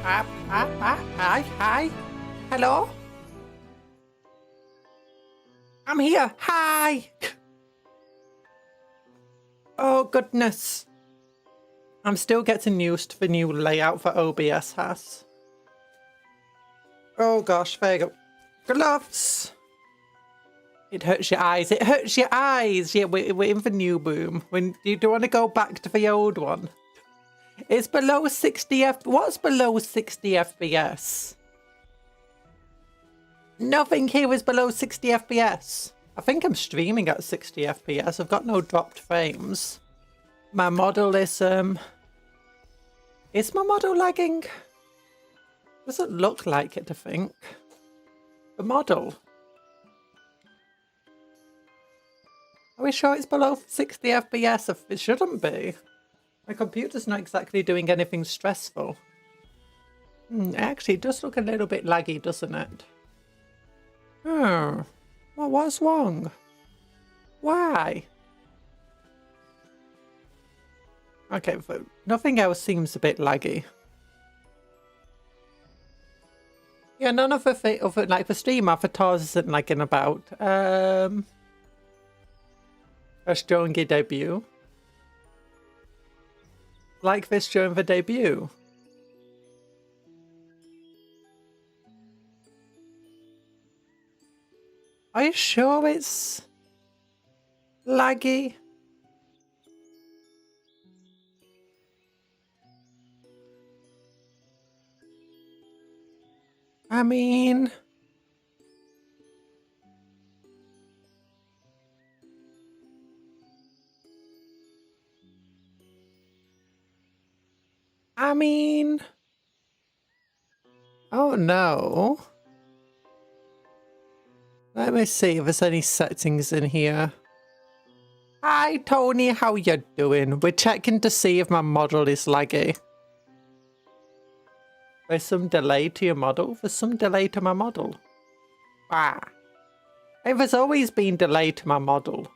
Hi. Hello? I'm here. Hi. Oh, goodness. I'm still getting used to the new layout for OBS has. Oh, gosh. There you go. Gloves. It hurts your eyes. It hurts your eyes. Yeah, we're in the new boom. When you don't want to go back to the old one. It's below 60 What's below 60 FPS? Nothing here is below 60 FPS. I think I'm streaming at 60 FPS. I've got no dropped frames. My model is my model lagging? Doesn't look like it, I think. The model. Are we sure it's below 60 FPS? It shouldn't be. My computer's not exactly doing anything stressful. Actually, it does look a little bit laggy, doesn't it? Well, what's wrong? Why? Okay, but nothing else seems a bit laggy. Yeah, none of the like the stream avatars isn't lagging about. That's during your debut. Like this during the debut. Are you sure it's laggy? I mean... Oh no. Let me see if there's any settings in here. Hi Tony, how you doing? We're checking to see if my model is laggy. There's some delay to your model? There's some delay to my model. Hey, there's always been delay to my model.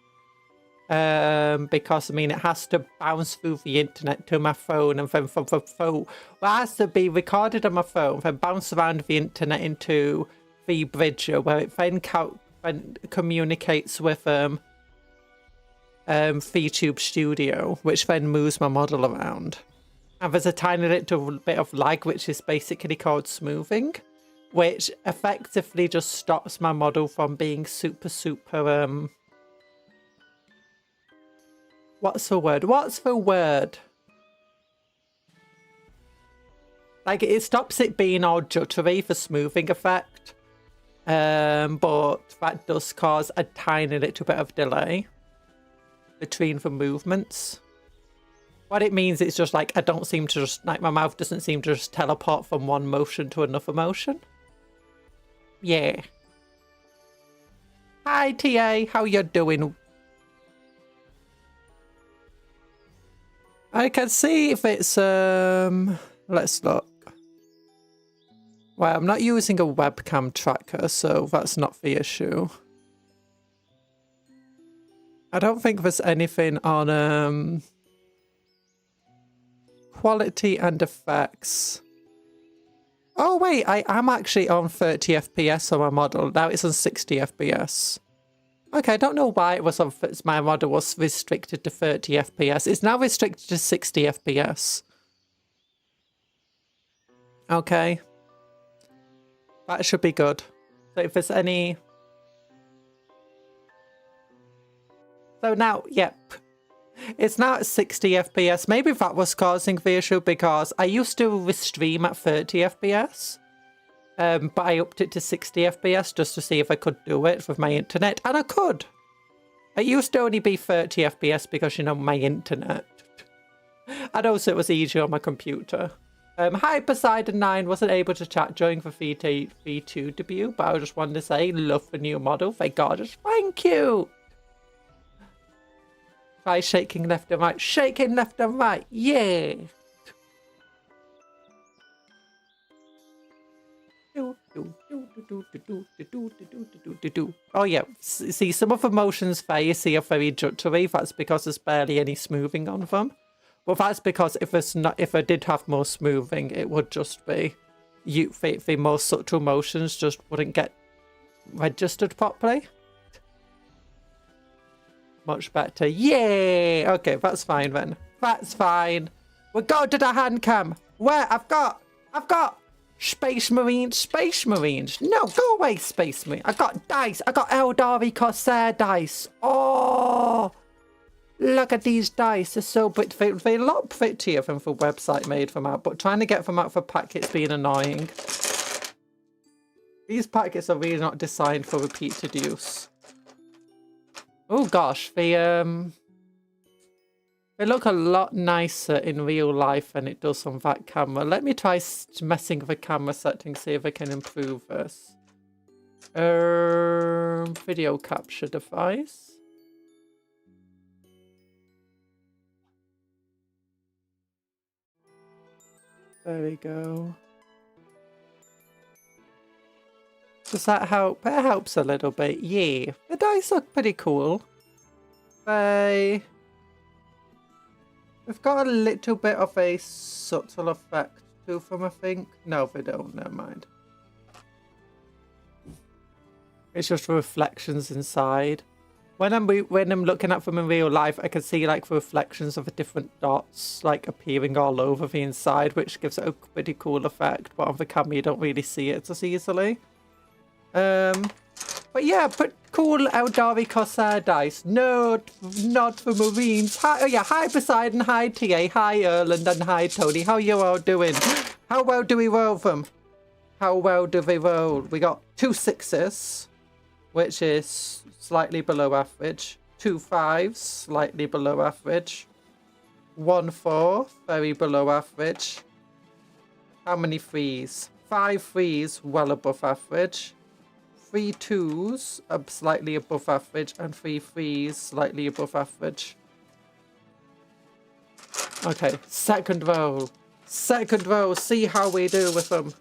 Because I mean it has to bounce through the internet to my phone, and then from the phone, well, it has to be recorded on my phone, then bounce around the internet into the bridger, where it then communicates with Vtuber Studio, which then moves my model around. And there's a tiny little bit of lag, which is basically called smoothing, which effectively just stops my model from being super what's the word? Like, it stops it being all juddery for smoothing effect. But that does cause a tiny little bit of delay between the movements. What it means is just like, I don't seem to just, like, my mouth doesn't seem to just teleport from one motion to another motion. Yeah. Hi TA, how you doing? I can see if it's, let's look. Well, I'm not using a webcam tracker, so that's not the issue. I don't think there's anything on, quality and effects. Oh wait, I am actually on 30 FPS on my model. Now it's on 60 FPS. Okay, I don't know why it was on, my model was restricted to 30 FPS. It's now restricted to 60 FPS. Okay. That should be good. So if there's any... So now, yep. It's now at 60 FPS. Maybe that was causing the issue because I used to restream at 30 FPS. But I upped it to 60 FPS just to see if I could do it with my internet. And I could. It used to only be 30 FPS because, you know, my internet. And also it was easier on my computer. Hi, Poseidon9. Wasn't able to chat during the V2 debut, but I just wanted to say, love the new model. Thank God. Thank you. Try shaking left and right. Shaking left and right. Yeah. Oh yeah, see, some of the motions there you see are very juddery. That's because there's barely any smoothing on them. But that's because if I did have more smoothing, it would just be the more subtle motions just wouldn't get registered properly. Much better. Yay! Okay, that's fine then. That's fine. We're going to the hand cam. Where? I've got Space Marines. No, go away, Space Marine. I got dice. I got Eldari Corsair dice. Oh, look at these dice. They're so pretty. They're a lot prettier than the website made them out, but trying to get them out for packets being annoying. These packets are really not designed for repeated use. Oh gosh, they look a lot nicer in real life than it does on that camera. Let me try messing with the camera settings, see if I can improve this. Video capture device. There we go. Does that help? It helps a little bit. Yeah, the dice look pretty cool. They've got a little bit of a subtle effect to them, I think. No, they don't. Never mind. It's just reflections inside. When I'm looking at them in real life, I can see like the reflections of the different dots like appearing all over the inside, which gives it a pretty cool effect. But on the camera, you don't really see it as easily. But yeah, but cool Eldari Corsair dice. No, not for Marines. Hi, oh yeah, hi Poseidon, hi TA, hi Erland, and hi Tony. How you all doing? How well do we roll them? How well do they roll? We got 2 6s, which is slightly below average. 2 5s, slightly below average. 1 4, very below average. How many 3s? 5 3s, well above average. 3 2s, slightly above average, and 3 3s, slightly above average. Okay, second roll. Second roll, see how we do with them.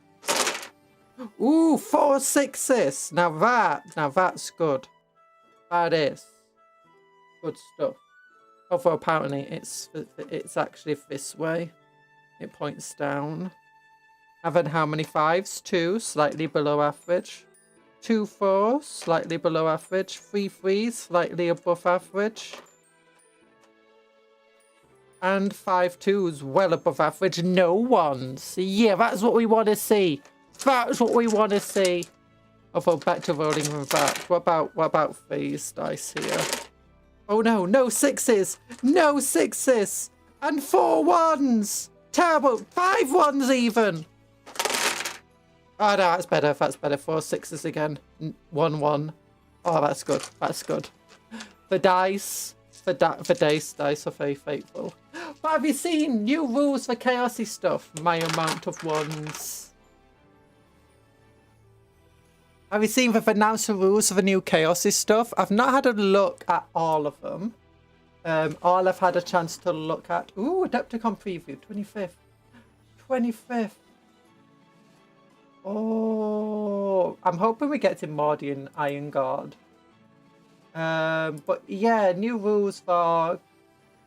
Ooh, 4 6s. Now that's good. That is good stuff. Although apparently it's actually this way. It points down. And then how many 5s? 2, slightly below average. 2 4s, slightly below average. 3 3s, slightly above average. And 5 2s, well above average. No 1s. Yeah, that's what we want to see. That's what we want to see. Although back to rolling them back. What about these dice here? Oh no, no 6s. No 6s. And 4 1s. Terrible. 5 1s even. Oh, no, that's better. That's better. 4 6s again. 1 1. Oh, that's good. That's good. The dice. The dice are very faithful. But have you seen new rules for chaosy stuff? My amount of 1s. Have you seen the announced rules for the new chaosy stuff? I've not had a look at all of them. All I've had a chance to look at. Ooh, Adepticon preview. 25th. 25th. Oh, I'm hoping we get to Mordian Iron Guard. But yeah, new rules for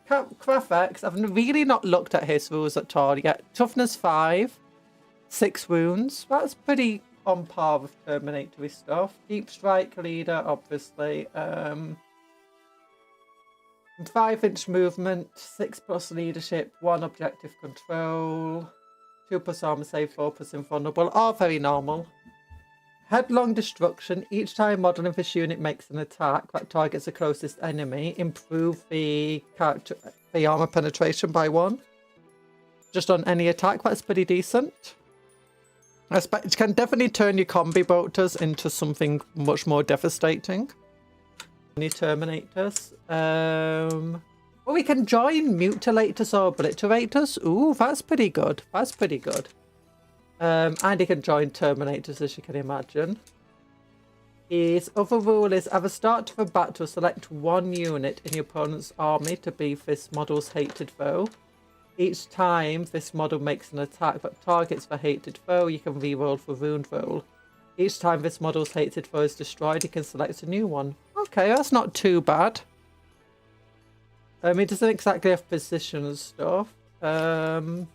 Crafex. I've really not looked at his rules at all yet. Toughness 5, 6 wounds. That's pretty on par with Terminator stuff. Deep Strike Leader, obviously. 5-inch movement, 6+ leadership, 1 objective control. 2+ armor save, 4+ invulnerable, all very normal. Headlong destruction. Each time a model in this unit makes an attack that targets the closest enemy, improve the armor penetration by 1. Just on any attack, that's pretty decent. It can definitely turn your combi bolters into something much more devastating. Any Terminators. Well, we can join Mutilators or Obliterators. Ooh, that's pretty good. That's pretty good. And you can join Terminators, as you can imagine. His other rule is, at the start of a battle, select 1 unit in your opponent's army to be this model's hated foe. Each time this model makes an attack that targets the hated foe, you can reroll for wound roll. Each time this model's hated foe is destroyed, you can select a new one. Okay, that's not too bad. It doesn't exactly have position and stuff. But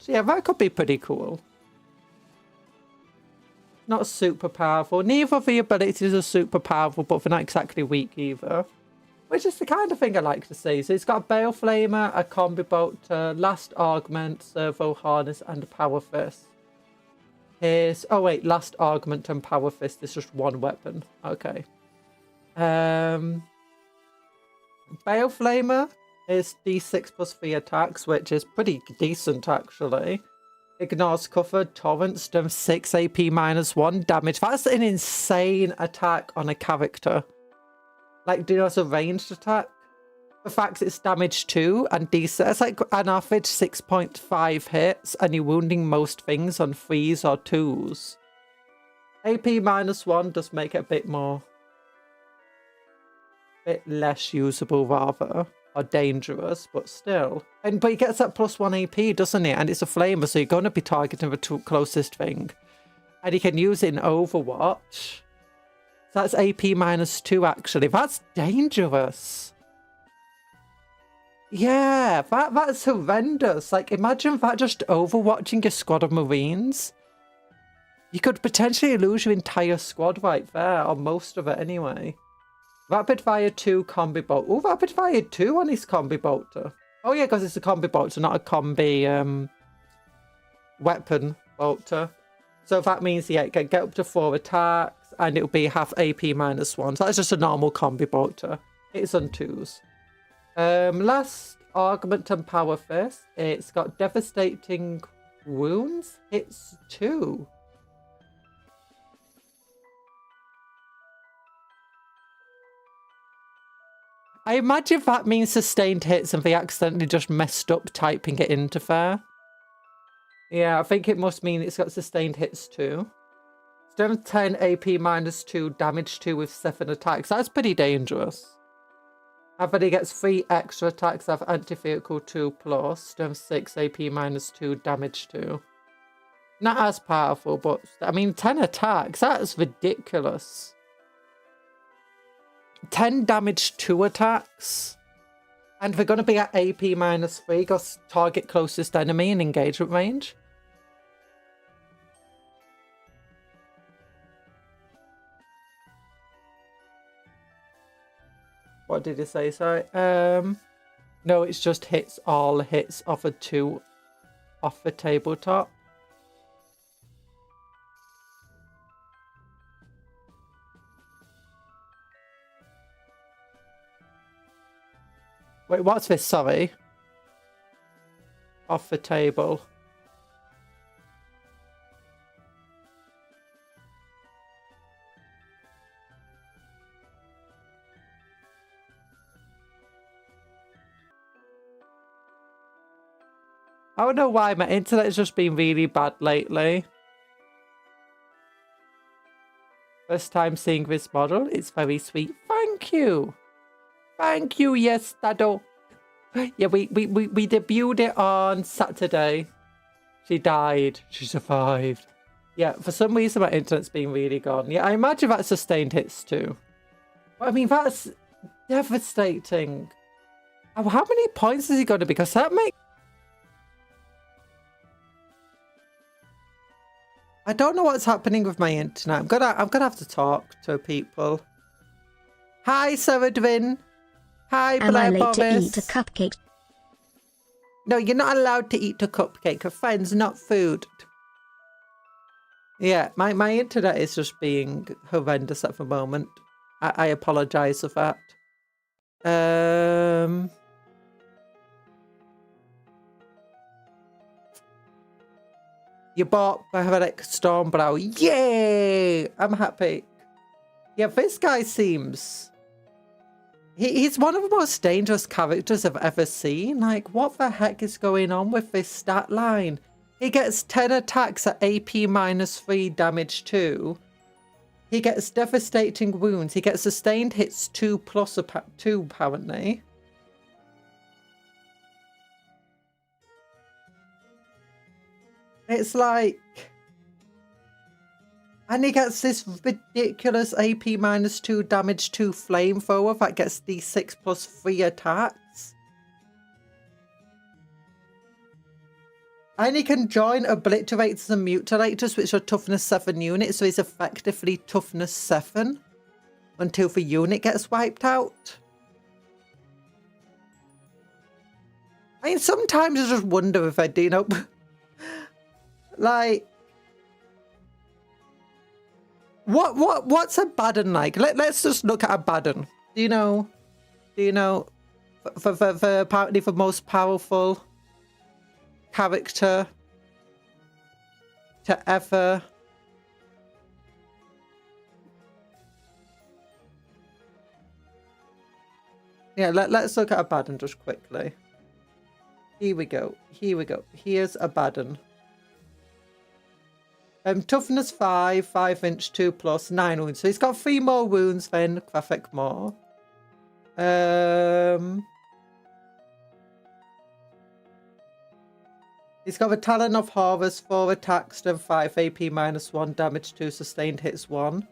yeah, that could be pretty cool. Not super powerful. Neither of the abilities are super powerful, but they're not exactly weak either. Which is the kind of thing I like to see. So it's got a Bale Flamer, a Combi Bolter, Last Augment, Servo Harness, and a Power Fist. Here's... Oh wait, Last Augment and Power Fist is just one weapon. Okay. Bale Flamer is D6 plus 3 attacks, which is pretty decent actually. Ignores cover, torrents, does 6 AP -1 damage. That's an insane attack on a character. Like, do you know it's a ranged attack? The fact it's damage 2 and D6, it's like an average 6.5 hits, and you're wounding most things on 3s or 2s. AP -1 does make it a bit more... bit less usable rather. Or dangerous, but still. But he gets that +1 AP, doesn't it? And it's a flamer, so you're going to be targeting the closest thing. And he can use it in Overwatch. So that's AP -2, actually. That's dangerous. Yeah, that's horrendous. Like, imagine that just overwatching your squad of Marines. You could potentially lose your entire squad right there, or most of it anyway. Rapid Fire 2 Combi Bolt. Oh, Rapid Fire 2 on his Combi Bolter. Oh yeah, because it's a Combi Bolter, not a Combi weapon bolter. So that means, yeah, it can get up to 4 attacks, and it'll be half AP -1. So that's just a normal Combi Bolter. It's on 2s. Last Augment and Power Fist. It's got Devastating Wounds. Hits 2. I imagine that means sustained hits and they accidentally just messed up typing it into there. Yeah, I think it must mean it's got sustained hits too. It's done 10 AP -2, damage 2 with 7 attacks. That's pretty dangerous. And then he gets 3 extra attacks of anti-vehicle 2+, done 6 AP -2, damage 2. Not as powerful, but I mean 10 attacks, that's ridiculous. 10 damage 2 attacks. And they're going to be at AP -3 because target closest enemy in engagement range. What did he say? Sorry. No, it's just hits all hits off a 2 off the tabletop. Wait, what's this? Sorry. Off the table. I don't know why my internet has just been really bad lately. First time seeing this model. It's very sweet. Thank you. Thank you, yes, Dado. Yeah, we debuted it on Saturday. She died. She survived. Yeah, for some reason my internet's been really gone. Yeah, I imagine that sustained hits too. But I mean, that's devastating. Oh, how many points is he going to be? Because that makes... I don't know what's happening with my internet. I'm gonna have to talk to people. Hi, Saradvin. Hi, Blair Am I late Bobbis. to eat a cupcake? No, you're not allowed to eat a cupcake. A friend's not food. Yeah, my internet is just being horrendous at the moment. I apologise for that. You bought Bavaric Stormbrow. Yay! I'm happy. Yeah, this guy seems... He's one of the most dangerous characters I've ever seen. Like, what the heck is going on with this stat line? He gets 10 attacks at AP -3, damage 2. He gets devastating wounds. He gets sustained hits 2+2, apparently. It's like... And he gets this ridiculous AP -2 damage to flamethrower that gets D6 plus 3 attacks. And he can join Obliterators and Mutilators, which are toughness 7 units, so he's effectively toughness 7 until the unit gets wiped out. I mean, sometimes I just wonder if I do, you know, like, what's Abaddon like? Let's just look at Abaddon. Do you know, for apparently the most powerful character to ever let's look at Abaddon just quickly. Here we go. Here's Abaddon. Toughness 5, 5-inch, 2+, 9 wounds. So he's got 3 more wounds than Graphic More. He's got the Talon of Horrors, 4 attacks, strength 5, AP -1, damage 2, sustained hits 1.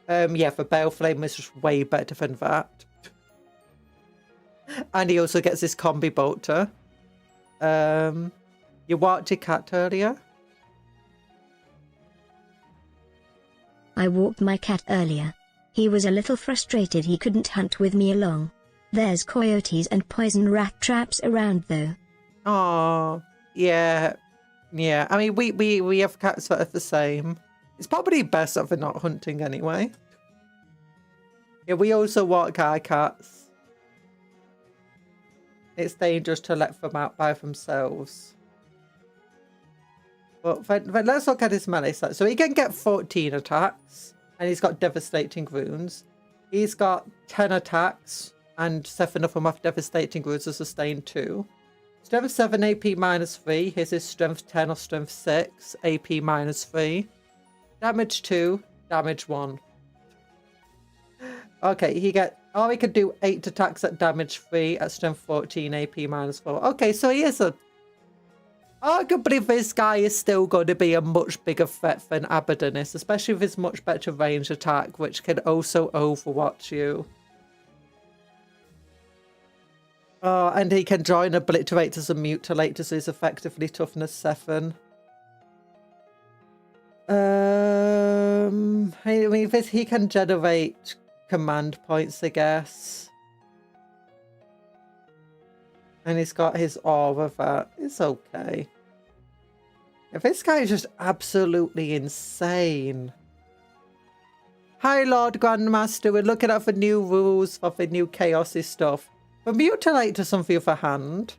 Yeah, for Baleflame is just way better than that. And he also gets this combi bolter. You walked your cat earlier? I walked my cat earlier. He was a little frustrated he couldn't hunt with me along. There's coyotes and poison rat traps around though. Oh, yeah. Yeah, I mean, we have cats that are the same. It's probably best that they're not hunting anyway. Yeah, we also walk our cats. It's dangerous to let them out by themselves. But let's look at his melee stats. So he can get 14 attacks, and he's got devastating wounds. He's got 10 attacks, and 7 of them have devastating wounds are sustained 2. Strength 7, AP -3. His is strength 10 or strength 6, AP -3. Damage 2, damage 1. Okay, he could do 8 attacks at damage 3 at strength 14, AP -4. Okay, so he is a... Arguably, this guy is still going to be a much bigger threat than Abaddon is, especially with his much better range attack, which can also overwatch you. Oh, and he can join Obliterators and Mutilators, so he's effectively toughness 7. I mean, he can generate command points, I guess. And he's got his aura that it's okay. If this guy is just absolutely insane. Hi, Lord Grandmaster. We're looking at the new rules for the new chaosy stuff. The Mutilators, on the other hand,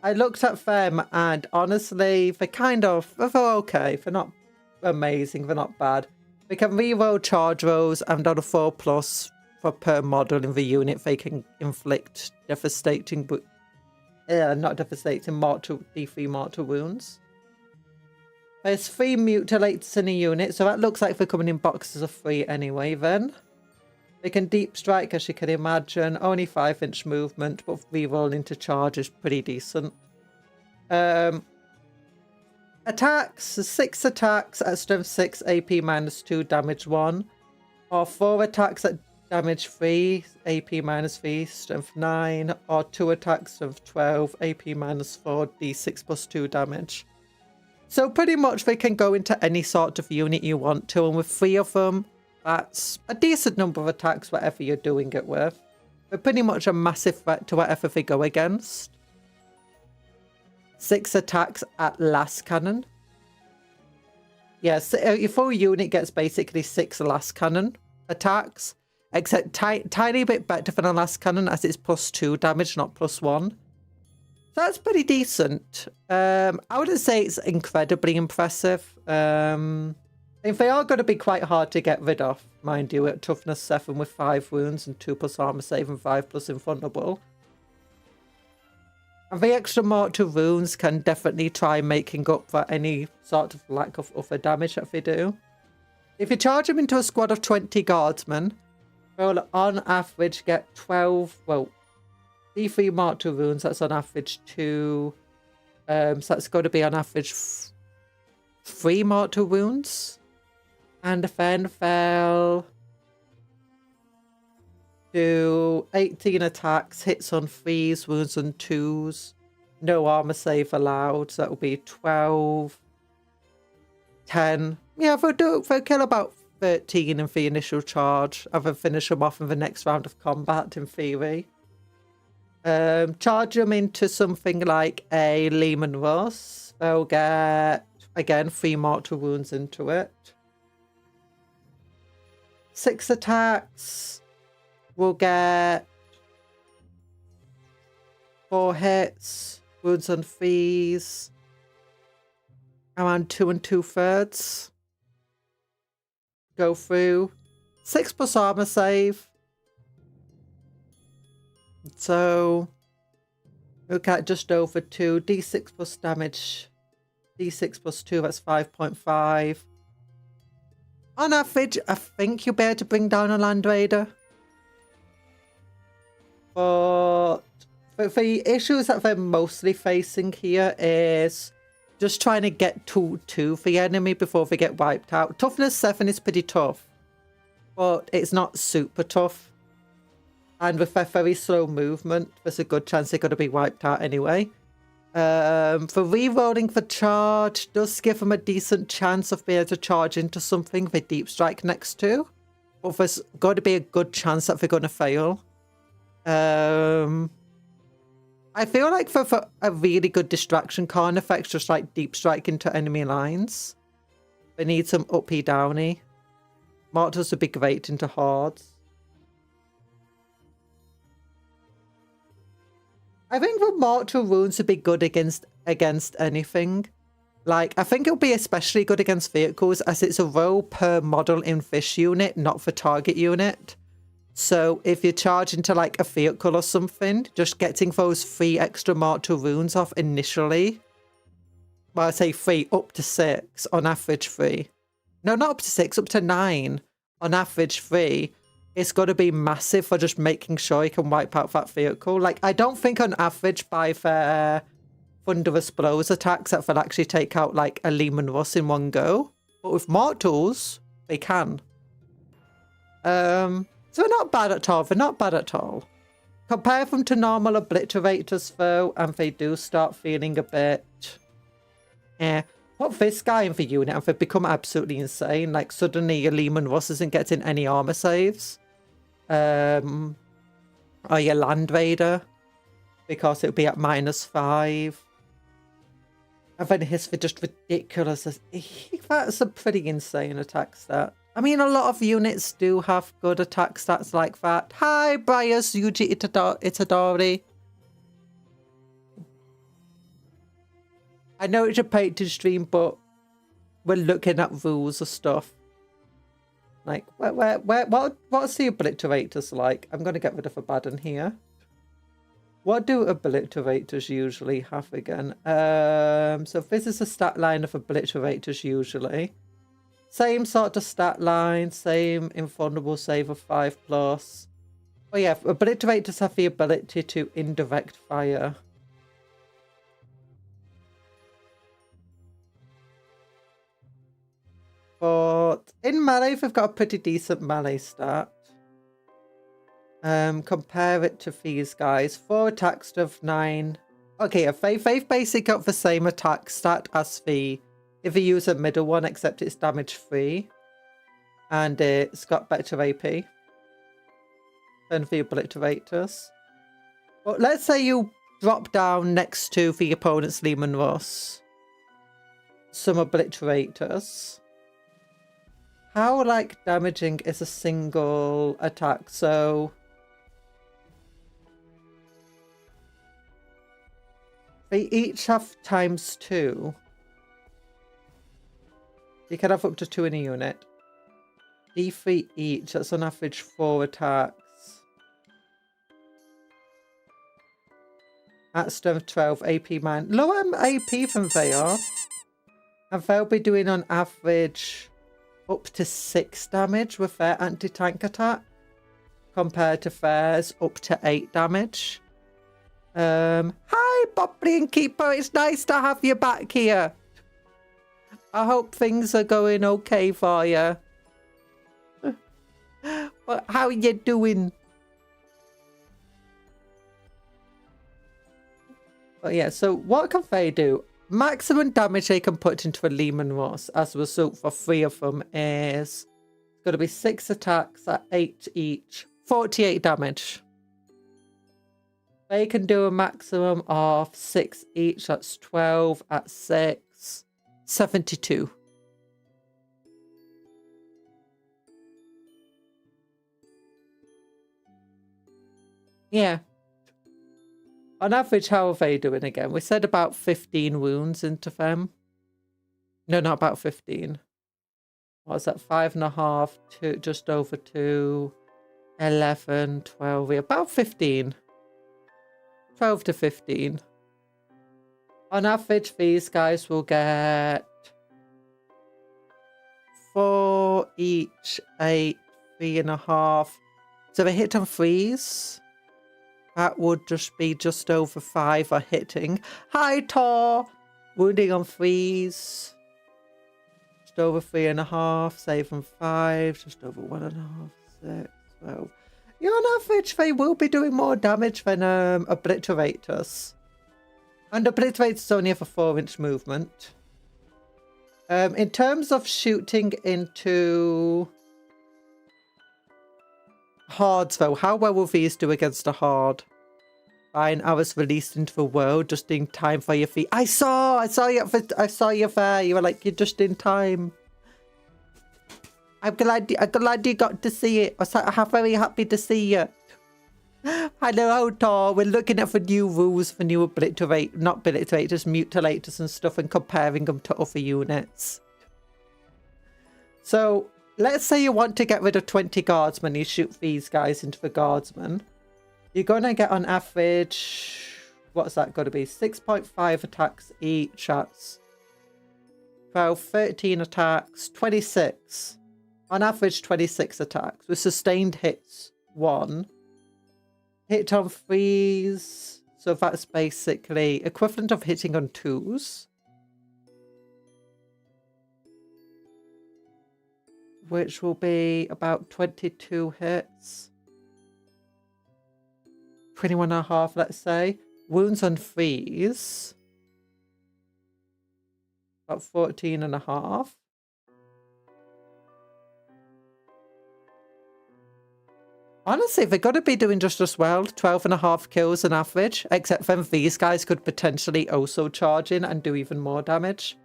I looked at them and honestly, they're okay. They're not amazing. They're not bad. They can reroll charge rolls, and on a 4+ for per model in the unit, they can inflict devastating, not devastating, D3 mortal wounds. There's 3 Mutilators in a unit, so that looks like they're coming in boxes of 3 anyway then. They can deep strike, as you can imagine. Only 5-inch movement, but reroll into charge is pretty decent. Attacks, 6 attacks at strength 6, AP -2, damage 1. Or 4 attacks at damage 3, AP -3, strength 9. Or 2 attacks, strength 12, AP -4, D6 plus 2 damage. So pretty much they can go into any sort of unit you want to, and with 3 of them, that's a decent number of attacks, whatever you're doing it with. They're pretty much a massive threat to whatever they go against. 6 attacks at last cannon. Yes, your full unit gets basically 6 last cannon attacks, except tiny bit better than a last cannon as it's +2 damage, not +1. So that's pretty decent. I wouldn't say it's incredibly impressive. If they are going to be quite hard to get rid of, mind you, at toughness 7 with 5 wounds and 2+ armor save and 5+ invulnerable. And the extra mortal wounds can definitely try making up for any sort of lack of other damage that they do. If you charge them into a squad of 20 guardsmen, they'll on average get 12, well, D3 mortal wounds, that's on average 2. So that's going to be on average 3 mortal wounds. And then they'll do 18 attacks, hits on 3s, wounds on 2s. No armor save allowed, so that will be 12, 10. Yeah, they'll kill about 13 in the initial charge, and then finish them off in the next round of combat, in theory. Charge them into something like a Lehman Russ. They'll get, again, 3 mortal wounds into it. 6 attacks. We'll get 4 hits, wounds on 3s, around 2 2/3. Go through 6+ armor save. So we'll get just over 2 d6+ damage, d6+2. That's 5.5. On average, I think you'll be able to bring down a Land Raider. But the issues that they're mostly facing here is just trying to get to the enemy before they get wiped out. Toughness 7 is pretty tough, but it's not super tough. And with their very slow movement, there's a good chance they're going to be wiped out anyway. For re-rolling the charge does give them a decent chance of being able to charge into something with Deep Strike next to. But there's got to be a good chance that they're going to fail. I feel like for a really good distraction, Karn effects just like Deep Strike into enemy lines. They need some uppy downy. Mortals would be great into hordes. I think the mortal wounds would be good against anything. Like, I think it'll be especially good against vehicles, as it's a roll per model in this unit, not for target unit. So if you charge into like a vehicle or something, just getting those 3 extra mortal wounds off initially. Well, I say 3, up to 6, on average 3. No, not up to 6, up to 9, on average 3. It's got to be massive for just making sure you can wipe out that vehicle. Like, I don't think on average by their Thunderous Blows attacks that they'll actually take out like a Lehman Russ in one go. But with mortals, they can. So they're not bad at all. They're not bad at all. Compare them to normal obliterators though, and they do start feeling a bit... Put this guy in the unit and they become absolutely insane. Like, suddenly your Lehman Russ isn't getting any armor saves. Or your Land Raider, because it'll be at -5. And then his for just ridiculous. That's a pretty insane attack stat. I mean, a lot of units do have good attack stats like that. Hi, Brias, Yuji Itadori. I know it's a paid-to stream, but we're looking at rules of stuff. Like, what's the obliterators like? I'm going to get rid of a Abaddon here. What do obliterators usually have again? So this is a stat line of obliterators usually. Same sort of stat line, same invulnerable save of 5+. Oh yeah, obliterators have the ability to indirect fire. But in melee, they've got a pretty decent melee stat. Compare it to these guys. 4 attacks of 9. Okay, they've basically got the same attack stat as the... if you use a middle one, except it's damage free. And it's got better AP than the obliterators. But let's say you drop down next to the opponent's Lehman Russ some obliterators. How, like, damaging is a single attack? So... they each have ×2. You can have up to 2 in a unit. D3 each, that's on average 4 attacks. At strength 12, AP 9. Lower AP than they are. And they'll be doing on average... up to 6 damage with their anti-tank attack, compared to theirs up to 8 damage. Hi, Bobbly and Keeper, it's nice to have you back here. I hope things are going okay for you. How you doing? But yeah, so what can they do? Maximum damage they can put into a Lehman Ross as a result for 3 of them is going to be 6 attacks at 8 each, 48 damage. They can do a maximum of 6 each, that's 12 at 6, 72. Yeah. On average, how are they doing again? We said about 15 wounds into them. No, not about 15. What was that? 5.5, 2, just over 2, 11, 12, about 15. 12 to 15. On average, these guys will get 4 each, 8, 3.5. So they hit on 3s. That would just be just over 5 are hitting. Hi, Tor! Wounding on 3s. Just over 3.5. Save on 5. Just over 1.5. 6, 12. Yeah, on average, they will be doing more damage than Obliterators. And Obliterators only have a 4-inch movement. In terms of shooting into Hards, though, how well will these do against a Hard? Fine, I was released into the world just in time for your feet. I saw you there. You were like, you're just in time. I'm glad you got to see it. I'm very happy to see you. Hello, Tor. We're looking at the new rules for new not Obliterators, Mutilators and stuff, and comparing them to other units. So, let's say you want to get rid of 20 guardsmen. You shoot these guys into the guardsmen. You're going to get on average, what's that going to be? 6.5 attacks each. That's 12, 13 attacks, 26. On average, 26 attacks with sustained hits, 1. Hit on 3s, so that's basically equivalent of hitting on 2s. Which will be about 22 hits. 21.5, let's say. Wounds on 3s. About 14.5. Honestly, they're going to be doing just as well. 12.5 kills on average. Except then these guys could potentially also charge in and do even more damage.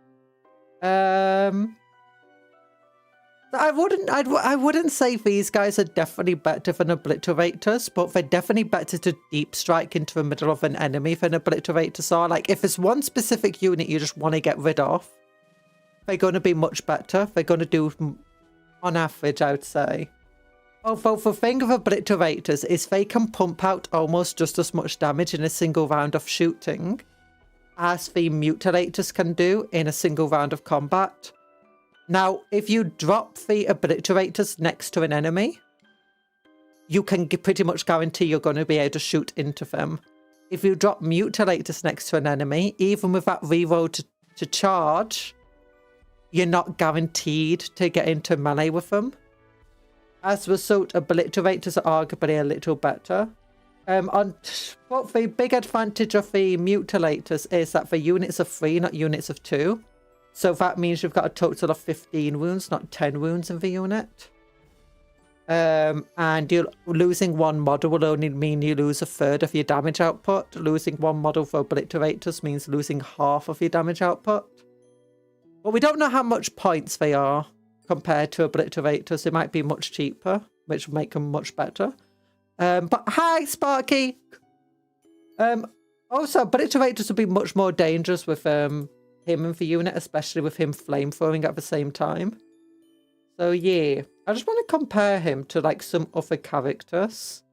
I wouldn't say these guys are definitely better than Obliterators, but they're definitely better to deep strike into the middle of an enemy than Obliterators are. Like, if it's one specific unit you just want to get rid of, they're going to be much better. They're going to do, on average, I would say. Although the thing with Obliterators is they can pump out almost just as much damage in a single round of shooting as the Mutilators can do in a single round of combat. Now, if you drop the Obliterators next to an enemy, you can pretty much guarantee you're going to be able to shoot into them. If you drop Mutilators next to an enemy, even with that reroll to charge, you're not guaranteed to get into melee with them. As a result, Obliterators are arguably a little better. But the big advantage of the Mutilators is that the units are 3, not units of 2. So that means you've got a total of 15 wounds, not 10 wounds in the unit. And you're losing one model will only mean you lose a third of your damage output. Losing one model for Obliterators means losing half of your damage output. But we don't know how much points they are compared to Obliterators. They might be much cheaper, which will make them much better. But hi, Sparky! Also, Obliterators will be much more dangerous with him in the unit, especially with him flamethrowing at the same time. So yeah, I just want to compare him to like some other characters.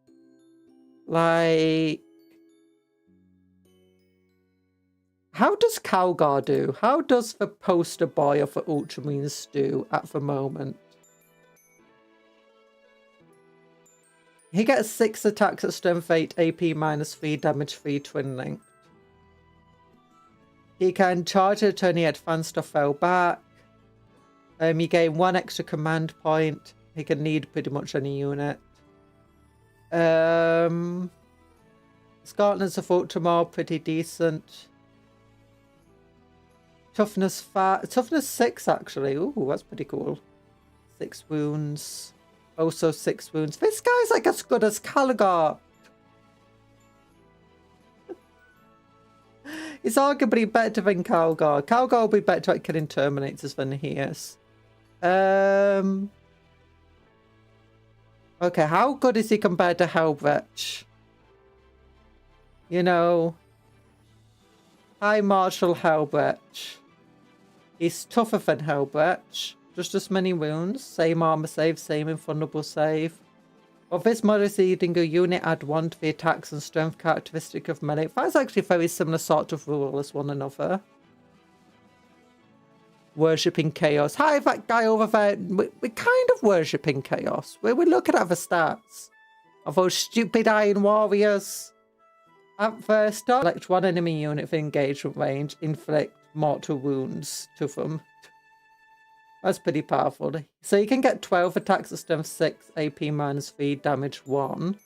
Like, how does Calgar do? How does the poster boy of the Ultramarines do at the moment? He gets 6 attacks at strength 8, AP -3, damage 3, twin length. He can charge a turn he advanced or fell back. You gain 1 extra command point. He can lead pretty much any unit. Scotland's a Vtuber, pretty decent. Toughness 5, toughness 6 actually. Ooh, that's pretty cool. 6 wounds. Also 6 wounds. This guy's like as good as Calgar. He's arguably better than Calgar. Calgar will be better at killing Terminators than he is. Okay, how good is he compared to Helbrecht? You know, High Marshal Helbrecht. He's tougher than Helbrecht. Just as many wounds. Same armor save, same invulnerable save. Of this model leading a unit, add 1 to the attacks and strength characteristic of melee. That's actually a very similar sort of rule as one another. Worshipping Chaos. Hi, that guy over there. We're kind of worshipping Chaos. We're looking at the stats of those stupid Iron Warriors. At first, select 1 enemy unit for engagement range, inflict mortal wounds to them. That's pretty powerful. So you can get 12 attacks at strength 6, AP -3, damage 1.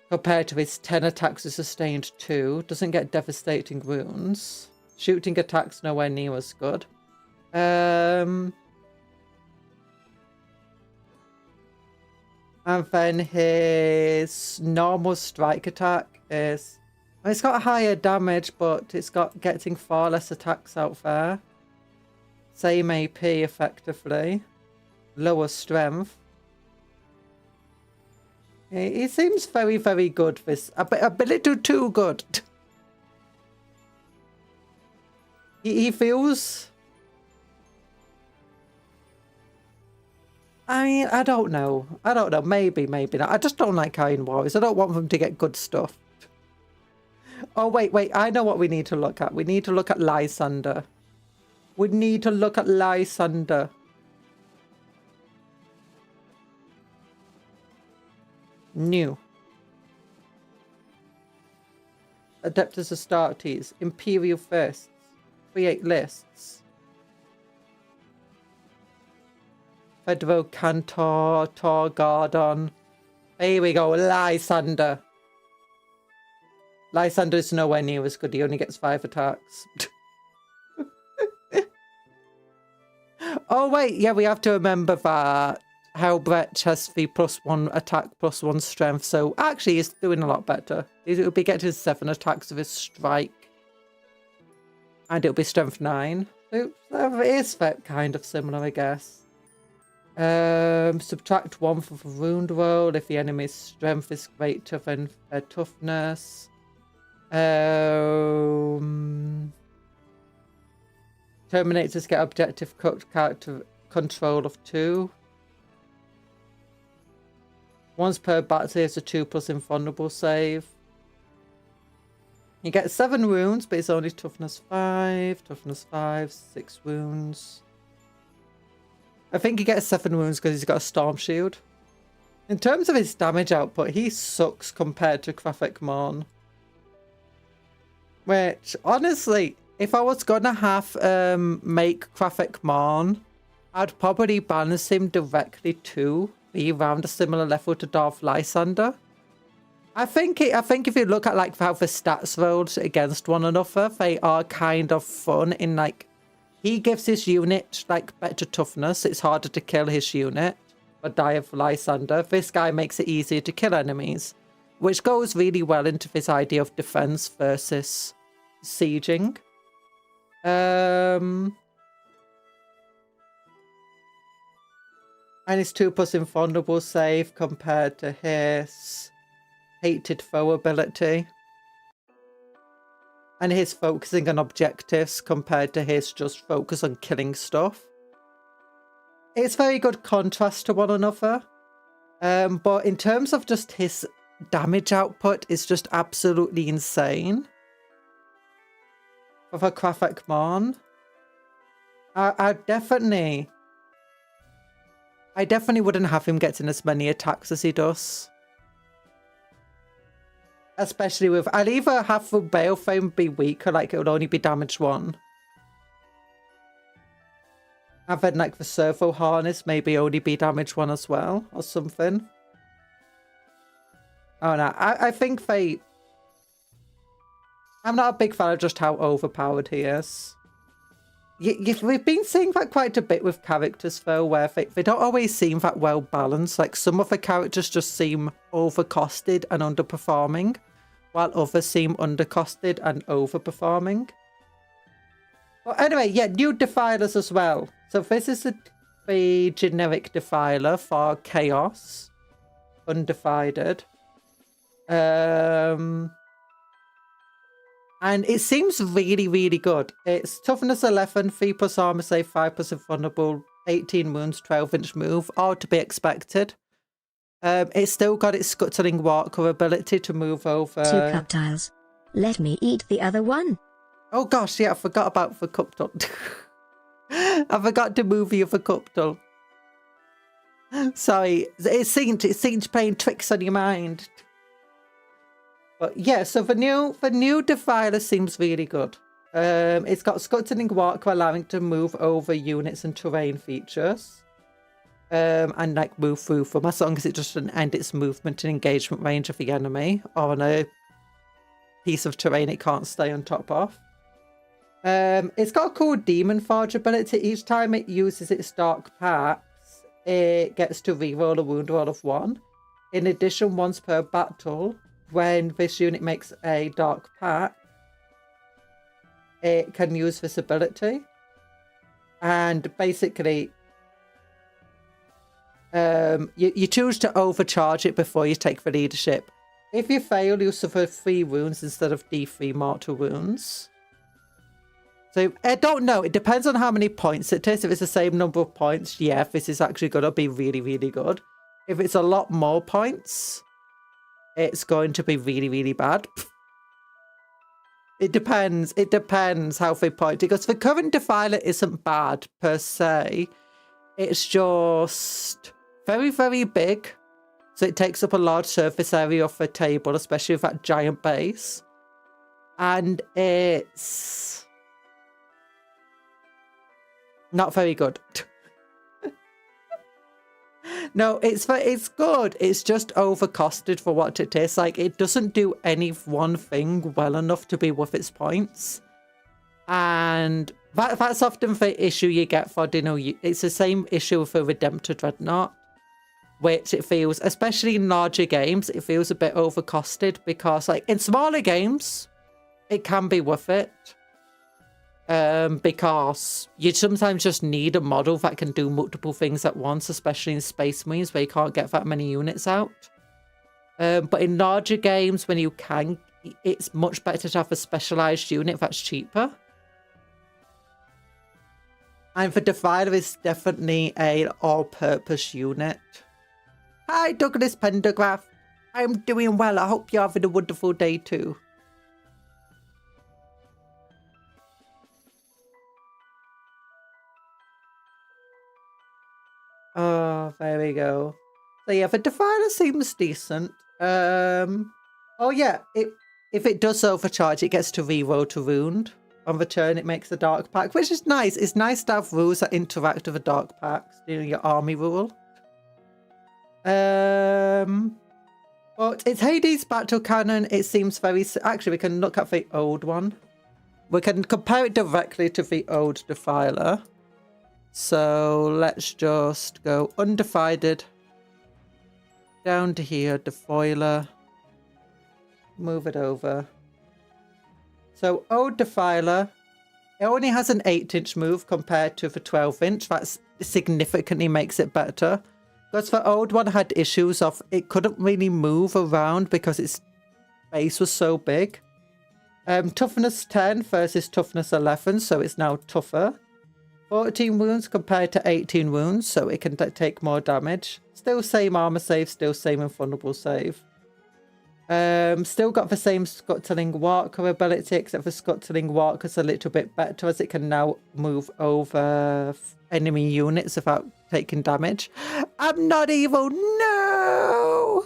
Compared to his 10 attacks with sustained 2. Doesn't get devastating wounds. Shooting attacks nowhere near as good. And then his normal strike attack is... Well, it's got higher damage, but it's got getting far less attacks out there. Same AP effectively. Lower strength. He seems very, very good. This a little too good. He feels... I mean, I don't know. I don't know. Maybe, maybe not. I just don't like Iron Warriors. I don't want them to get good stuff. Oh, wait. I know what we need to look at. We need to look at Lysander. We need to look at Lysander. New. Adeptus Astartes. Imperial Fists. Create lists. Federal Cantor. Tor Gardon. Here we go. Lysander. Lysander is nowhere near as good. He only gets 5 attacks. Oh, wait. Yeah, we have to remember that Helbrecht has the +1 attack, +1 strength. So actually, he's doing a lot better. He'll be getting 7 attacks with his strike. And it'll be strength 9. So it is kind of similar, I guess. Subtract 1 for the wound roll if the enemy's strength is greater than their toughness. Terminators get objective character control of 2. Once per battle, it's a 2+ invulnerable save. You get 7 wounds, but it's only toughness 5. Toughness 5, 6 wounds. I think he gets 7 wounds because he's got a storm shield. In terms of his damage output, he sucks compared to Graphic Morn. Which, honestly, if I was gonna have make Graphic Morn, I'd probably balance him directly to be around a similar level to Darth Lysander. I think if you look at like how the stats rolled against one another, they are kind of fun in like he gives his unit like better toughness. It's harder to kill his unit. But Darth Lysander, this guy makes it easier to kill enemies, which goes really well into this idea of defense versus sieging. And his 2+ invulnerable save compared to his hated foe ability. And his focusing on objectives compared to his just focus on killing stuff. It's very good contrast to one another. But in terms of just his damage output, it's just absolutely insane. For the Graphic Morn. I definitely wouldn't have him getting as many attacks as he does. Especially with... I'd either have the Baleframe be weaker, like it would only be damage 1. And then like the servo harness maybe only be damage 1 as well or something. Oh no, I think they... I'm not a big fan of just how overpowered he is. We've been seeing that quite a bit with characters though, where they don't always seem that well balanced. Like some of the characters just seem overcosted and underperforming, while others seem undercosted and overperforming. Well, anyway, yeah, new defilers as well. So this is the generic defiler for Chaos, undivided. And it seems really, really good. It's toughness 11, 3 plus armor save, 5 plus invulnerable, 18 wounds, 12-inch move, all to be expected. It's still got its scuttling walker ability to move over. 2 Cuptiles. Let me eat the other one. Oh gosh, yeah, I forgot about the Cuptle. I forgot to move the other Cuptle. Sorry, it seems playing tricks on your mind. But yeah, so the new Defiler seems really good. It's got scuttling walker allowing to move over units and terrain features. And like move through them as long as it doesn't end its movement and engagement range of the enemy or on a piece of terrain it can't stay on top of. It's got a cool Demon Forge ability. Each time it uses its Dark Packs, it gets to reroll a wound roll of 1. In addition, once per battle, when this unit makes a Dark Pack, it can use this ability. And basically, you choose to overcharge it before you take the leadership. If you fail, you suffer 3 wounds instead of D3 mortal wounds. So, I don't know. It depends on how many points it is. If it's the same number of points, yeah, this is actually going to be really, really good. If it's a lot more points, it's going to be really, really bad. It depends. It depends how they point it. Because the current Defiler isn't bad, per se. It's just very, very big. So it takes up a large surface area of the table, especially with that giant base. And it's... not very good. No, it's good. It's just overcosted for what it is. Like, it doesn't do any one thing well enough to be worth its points. And that's often the issue you get for, you know, it's the same issue with a Redemptor Dreadnought, which it feels, especially in larger games, it feels a bit overcosted because, like, in smaller games, it can be worth it. Because you sometimes just need a model that can do multiple things at once, especially in Space Marines where you can't get that many units out. But in larger games, when you can, it's much better to have a specialized unit that's cheaper. And the Defiler is definitely an all-purpose unit. Hi, Douglas Pendergraph. I'm doing well. I hope you're having a wonderful day too. Oh, there we go. So yeah, the Defiler seems decent. Oh yeah, if it does overcharge, it gets to reroll to wound. On the turn, it makes a Dark Pack, which is nice. It's nice to have rules that interact with the Dark Packs, doing your army rule. But it's Hades Battle Cannon. It seems very... Actually, we can look at the old one. We can compare it directly to the old Defiler. So let's just go undivided down to here, Defiler, move it over. So old Defiler, it only has an 8-inch move compared to the 12-inch. That significantly makes it better. Because the old one had issues of it couldn't really move around because its base was so big. Toughness 10 versus toughness 11, so it's now tougher. 14 wounds compared to 18 wounds, so it can take more damage. Still same armor save, still same invulnerable save. Still got the same scuttling walker ability, except for scuttling walker's a little bit better as it can now move over enemy units without taking damage. I'm not evil, no!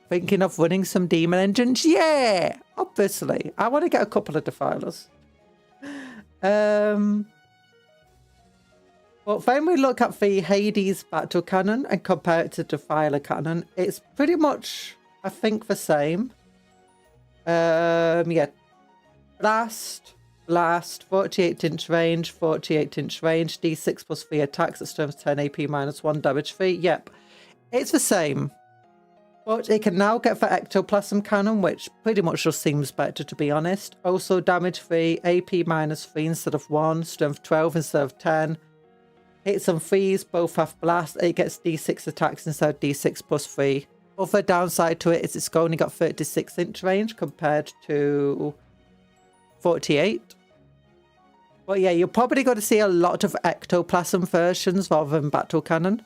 Thinking of running some demon engines? Yeah, obviously. I want to get a couple of Defilers. But when we look at the Hades battle cannon and compare it to Defiler cannon, it's pretty much, I think, the same. Yeah. Blast, 48-inch range, 48-inch range, D6 plus 3 attacks at strength 10 AP minus 1 damage 3. Yep. It's the same. But it can now get the Ectoplasm cannon, which pretty much just seems better, to be honest. Also damage 3, AP minus 3 instead of 1, strength 12 instead of 10. Hits and threes both have blast. It gets D6 attacks instead of D6 plus 3. Other downside to it is it's only got 36-inch range compared to 48. But yeah, you're probably going to see a lot of Ectoplasm versions rather than Battle Cannon.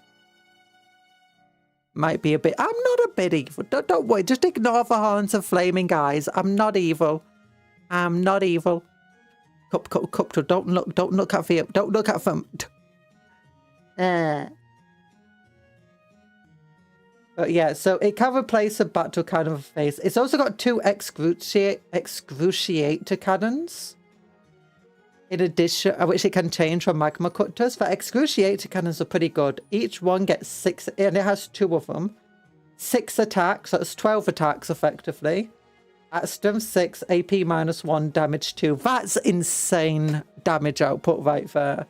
Might be a bit... I'm not a bit evil. Don't worry. Just ignore the horns of flaming eyes. I'm not evil. I'm not evil. Cuptle, don't look at them. Don't look at them. But yeah, so it can replace a battle cannon with face. It's also got 2 excruciator cannons. In addition, which it can change from magma cutters. The excruciator cannons are pretty good. Each one gets 6, and it has 2 of them. 6 attacks, so it's 12 attacks effectively. At strength 6, AP minus 1, damage 2. That's insane damage output right there.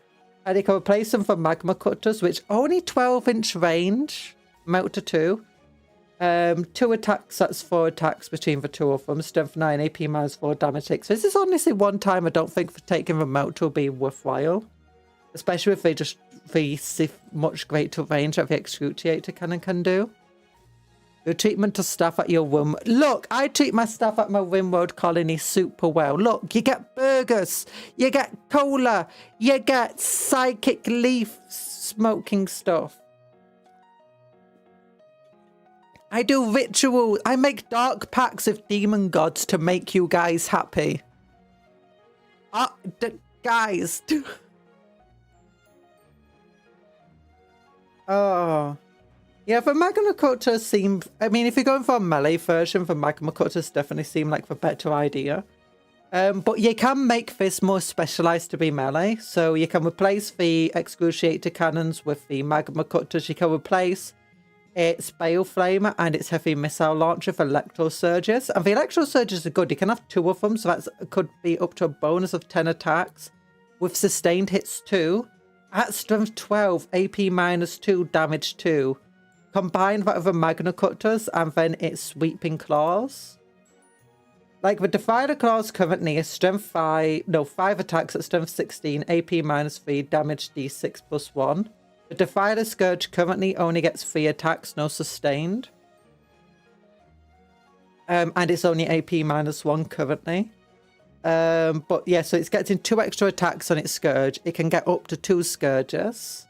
And you can replace them for magma cutters, which only 12-inch range, melt to 2. 2 attacks, that's 4 attacks between the 2 of them. Strength 9, AP minus 4, damage 6. This is honestly one time I don't think for taking the melt will be worthwhile. Especially if they just receive much greater range that the excruciator cannon can do. Your treatment to staff at your room. Look, I treat my staff at my Rimworld colony super well. Look, you get burgers, you get cola, you get psychic leaf smoking stuff. I do rituals. I make dark pacts of demon gods to make you guys happy. Guys. Oh. Yeah, the Magma Cutters seem... I mean, if you're going for a melee version, the Magma Cutters definitely seem like the better idea. But you can make this more specialised to be melee. So you can replace the Excruciator Cannons with the Magma Cutters. You can replace its Bale Flamer and its Heavy Missile Launcher with Electro Surges. And the Electro Surges are good. You can have 2 of them, so that could be up to a bonus of 10 attacks. With sustained hits 2. At strength 12, AP minus 2, damage 2. Combine that with the Magna Cutters and then its Sweeping Claws. Like the Defiler Claws currently is strength 5 attacks at strength 16, AP minus 3, damage D6 plus 1. The Defiler Scourge currently only gets 3 attacks, no sustained. And it's only AP minus 1 currently. But yeah, so it's getting 2 extra attacks on its Scourge. It can get up to 2 Scourges.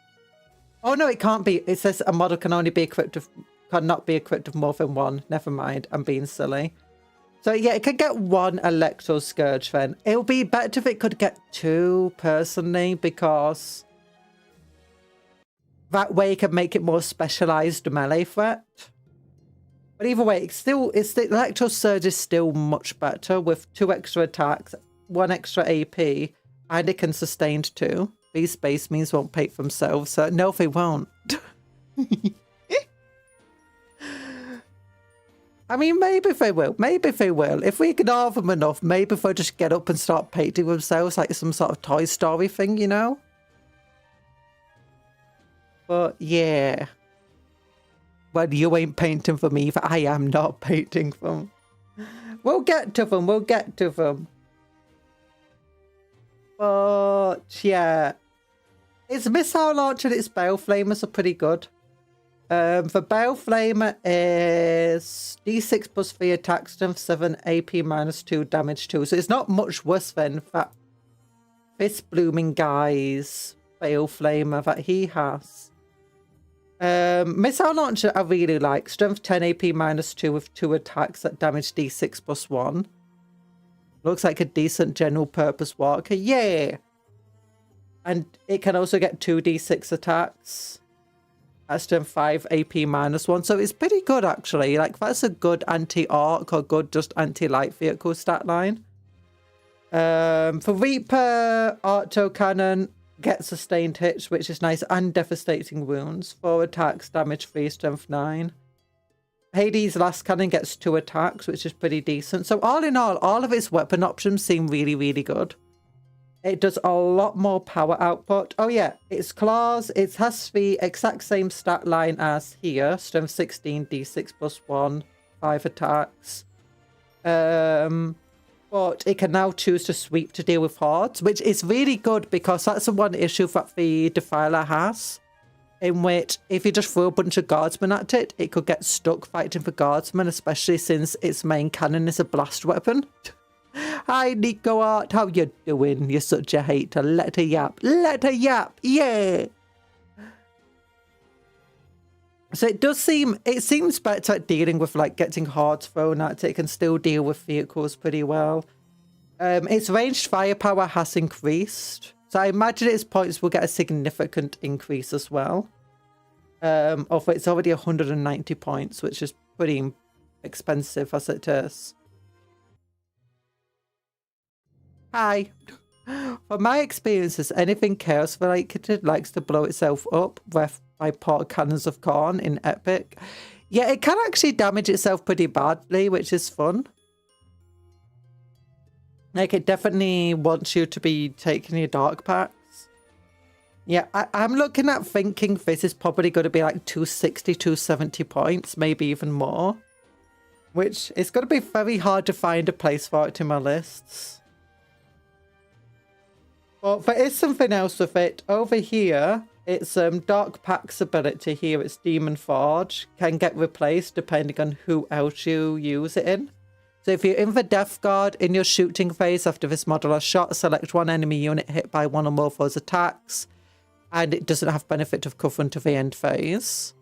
Oh no, it can't be. It says a model can only be equipped with, cannot be equipped with more than 1. Never mind, I'm being silly. So yeah, it could get 1 Electro Scourge then. It would be better if it could get 2, personally, because that way it can make it more specialised melee threat. But either way, the Electro Surge is still much better with 2 extra attacks, 1 extra AP, and it can sustain 2. These space means won't pay for themselves, so no, they won't. I mean, maybe they will. Maybe they will. If we ignore them enough, maybe they'll just get up and start painting themselves like some sort of Toy Story thing, you know? But yeah. Well, you ain't painting for me, I am not painting them. We'll get to them. We'll get to them. But yeah. Its Missile Launcher and its Bale Flamers are pretty good. The Bale Flamer is D6 plus 3 attack, strength 7, AP minus 2, damage 2. So it's not much worse than that Fist Blooming guy's Bale Flamer that he has. Missile Launcher I really like. Strength 10, AP minus 2 with 2 attacks that damage D6 plus 1. Looks like a decent general purpose walker. Yeah! And it can also get 2d6 attacks. At strength 5, AP minus 1. So it's pretty good, actually. Like, that's a good anti-arc or good just anti-light vehicle stat line. For Reaper, Auto Cannon gets sustained hits, which is nice, and devastating wounds. 4 attacks, damage 3, strength 9. Hades' last cannon gets 2 attacks, which is pretty decent. So all in all of its weapon options seem really, really good. It does a lot more power output. Oh yeah, its claws, it has the exact same stat line as here. Strength 16, d6 plus 1, 5 attacks. But it can now choose to sweep to deal with hordes, which is really good because that's the one issue that the Defiler has. In which, if you just throw a bunch of guardsmen at it, it could get stuck fighting for guardsmen, especially since its main cannon is a blast weapon. Hi, Nico Art, how you doing? You're such a hater. Let her yap. Let her yap. Yeah. So it seems better at dealing with like getting hordes thrown at it. It can still deal with vehicles pretty well. Its ranged firepower has increased. So I imagine its points will get a significant increase as well. Although it's already 190 points, which is pretty expensive as it is. Hi. From my experiences, anything chaos related likes to blow itself up with by pot cannons of corn in Epic. Yeah, it can actually damage itself pretty badly, which is fun. Like, it definitely wants you to be taking your dark packs. Yeah, I'm looking at thinking this is probably going to be like 260, 270 points, maybe even more. Which is going to be very hard to find a place for it in my lists. But there is something else with it. Over here, its Dark Pack's ability here, its Demon Forge, can get replaced depending on who else you use it in. So if you're in the Death Guard in your shooting phase after this model has shot, select one enemy unit hit by one or more of those attacks. And it doesn't have benefit of cover until the end phase.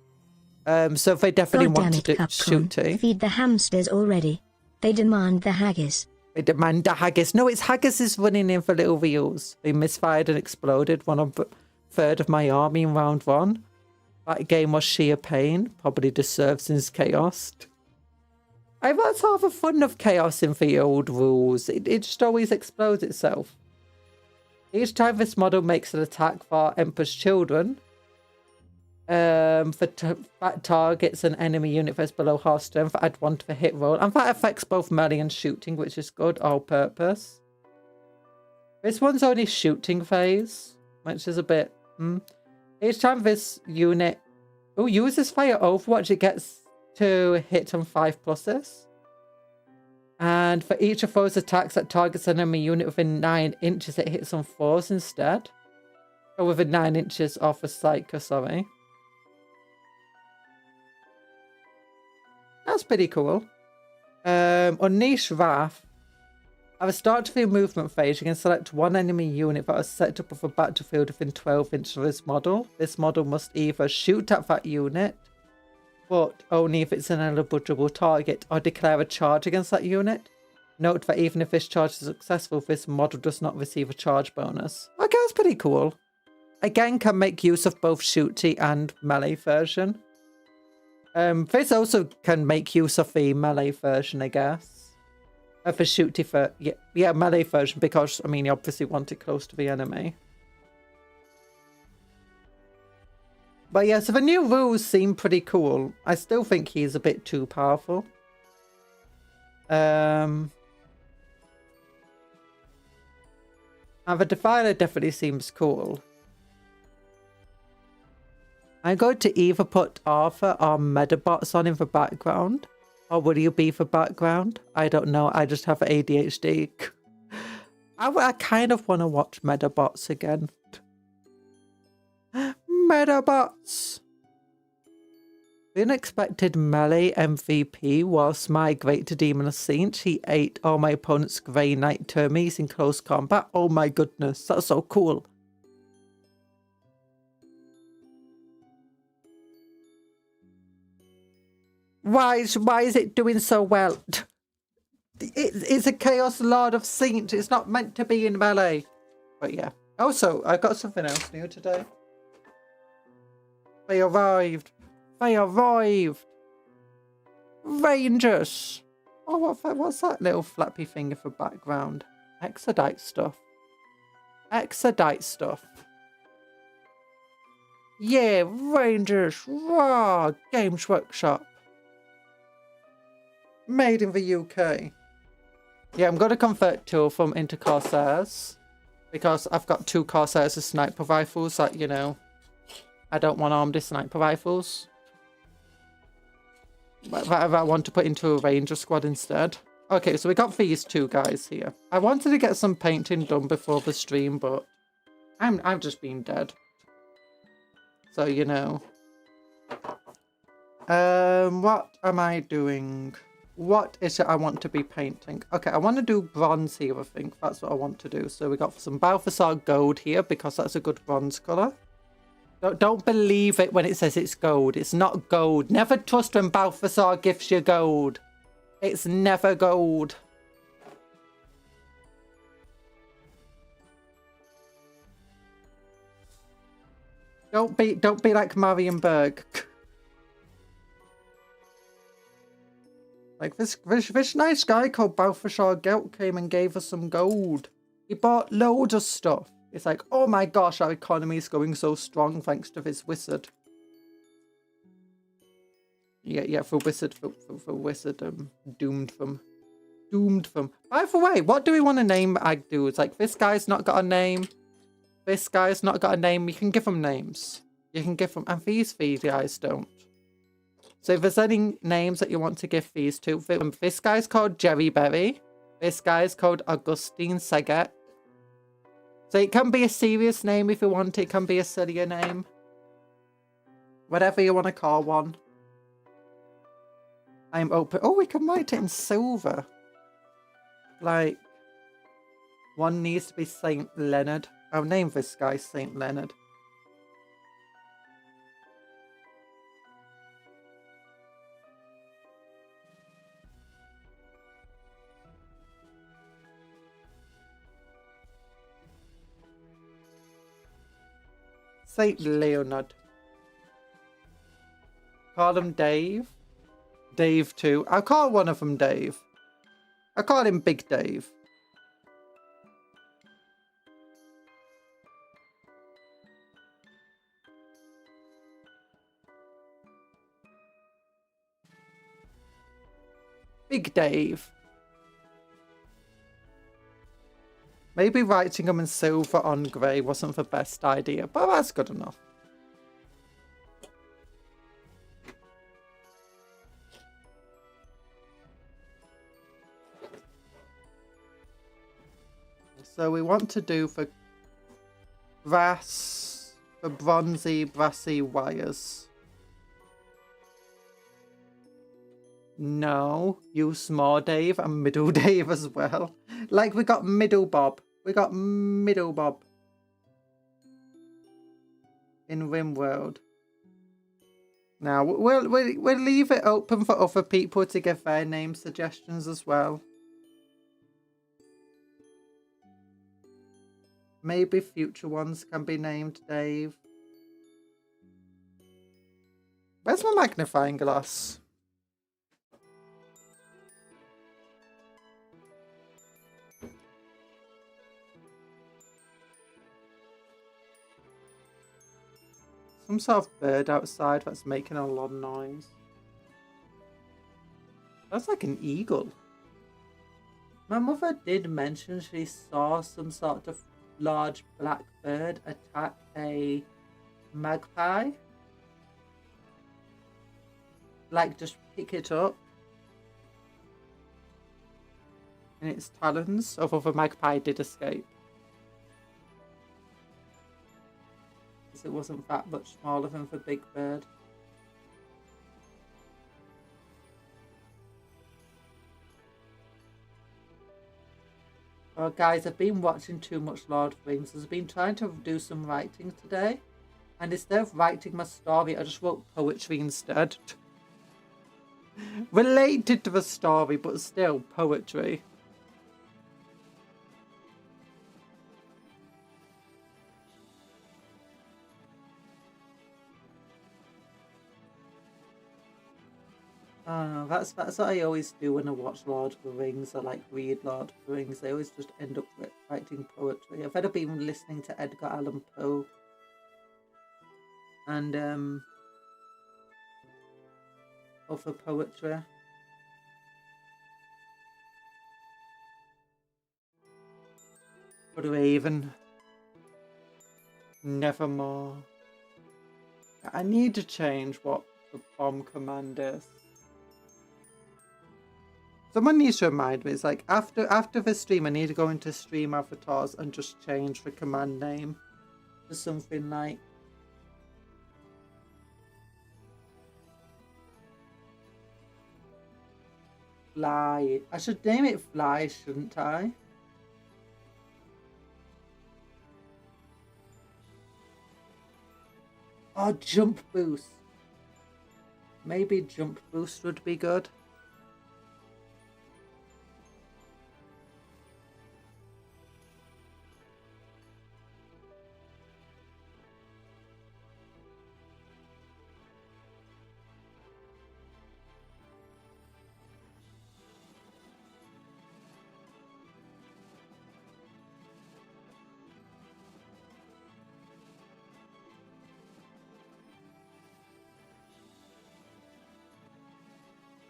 So they definitely want to do shooting. Feed the hamsters already. They demand the haggis. They demand the haggis. No, it's haggis is running in for little wheels. They misfired and exploded 1/3 of my army in round 1. That game was sheer pain. Probably deserves since chaos. That's half the fun of chaos in the old rules. It just always explodes itself. Each time this model makes an attack for Emperor's Children, that targets an enemy unit that's below half strength, add 1 to the hit roll. And that affects both melee and shooting, which is good, all purpose. This one's only shooting phase, which is a bit... Each time this unit uses fire overwatch, it gets to hit on 5 pluses. And for each of those attacks that targets an enemy unit within 9 inches, it hits on 4s instead. Or within 9 inches of a Psyker, sorry. That's pretty cool. Unleash Wrath. At the start of your movement phase, you can select one enemy unit that is set up with a battlefield within 12 inches of this model. This model must either shoot at that unit, but only if it's an eligible target, or declare a charge against that unit. Note that even if this charge is successful, this model does not receive a charge bonus. Okay, that's pretty cool. Again, can make use of both shooty and melee version. This also can make use of the melee version, I guess. Of the shooty for yeah, melee version, because I mean you obviously want it close to the enemy. But yeah, so the new rules seem pretty cool. I still think he's a bit too powerful. And the Defiler definitely seems cool. I'm going to either put Arthur or Medabots on in the background. Or will you be the background? I don't know. I just have ADHD. I kind of want to watch Medabots again. Medabots! The unexpected melee MVP was my Great Demon Saint. He ate all my opponent's Grey Knight Termies in close combat. Oh my goodness, that's so cool. Why is it doing so well? It's a Chaos Lord of Saint. It's not meant to be in melee. But yeah. Also, I got something else new today. They arrived. They arrived. Rangers. Oh, what's that little flappy thing for background? Exodite stuff. Exodite stuff. Yeah, Rangers. Raw. Games Workshop. Made in the UK. Yeah, I'm going to convert 2 of them into Corsairs. Because I've got 2 Corsairs as sniper rifles that, you know, I don't want armed sniper rifles. But I want to put into a Ranger squad instead. Okay, so we got these 2 guys here. I wanted to get some painting done before the stream, but I've just been dead. So, you know. What am I doing? What is it I want to be painting? Okay, I want to do bronze here, I think. That's what I want to do. So we got some Balthasar gold here because that's a good bronze colour. Don't believe it when it says it's gold. It's not gold. Never trust when Balthasar gives you gold. It's never gold. Don't be like Marienberg. Like this nice guy called Balthasar Gelt came and gave us some gold. He bought loads of stuff. It's like, oh my gosh, our economy is going so strong thanks to this wizard. Yeah, for wizard, doomed them. By the way, what do we want to name Agdu? It's like, this guy's not got a name. This guy's not got a name. You can give them names. You can give them, and these guys don't. So if there's any names that you want to give these to, this guy's called Jerry Berry. This guy's called Augustine Saget. So it can be a serious name if you want. It can be a sillier name. Whatever you want to call one. I'm open. Oh, we can write it in silver. Like, one needs to be Saint Leonard. I'll name this guy Saint Leonard. Saint Leonard. Call him Dave. Dave too. I'll call one of them Dave. I'll call him Big Dave. Big Dave. Maybe writing them in silver on grey wasn't the best idea, but that's good enough. So we want to do for brass, for bronzy, brassy wires. No, use Small Dave and Middle Dave as well. Like we got Middle Bob. We got Middle Bob. In RimWorld. Now, we'll leave it open for other people to give their name suggestions as well. Maybe future ones can be named Dave. Where's my magnifying glass? Some sort of bird outside that's making a lot of noise. That's like an eagle. My mother did mention she saw some sort of large black bird attack a magpie. Like just pick it up in its talons, although the magpie did escape. It wasn't that much smaller than the big bird. Oh guys, I've been watching too much Lord of the Rings. I've been trying to do some writing today, and instead of writing my story, I just wrote poetry instead. Related to the story, but still poetry. That's what I always do when I watch Lord of the Rings or like read Lord of the Rings. I always just end up writing poetry. I've ended up even listening to Edgar Allan Poe and other poetry. But Raven, nevermore. I need to change what the bomb command is. Someone needs to remind me. It's like after the stream, I need to go into stream avatars and just change the command name to something like Fly. I should name it Fly, shouldn't I? Oh, Jump Boost. Maybe Jump Boost would be good.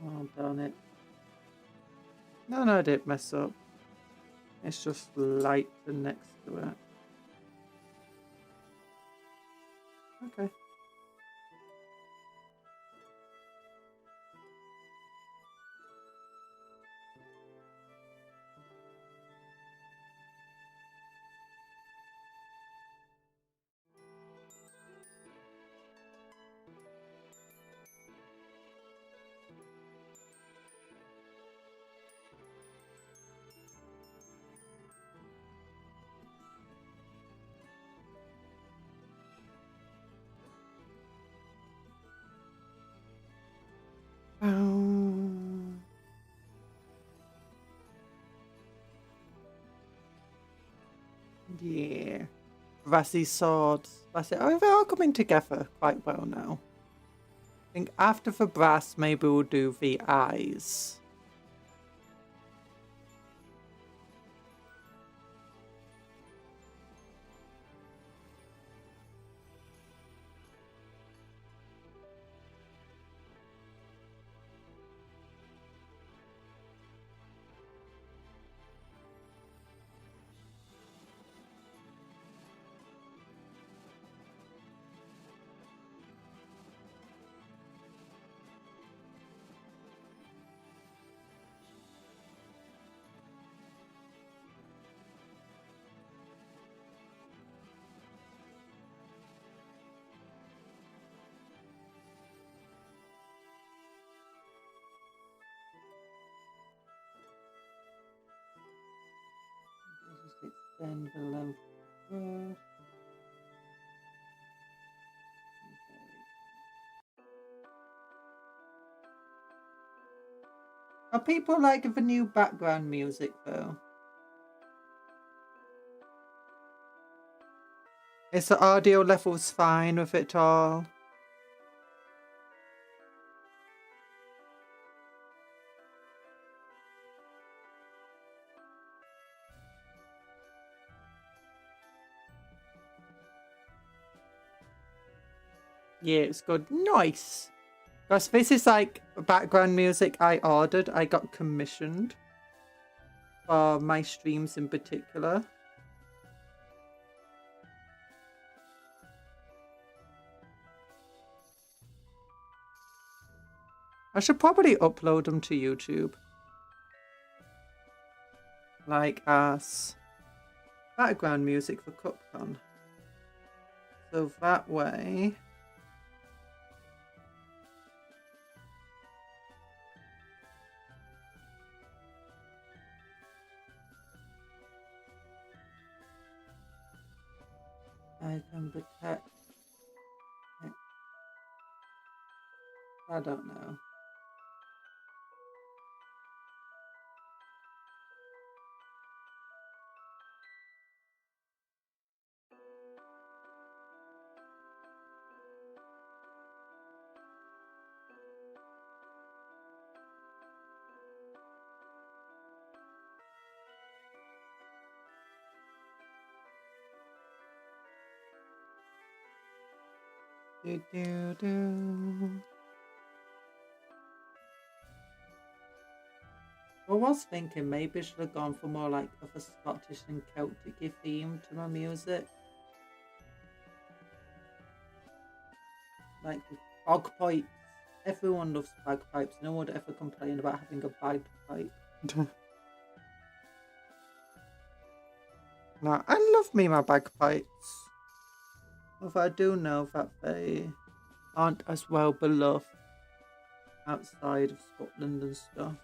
Oh, darn it. No, I didn't mess up. It's just light next to it. Okay. Yeah. Brassy swords. Brassy. I mean, they're all coming together quite well now. I think after the brass, maybe we'll do the eyes. Just extend the length first. Are people like the new background music though? Is the audio levels fine with it all? Yeah, it's good. Nice. Because this is like background music I ordered. I got commissioned for my streams in particular. I should probably upload them to YouTube. Like as background music for CupCon. So that way... I can protect... I don't know. Do, do, do. I was thinking maybe I should have gone for more like of a Scottish and Celtic theme to my music. Like bagpipes. Everyone loves bagpipes. No one would ever complain about having a bagpipe. No, I love me my bagpipes. Although I do know that they aren't as well beloved outside of Scotland and stuff.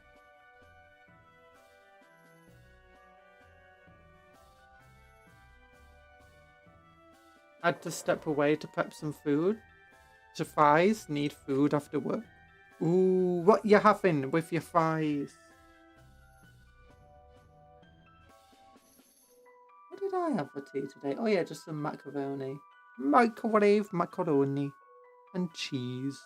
I had to step away to prep some food. The fries need food after work. Ooh, what you having with your fries? What did I have for tea today? Oh yeah, just some macaroni. Microwave macaroni and cheese.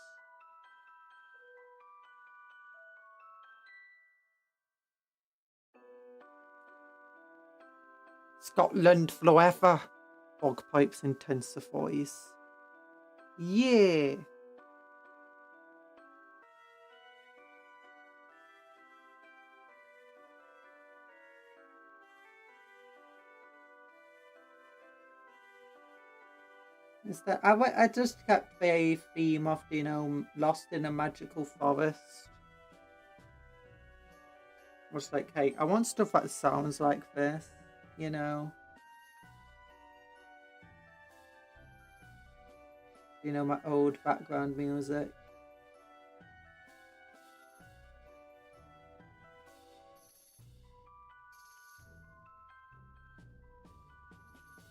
Scotland forever. Bagpipes intensifies. Yeah. Is that I just kept the theme of, you know, lost in a magical forest. I was like, hey, I want stuff that sounds like this, you know. You know, my old background music.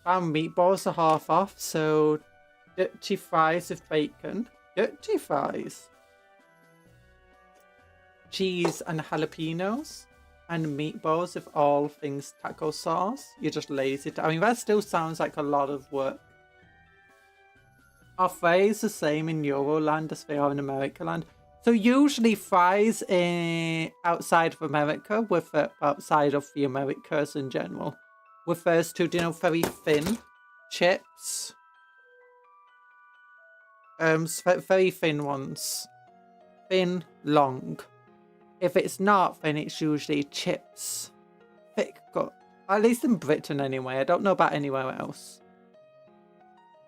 And meatballs are half off, so dirty fries with bacon. Dirty fries. Cheese and jalapenos. And meatballs with all things taco sauce. You're just lazy. I mean, that still sounds like a lot of work. Are fries the same in Euroland as they are in Americaland? So usually fries outside of America, outside of the Americas in general, refers to, you know, very thin chips. Very thin ones. Thin, long. If it's not, then it's usually chips. Thick cut. At least in Britain anyway. I don't know about anywhere else.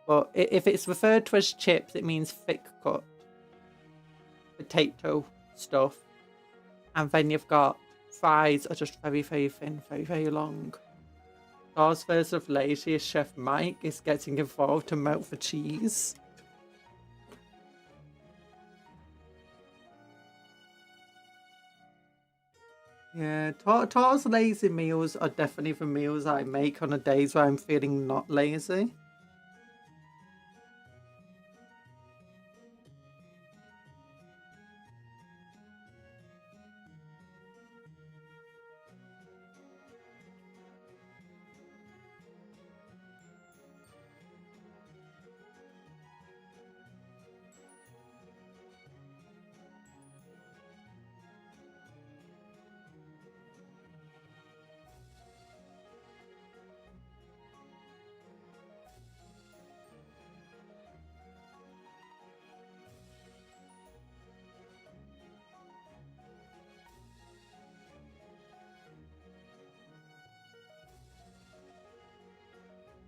But if it's referred to as chips, it means thick cut. Potato stuff. And then you've got fries are just very, very thin, very, very long. Charles version of lazy, Chef Mike is getting involved to melt the cheese. Yeah, Tar's lazy meals are definitely the meals I make on the days where I'm feeling not lazy.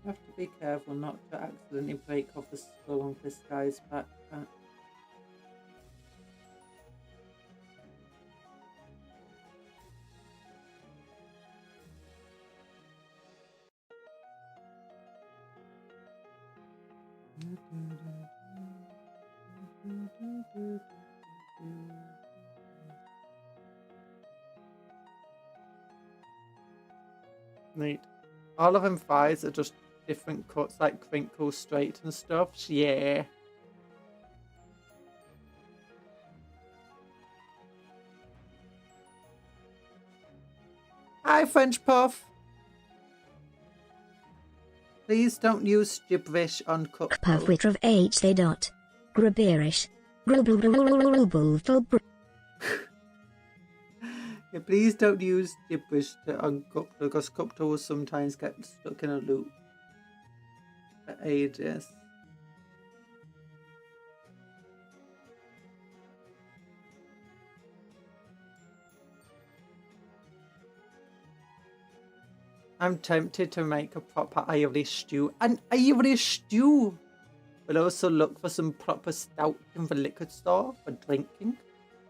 I have to be careful not to accidentally break off the skull on this guy's backpack. Neat. All of them fries are just different cuts, like crinkle straight and stuff. Yeah. Hi, French Puff. Please don't use gibberish on Cuptle. Puff with of H they dot. Gibberish. Yeah, please don't use gibberish on Cuptle because Cuptle will sometimes get stuck in a loop for ages. I'm tempted to make a proper Irish stew. An Irish stew! We'll also look for some proper stout in the liquor store for drinking.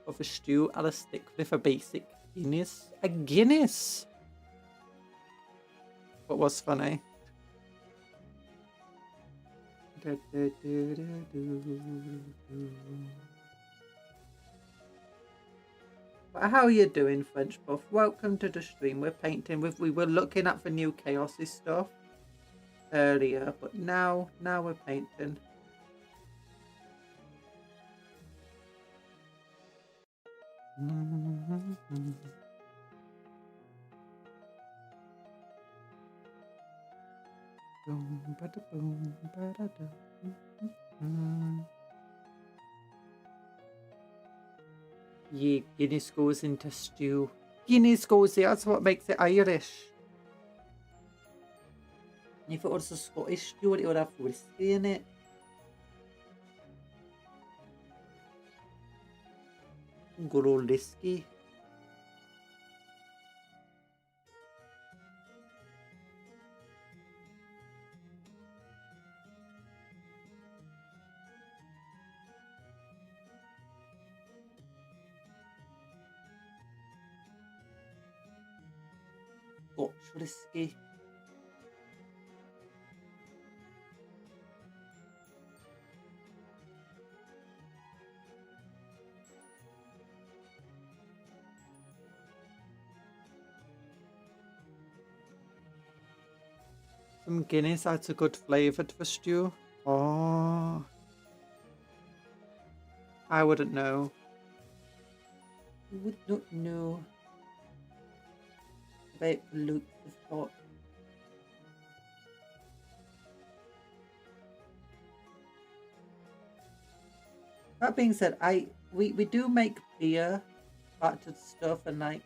For the stew, I'll stick with a basic Guinness. A Guinness! What was funny? How are you doing, French Buff? Welcome to the stream. We're painting with. We were looking at the new chaosy stuff earlier, but now we're painting. Yeah, Guinness goes into stew. Guinness goes there, that's what makes it Irish. If it was a Scottish stew, it would have whiskey in it. Good old whiskey. Scotch whiskey. Some Guinness adds a good flavour to the stew. Oh, I wouldn't know. Would not know about the looks of thought. That being said, we do make beer battered stuff and like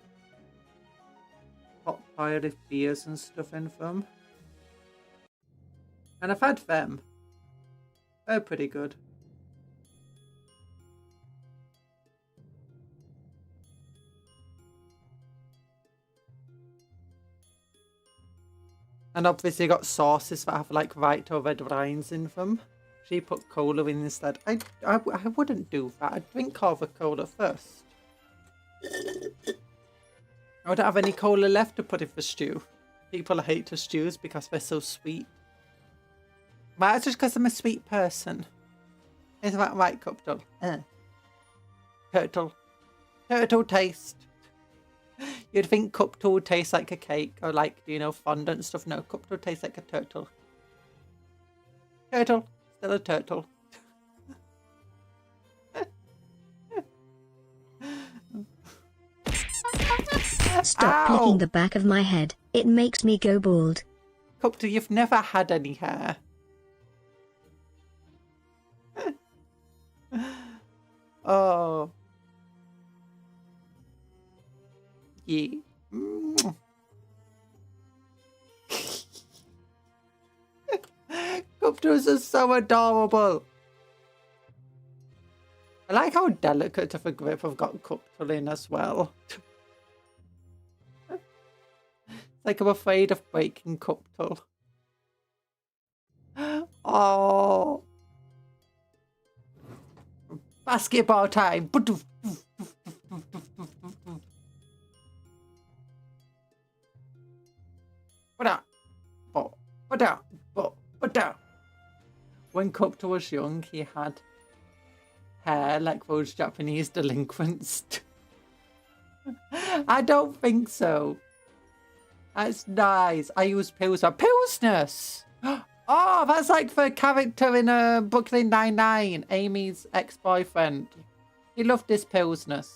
hot pile of beers and stuff in them. And I've had them. They're pretty good. And obviously got sauces that have like white or red wines in them. She put cola in instead. I wouldn't do that. I'd drink all the cola first. I wouldn't have any cola left to put in the stew. People hate the stews because they're so sweet. But that's just because I'm a sweet person. Isn't that right, Cuptle? Turtle. Turtle taste. You'd think Cuptle would taste like a cake or like, you know, fondant and stuff. No, Cuptle tastes like a turtle. Turtle. Still a turtle. Stop picking the back of my head. It makes me go bald. Cuptle, you've never had any hair. Oh. Yeah. Cuptles are so adorable. I like how delicate of a grip I've got Cuptle in as well. It's like I'm afraid of breaking Cuptle. Oh. Basketball time. When Cuptle was young, he had hair like those Japanese delinquents. I don't think so. That's nice. I use Pilsner. Pilsners! Oh, that's like the character in Brooklyn Nine-Nine, Amy's ex-boyfriend. He loved this Pilsners.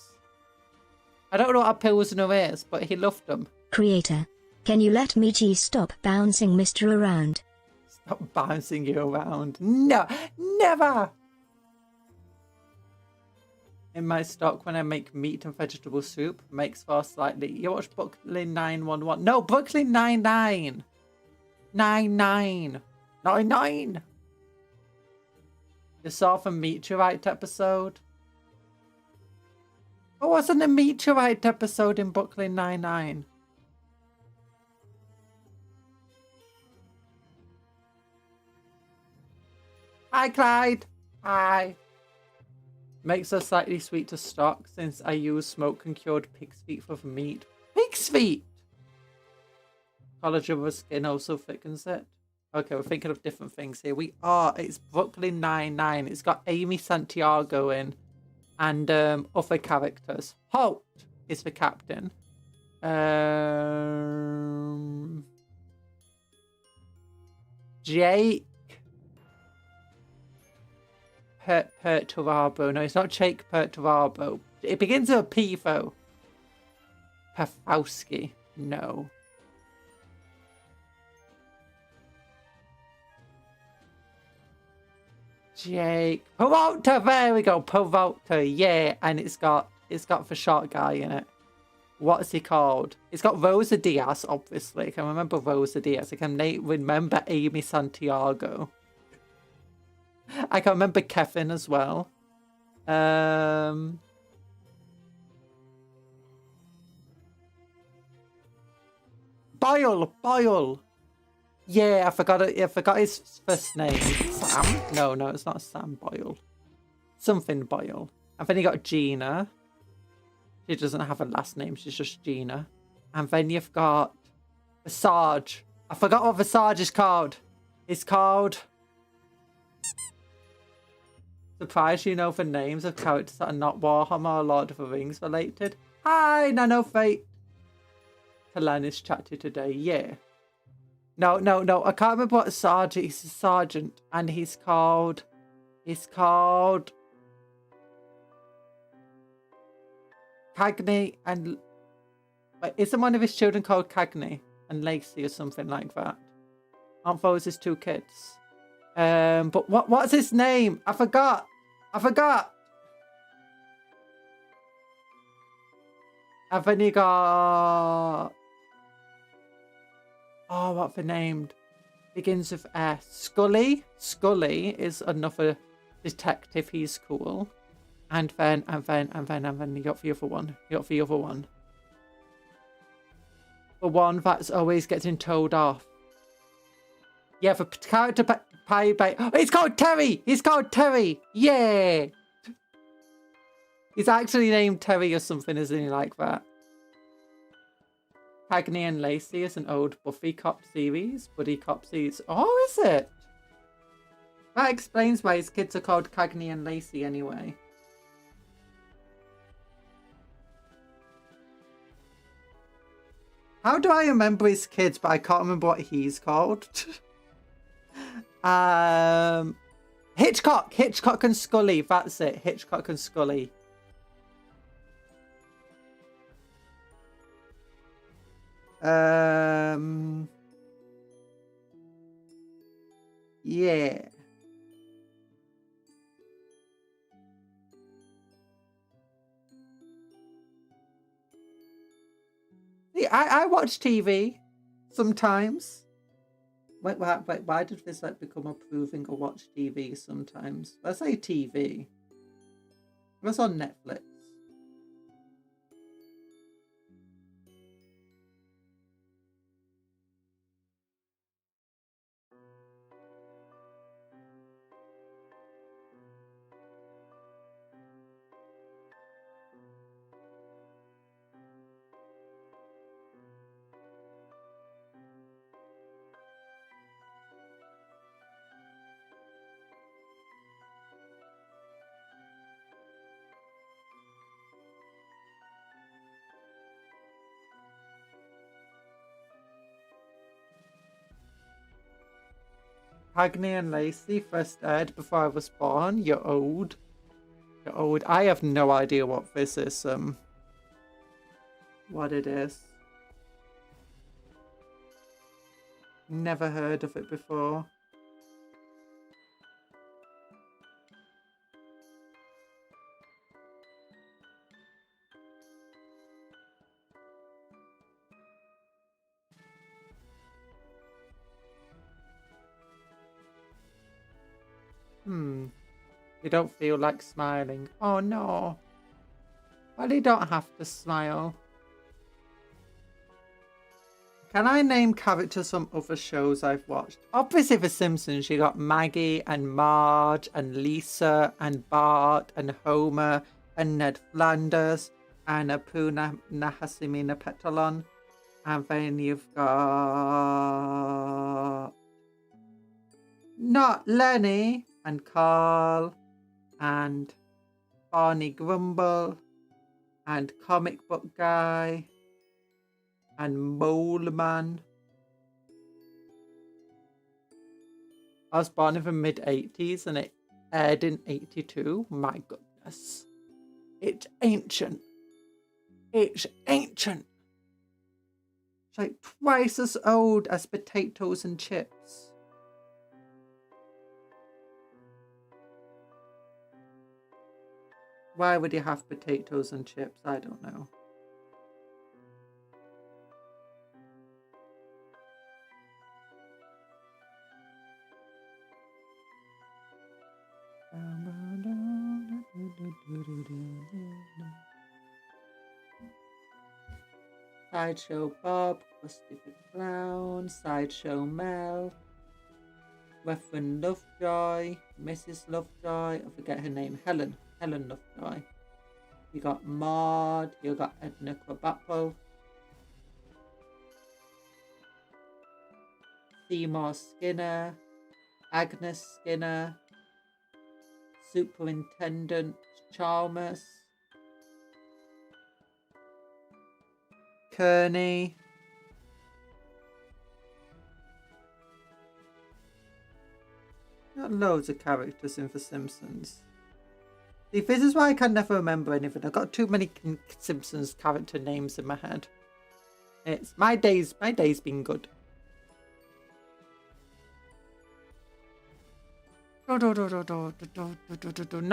I don't know what a Pilsner is, but he loved them. Creator, can you let Michi stop bouncing Mr. around? Stop bouncing you around. No, never! In my stock, when I make meat and vegetable soup, makes for slightly... You watch Brooklyn 911? No, Brooklyn Nine-Nine! 9-9! 9-9! You saw the meteorite episode? What wasn't a meteorite episode in Brooklyn Nine-Nine? Hi, Clyde. Hi. Makes us slightly sweet to stock since I use smoke and cured pig's feet for meat. Pig's feet! College of a skin also thickens it. Okay, we're thinking of different things here. We are. It's Brooklyn Nine-Nine. It's got Amy Santiago in. And other characters. Holt is the captain. Jake Perturabo. No, it's not Jake Perturabo. It begins with a P though. Pafowski. No. Jake Peralta. There we go. Peralta. Yeah, and it's got the short guy in it. What's he called? It's got Rosa Diaz, obviously. I can remember Rosa Diaz. I can remember Amy Santiago. I can remember Kevin as well. Boyle. Yeah, I forgot it. I forgot his first name. Sam? No, it's not Sam Boyle. Something Boyle. And then you got Gina. She doesn't have a last name. She's just Gina. And then you've got Visage. I forgot what Visage is called. It's called... Surprised you know the names of characters that are not Warhammer or Lord of the Rings related. Hi, Nano Fate. Kalanis chatted today. Yeah. No. I can't remember what sergeant. He's a sergeant, and he's called. Cagney and. Wait, isn't one of his children called Cagney and Lacey or something like that? Aren't those his two kids? But what's his name? I forgot. And then you got... Oh, what they named? Begins with S. Scully. Scully is another detective. He's cool. And then you got the other one. The one that's always getting told off. Yeah, the character played by... Oh, it's called Terry! Yeah! He's actually named Terry or something, isn't he, like that? Cagney and Lacey is an old Buddy Cop series. Oh, is it? That explains why his kids are called Cagney and Lacey anyway. How do I remember his kids, but I can't remember what he's called? Hitchcock and Scully. That's it. Hitchcock and Scully. Yeah. See, I watch TV sometimes. Wait, why did this like become approving or watch TV sometimes? I say TV. It was on Netflix. Cagney and Lacey first aired before I was born. You're old. I have no idea what this is. What it is. Never heard of it before. You don't feel like smiling. Oh no. Well, you don't have to smile. Can I name characters from other shows I've watched? Obviously, The Simpsons, you got Maggie and Marge and Lisa and Bart and Homer and Ned Flanders and Apu Nahasimina Petalon. And then you've got... not Lenny and Carl and Barney Grumble and Comic Book Guy and Mole Man. I was born in the mid-80s and it aired in 82. My goodness. It's ancient. It's ancient. It's like twice as old as potatoes and chips. Why would you have potatoes and chips? I don't know. Sideshow Bob, Krusty the Clown, Sideshow Mel, Reverend Lovejoy, Mrs. Lovejoy, I forget her name, Helen Lovejoy. You got Maud, you got Edna Krabappel, Seymour Skinner, Agnes Skinner, Superintendent Chalmers, Kearney, got loads of characters in The Simpsons. See, this is why I can never remember anything. I've got too many Simpsons character names in my head. It's my day's been good. Not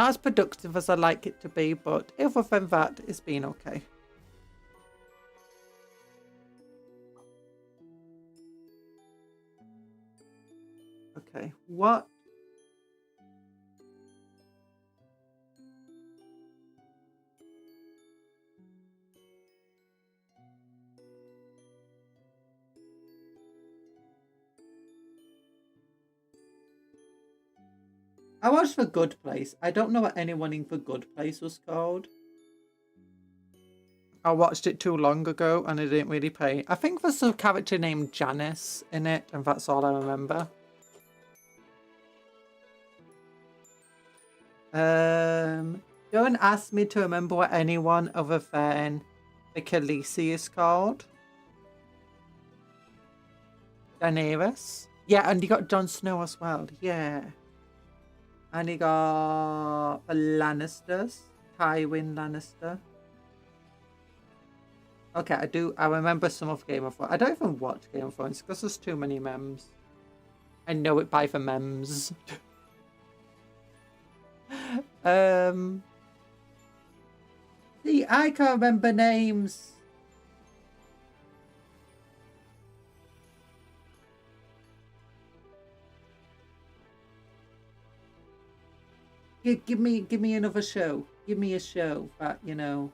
as productive as I like it to be, but other than that, it's been okay. Okay, what? I watched The Good Place. I don't know what anyone in The Good Place was called. I watched it too long ago and I didn't really pay. I think there's a character named Janice in it, and that's all I remember. Don't ask me to remember what anyone other than the Khaleesi is called. Daenerys. Yeah, and you got Jon Snow as well. Yeah. And you got the Lannisters. Tywin Lannister. Okay, I remember some of Game of Thrones. I don't even watch Game of Thrones because there's too many memes. I know it by the memes. See, I can't remember names. Give me another show. Give me a show that, you know.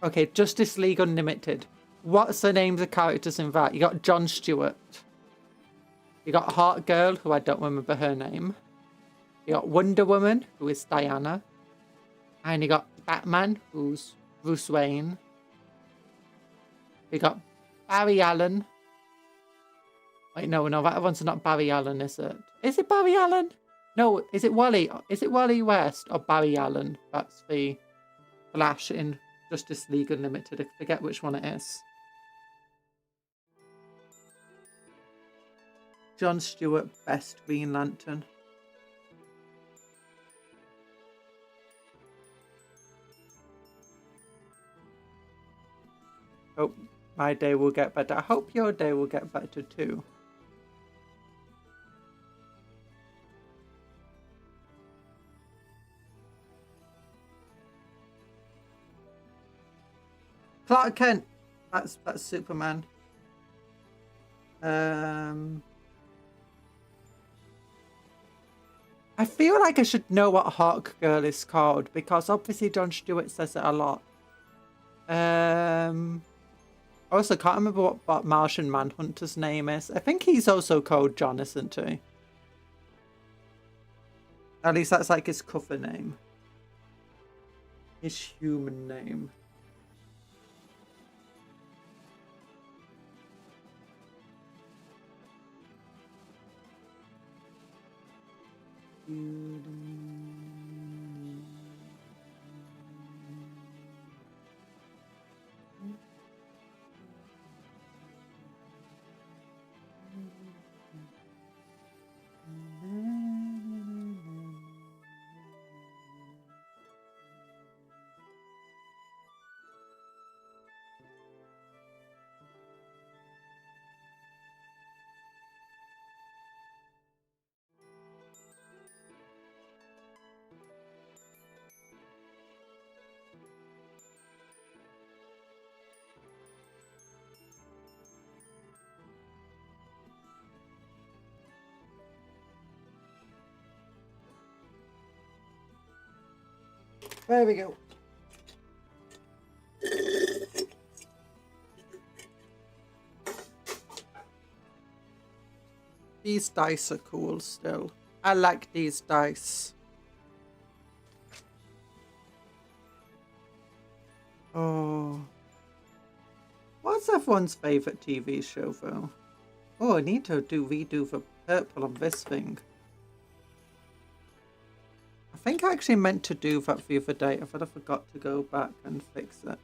Okay, Justice League Unlimited. What's the names of characters in that? You got Jon Stewart. You got Heart Girl, who I don't remember her name. You got Wonder Woman, who is Diana. And you got Batman, who's Bruce Wayne. You got Barry Allen. Wait, no, that one's not Barry Allen, is it? Is it Barry Allen? No, is it Wally? Is it Wally West or Barry Allen? That's the Flash in Justice League Unlimited. I forget which one it is. Jon Stewart, best Green Lantern. Hope my day will get better. I hope your day will get better too. Clark Kent. That's Superman. I feel like I should know what Hawk Girl is called because obviously Jon Stewart says it a lot. I also can't remember what Martian Manhunter's name is. I think he's also called John, isn't he? At least that's like his cover name. His human name. There we go. These dice are cool still. I like these dice. Oh. What's everyone's favourite TV show though? Oh, I need to redo the purple on this thing. I think I actually meant to do that the other day. I thought I forgot to go back and fix it.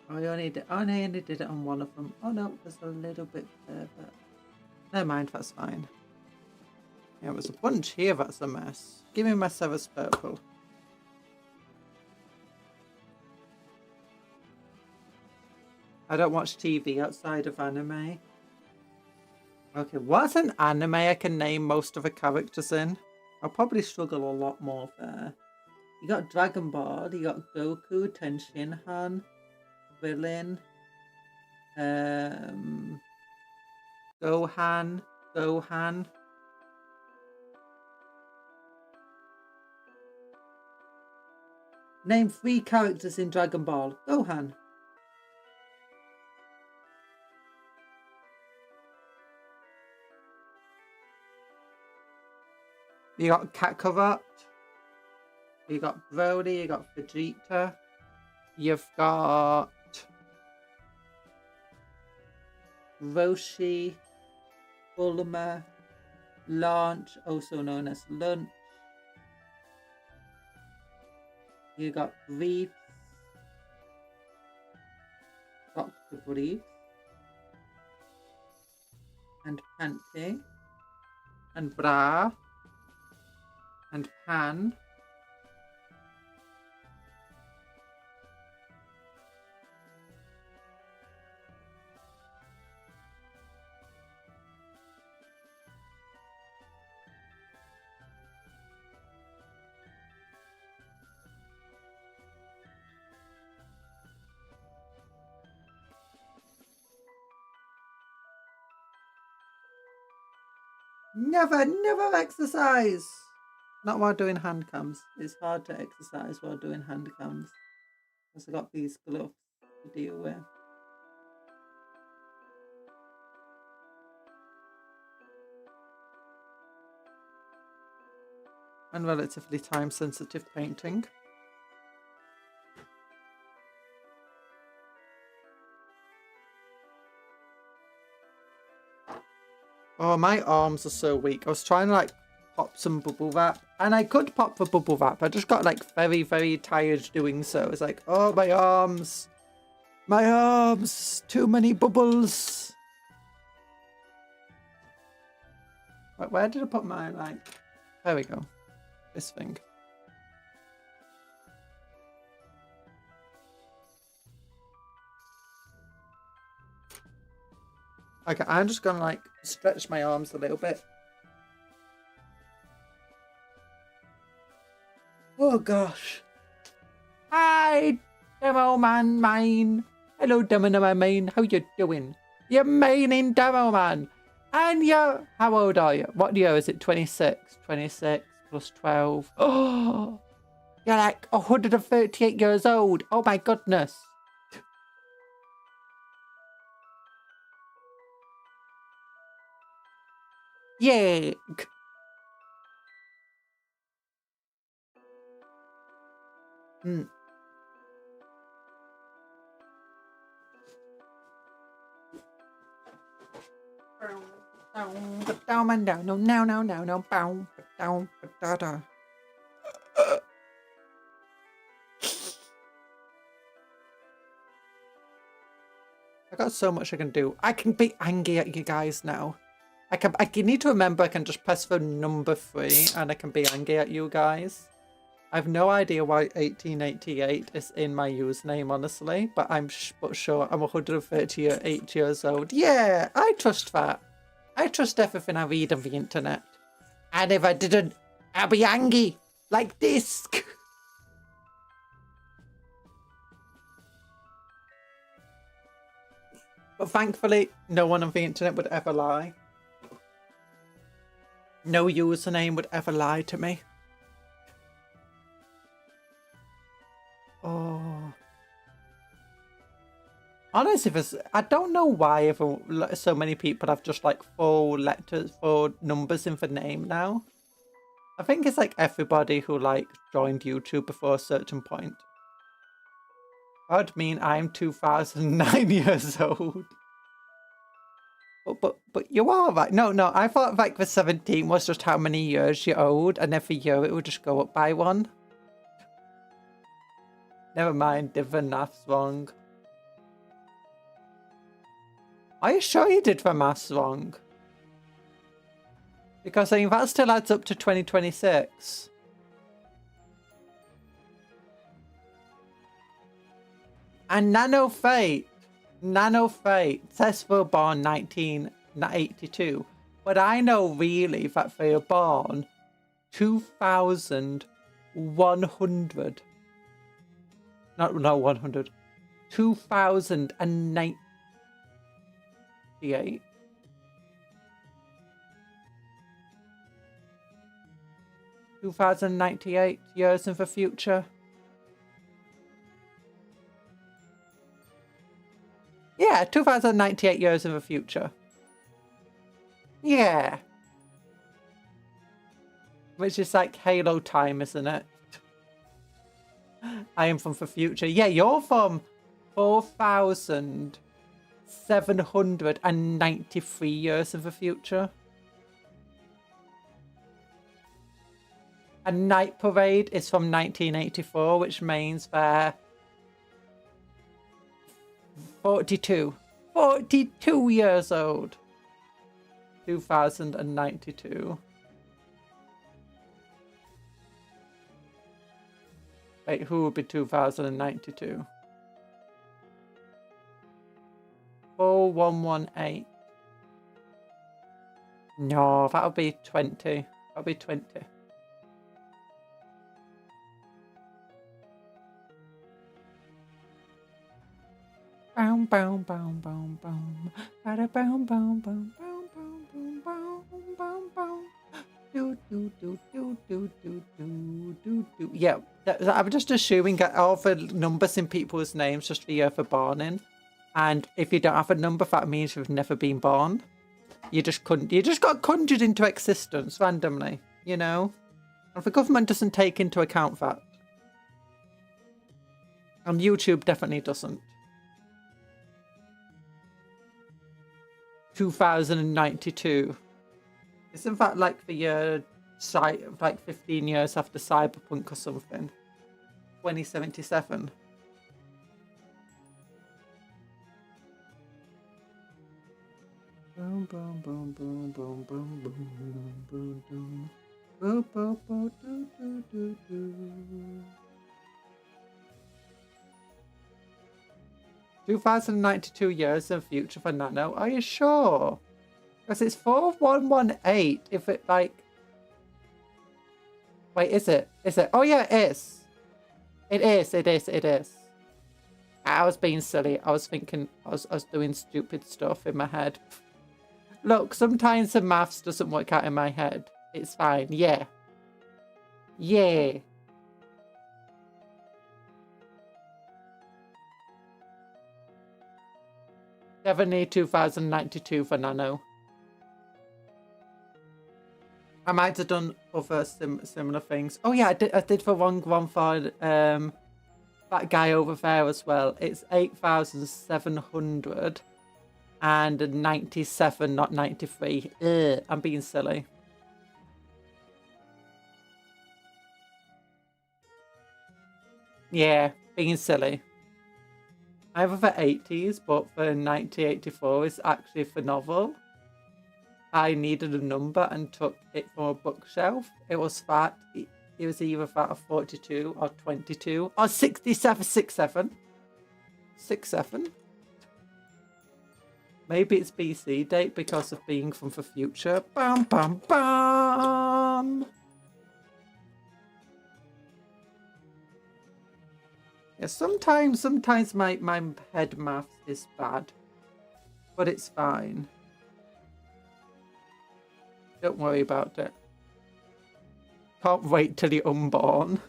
I only did it on one of them. Oh no, there's a little bit there, but never mind, that's fine. Yeah, there's a bunch here that's a mess. Give me my Severus purple. I don't watch TV outside of anime. Okay, what's an anime I can name most of the characters in? I'll probably struggle a lot more there. You got Dragon Ball, you got Goku, Tenshinhan, Villain, Gohan. Name 3 characters in Dragon Ball. Gohan. You got Kakarot. You got Broly. You got Vegeta. You've got Roshi, Bulma, Launch, also known as Lunch. You got Brief, Dr. Brief, and Panty, and Bra, and Pan. Never exercise! Not while doing hand cams. It's hard to exercise while doing hand cams. Because I got these gloves to deal with. And relatively time sensitive painting. Oh, my arms are so weak. I was trying to like pop some bubble wrap, and I could pop the bubble wrap. I just got like very, very tired doing so. It's like, oh, my arms, too many bubbles. Right, where did I put my like? There we go. This thing. Okay, I'm just gonna like stretch my arms a little bit. Oh gosh. Hi, Demo Man Mine. Hello, Demo Man Mine. How you doing? You're maining Demo Man. And you're, how old are you? What year is it? 26. 26 plus 12. Oh, you're like 138 years old. Oh my goodness. Yeah. Hmm. Down and down, no, now, now, now, now, bow, down, da, da. I got so much I can do. I can be angry at you guys now. I need to remember I can just press for number 3 and I can be angry at you guys. I have no idea why 1888 is in my username, honestly, but I'm sure I'm 138 years old. Yeah, I trust that. I trust everything I read on the internet. And if I didn't, I'd be angry. Like this. But thankfully, no one on the internet would ever lie. No username would ever lie to me. Oh. Honestly, I don't know why so many people have just like 4 letters, 4 numbers in the name now. I think it's like everybody who like joined YouTube before a certain point. That would mean I'm 2009 years old. But you are right. No, I thought like the 17 was just how many years you're old, and every year it would just go up by 1. Never mind, did the maths wrong. Are you sure you did the maths wrong? Because I mean, that still adds up to 2026. And Nano Fate says they were born 1982. But I know really that they were born 2100. No, 100. 2098. 2098 years in the future. Yeah, 2098 years in the future. Yeah. Which is like Halo time, isn't it? I am from the future. Yeah, you're from 4,793 years in the future. And Night Parade is from 1984, which means they're 42 years old. 2092. Wait, who would be 2092? 4118. No, that'll be 20. That'll be 20. Boom, boom, boom, boom, boom. Bada boom, boom, boom, boom, boom, boom, boom, boom, boom. Do, do, do, do, do, do, do, do, do. Yeah, I'm just assuming that all the numbers in people's names just the year they're born in. And if you don't have a number, that means you've never been born. You just got conjured into existence randomly, you know? And the government doesn't take into account that. And YouTube definitely doesn't. 2092. Isn't that like the year, like 15 years after Cyberpunk or something? 2077. Boom, boom, boom, boom, boom, boom, boom, boom, boom. Boom, boom, boom, do, do, do, do. 2092 years in the future for Nano. Are you sure? Because it's 4118. If it like, wait, is it? Is it? Oh yeah, it is. It is. It is. It is. I was being silly. I was thinking. I was doing stupid stuff in my head. Look, sometimes the maths doesn't work out in my head. It's fine. Yeah. Yeah. Definitely 2092 for Nano. I might have done other similar things. Oh yeah, I did for one for that guy over there as well. It's 8,797, not 93. Ugh, I'm being silly. Yeah, being silly. I have it for 80s, but for 1984 it's actually for novel. I needed a number and took it from a bookshelf. It was fat. It was either fat of 42 or 22 or 67, 67. 67. Maybe it's BC date because of being from the future. Bam, bam, bam. Yeah, sometimes my head maths is bad, but it's fine. Don't worry about it. Can't wait till you're unborn.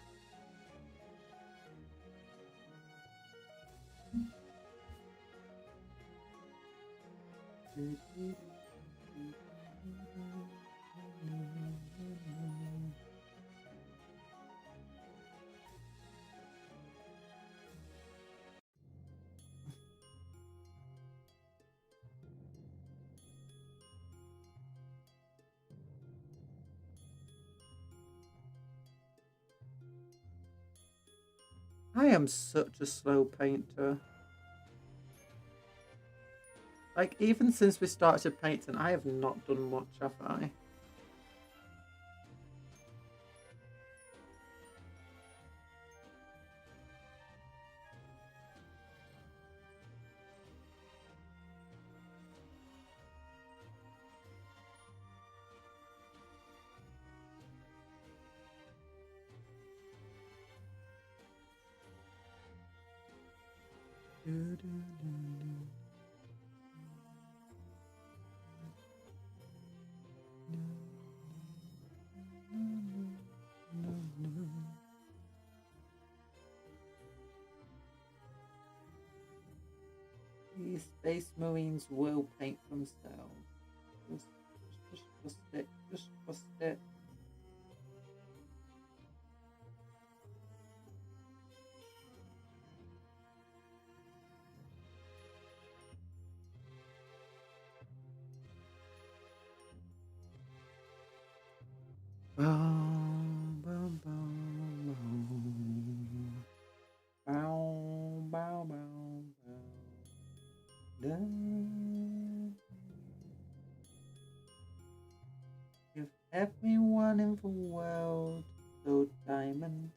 I am such a slow painter. Like, even since we started painting, I have not done much, have I? These space marines will paint themselves. Just trust it. Just trust it. Bow, bow, bow, bow, bow, bow, bow. If everyone in the world sold diamonds,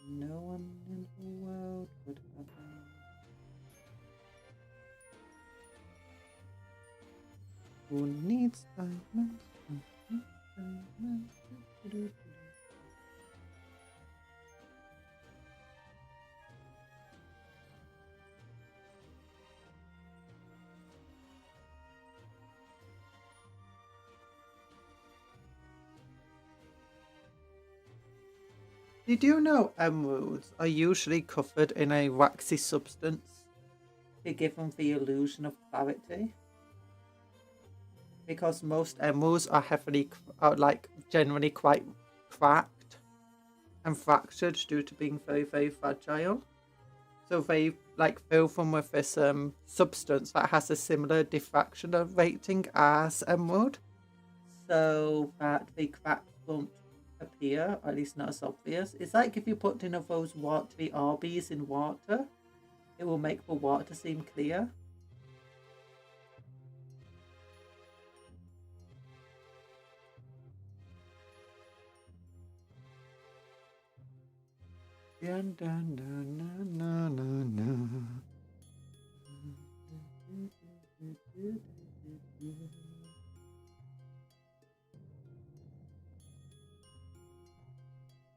no one in the world would have them. Who needs diamonds? Did you know emeralds are usually covered in a waxy substance to give them the illusion of clarity? Because most emeralds are generally quite cracked and fractured due to being very, very fragile. So they fill them with this substance that has a similar diffraction rating as emerald, so that the cracks won't appear, or at least not as obvious. It's like if you put in those watery Arby's in water, it will make the water seem clear. Dun, dun, dun, dun, dun, dun, dun.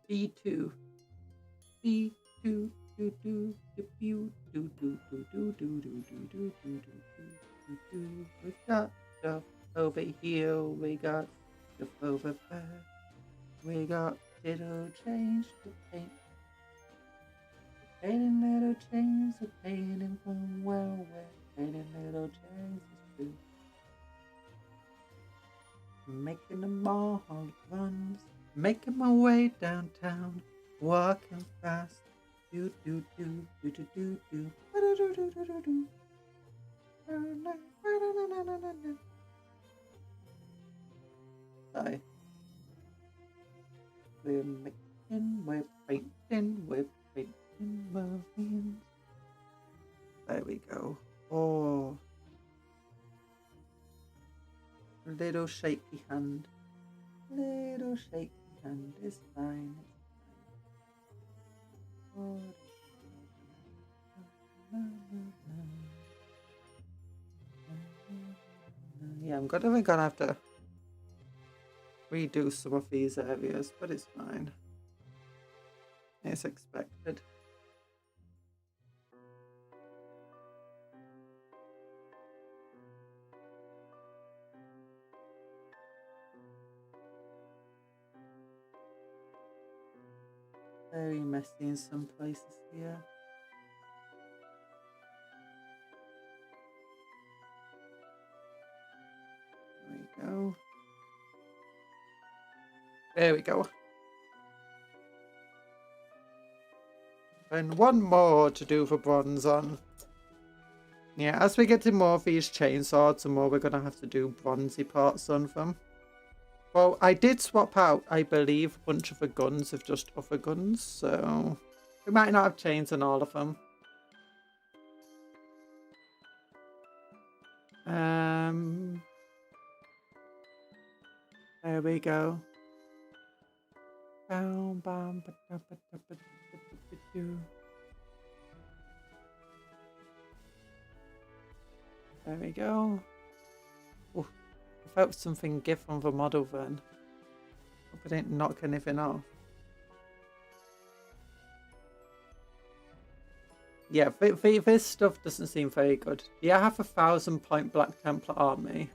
B2. B2. Do, do, do, do, do, do, do, do, do, do, do, do, do, do. We got stuff over here. We got stuff over there. We got little change to paint. Painting little chains, painting from well, painting little chains is true. Making them all runs, making my way downtown, walking fast. Do do do do do do do do do do do do. Sorry. We're making, we're painting, we're painting movies. There we go. Oh. Little shaky hand. Little shaky hand is fine. Oh. Yeah, I'm gonna have to redo some of these areas, but it's fine. It's expected. Very messy in some places here. There we go. There we go. And one more to do for bronze on. Yeah, as we get to more of these chainswords, the more we're going to have to do bronzy parts on them. Well, I did swap out, I believe, a bunch of the guns with just other guns, so we might not have chains on all of them. There we go. There we go. Ooh, I hope something give from the model then. Hope I didn't knock anything off. Yeah, this stuff doesn't seem very good. Yeah, I have 1,000-point Black Templar army.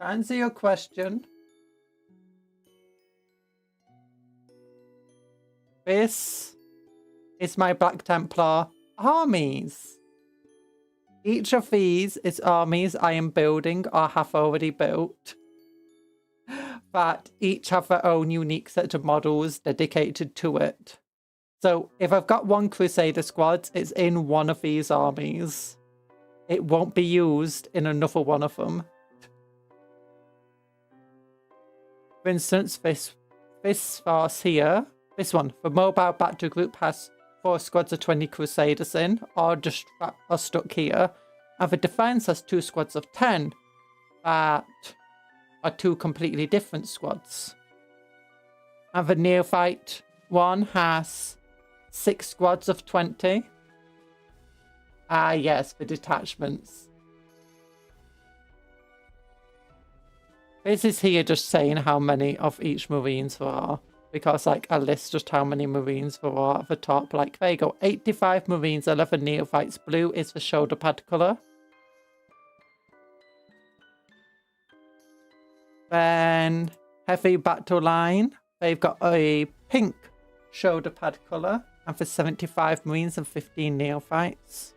Answer your question. This is my Black Templar armies. Each of these is armies I am building or have already built, that each have their own unique set of models dedicated to it. So if I've got one Crusader squad, it's in one of these armies. It won't be used in another one of them. For instance, this farce here, this one, the mobile battle group has 4 squads of 20 Crusaders in, or just are stuck here. And the defense has 2 squads of 10 that are 2 completely different squads. And the neophyte one has 6 squads of 20. Ah, yes, the detachments. This is here just saying how many of each Marines there are. Because, like, I list just how many Marines there are at the top. Like, there you go. 85 Marines, 11 neophytes. Blue is the shoulder pad colour. Then, heavy battle line. They've got a pink shoulder pad colour. And for 75 Marines and 15 neophytes.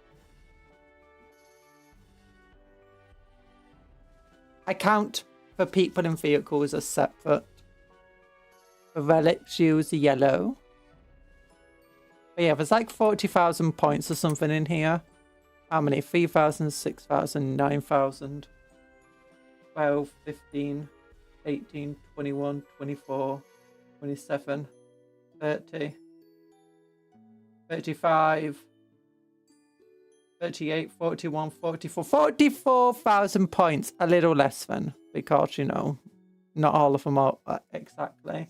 I count the people and vehicles as separate. The relics use yellow. But yeah, there's like 40,000 points or something in here. How many? 3,000, 6,000, 9,000, 12, 15, 18, 21, 24, 27, 30, 35, 38, 41, 44, 44,000 points. A little less than, because, you know, not all of them are exactly.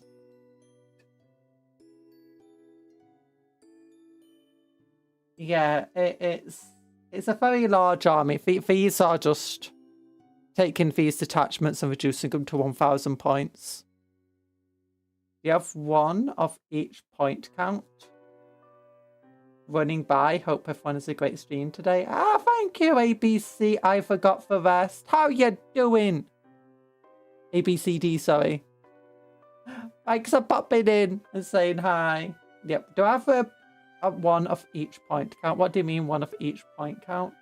Yeah, it's It's a very large army. These are just taking these detachments and reducing them to 1,000 points. You have 1 of each point count. Running by. Hope everyone has a great stream today. Ah, thank you, ABC. I forgot the rest. How you doing? ABCD, sorry. Thanks for popping in and saying hi. Yep. Do I have a 1 of each point count? What do you mean 1 of each point count?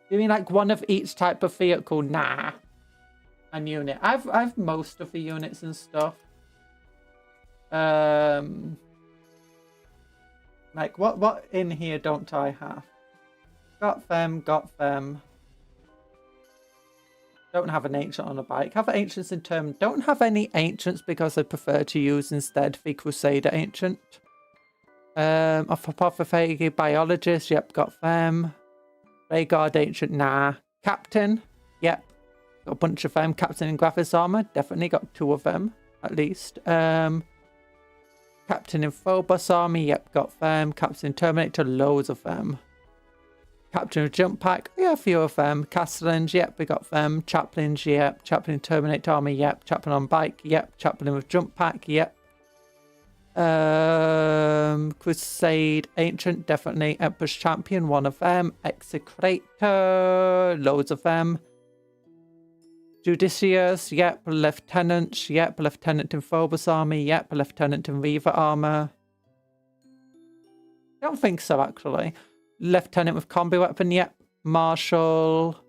You mean like 1 of each type of vehicle? Nah. And unit. I've most of the units and stuff. Like what in here don't I have? Got them, got them. Don't have an ancient on a bike. Have ancients in turn. Don't have any ancients because I prefer to use instead the Crusader ancient. Of apothecary biologist, yep, got them. Rayguard ancient, nah. Captain, yep. Got a bunch of them. Captain in Graphis armor, definitely got 2 of them, at least. Captain in Phobos army, yep, got them. Captain in Terminator, loads of them. Captain of Jump Pack, yeah, a few of them. Castellans, yep, we got them. Chaplains, yep. Chaplain in Terminator army, yep. Chaplain on bike, yep. Chaplain with Jump Pack, yep. Crusade Ancient, definitely. Emperor's Champion, 1 of them. Execrator, loads of them. Judicious, yep. Lieutenants, yep. Lieutenant in Phobos army, yep. Lieutenant in Reaver armor. I don't think so, actually. Lieutenant with combi weapon, yep. Marshal,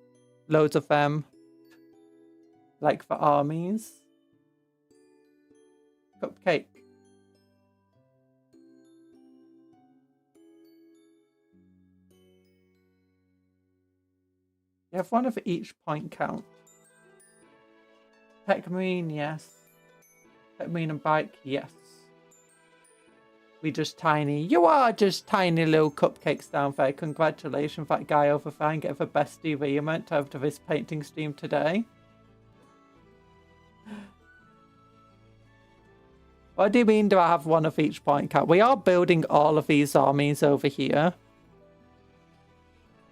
loads of them. Like for armies. Cupcake. You have 1 of each point count. Tech Marine, yes. Tech Marine and bike, yes. We just tiny. You are just tiny little cupcakes down there. Congratulations, that guy over there, and get the best event after this painting stream today. What do you mean, do I have 1 of each point count? We are building all of these armies over here.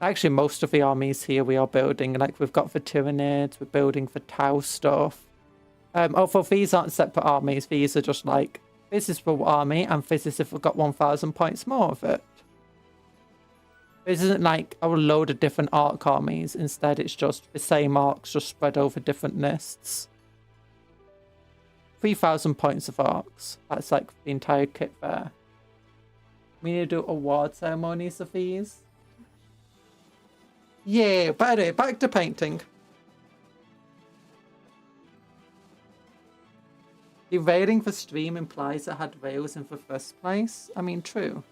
Actually, most of the armies here we are building. Like, we've got the Tyranids, we're building the Tau stuff. Although these aren't separate armies, these are just like, this is for army, and this is if we've got 1,000 points more of it. This isn't like a load of different arc armies. Instead, it's just the same arcs, just spread over different lists. 3,000 points of arcs. That's like the entire kit there. We need to do award ceremonies of these. Yeah, but anyway, back to painting. Derailing the stream implies it had rails in the first place. I mean, true.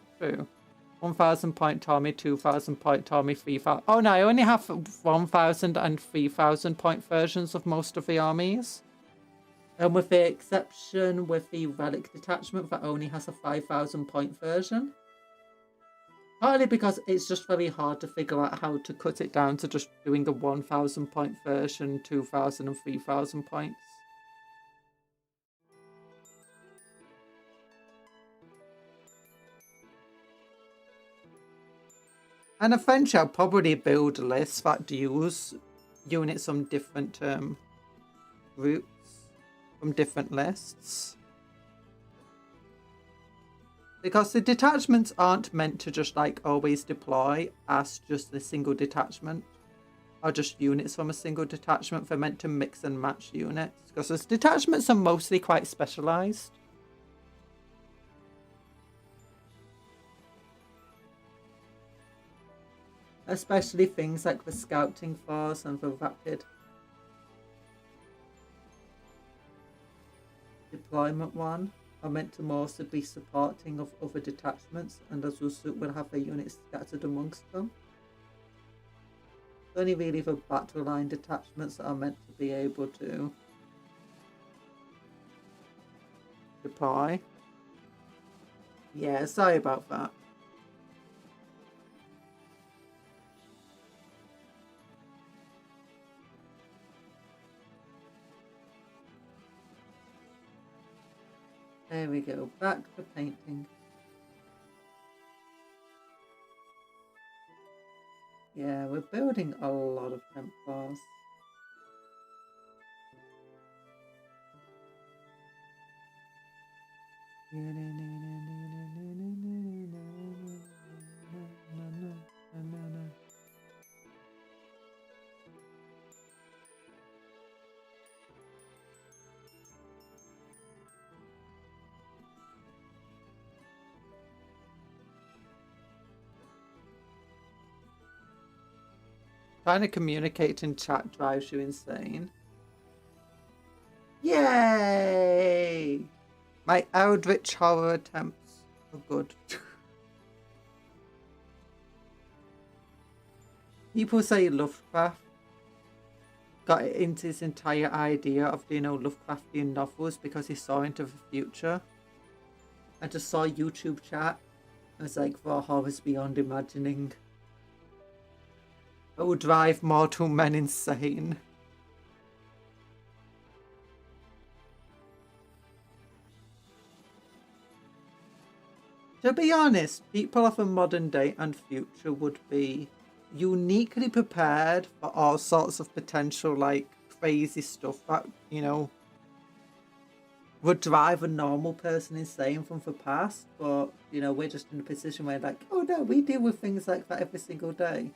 1,000 point Tommy, 2,000 point Tommy, 3,000. Oh no, I only have 1,000 and 3,000 point versions of most of the armies. And with the exception with the relic detachment that only has a 5,000 point version. Partly because it's just very hard to figure out how to cut it down to just doing a 1,000 point version, 2,000 and 3,000 points. And eventually I'll probably build lists that use units from different groups, from different lists. Because the detachments aren't meant to just like always deploy as just a single detachment. Or just units from a single detachment. They're meant to mix and match units. Because those detachments are mostly quite specialized. Especially things like the scouting force and the rapid deployment one are meant to mostly be supporting of other detachments, and as will have their units scattered amongst them. It's only really the battle line detachments that are meant to be able to deploy. Yeah, sorry about that. There we go. Back to painting. Yeah, we're building a lot of Templars. Trying to communicate in chat drives you insane. Yay! My eldritch horror attempts are good. People say Lovecraft got into his entire idea of doing Lovecraftian novels because he saw into the future. I just saw YouTube chat. I was like, for horrors beyond imagining. It will drive mortal men insane. To be honest, people of a modern day and future would be uniquely prepared for all sorts of potential, like, crazy stuff that, you know, would drive a normal person insane from the past. But, you know, we're just in a position where, like, oh no, we deal with things like that every single day.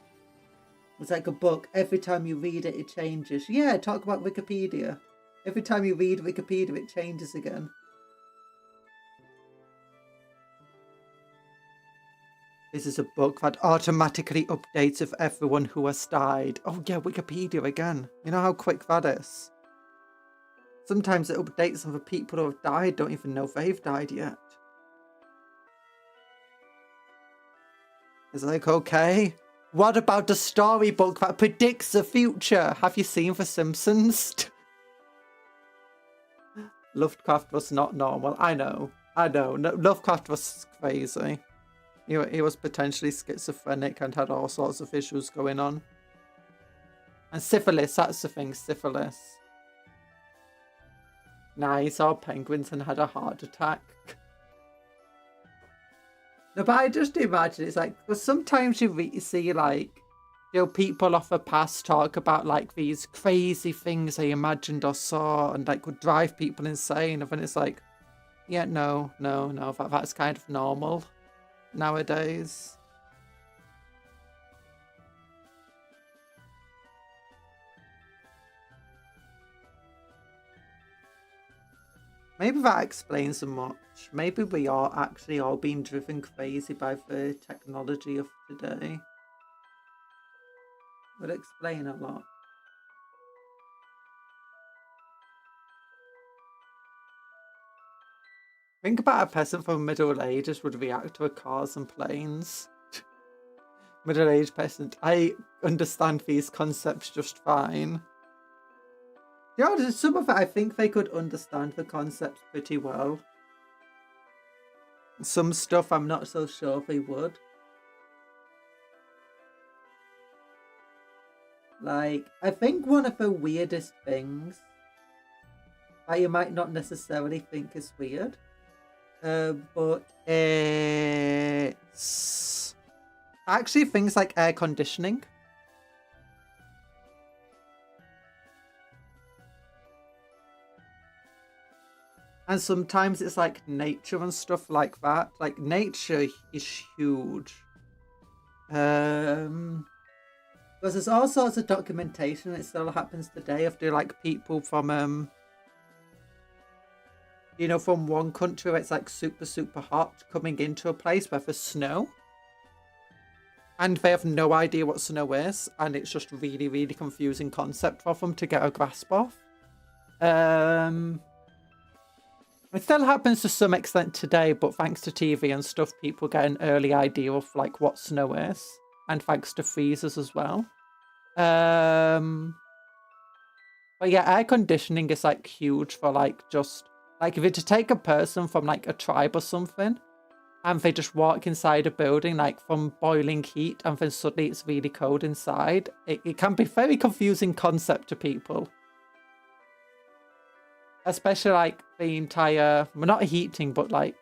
It's like a book. Every time you read it, it changes. Yeah, talk about Wikipedia. Every time you read Wikipedia, it changes again. This is a book that automatically updates of everyone who has died. Oh yeah, Wikipedia again. You know how quick that is? Sometimes it updates of the people who have died don't even know they've died yet. It's like, okay. What about the storybook that predicts the future? Have you seen The Simpsons? Lovecraft was not normal. I know. No, Lovecraft was crazy. He was potentially schizophrenic and had all sorts of issues going on. And syphilis, that's the thing, syphilis. Nah, he saw penguins and had a heart attack. No, but I just imagine it's like, because sometimes you see, like, you know, people of the past talk about, like, these crazy things they imagined or saw and, like, would drive people insane. And then it's like, yeah, no, that's kind of normal nowadays. Maybe that explains so much. Maybe we are actually all being driven crazy by the technology of today. Would explain a lot. Think about a peasant from Middle Ages would react to cars and planes. Middle-aged peasant. I understand these concepts just fine. You know, some of it I think they could understand the concepts pretty well. Some stuff I'm not so sure they would. Like, I think one of the weirdest things that you might not necessarily think is weird, but it's actually things like air conditioning. And sometimes it's like nature and stuff like that. Like, nature is huge. Because there's all sorts of documentation that still happens today of like people from you know, from one country where it's like super hot coming into a place where there's snow. And they have no idea what snow is, and it's just really confusing concept for them to get a grasp of. It still happens to some extent today, but thanks to TV and stuff, people get an early idea of like what snow is, and thanks to freezers as well. But yeah, air conditioning is like huge for like just like if you to take a person from like a tribe or something, and they just walk inside a building like from boiling heat, and then suddenly it's really cold inside. It can be a very confusing concept to people. especially like the entire, well, not heating, but like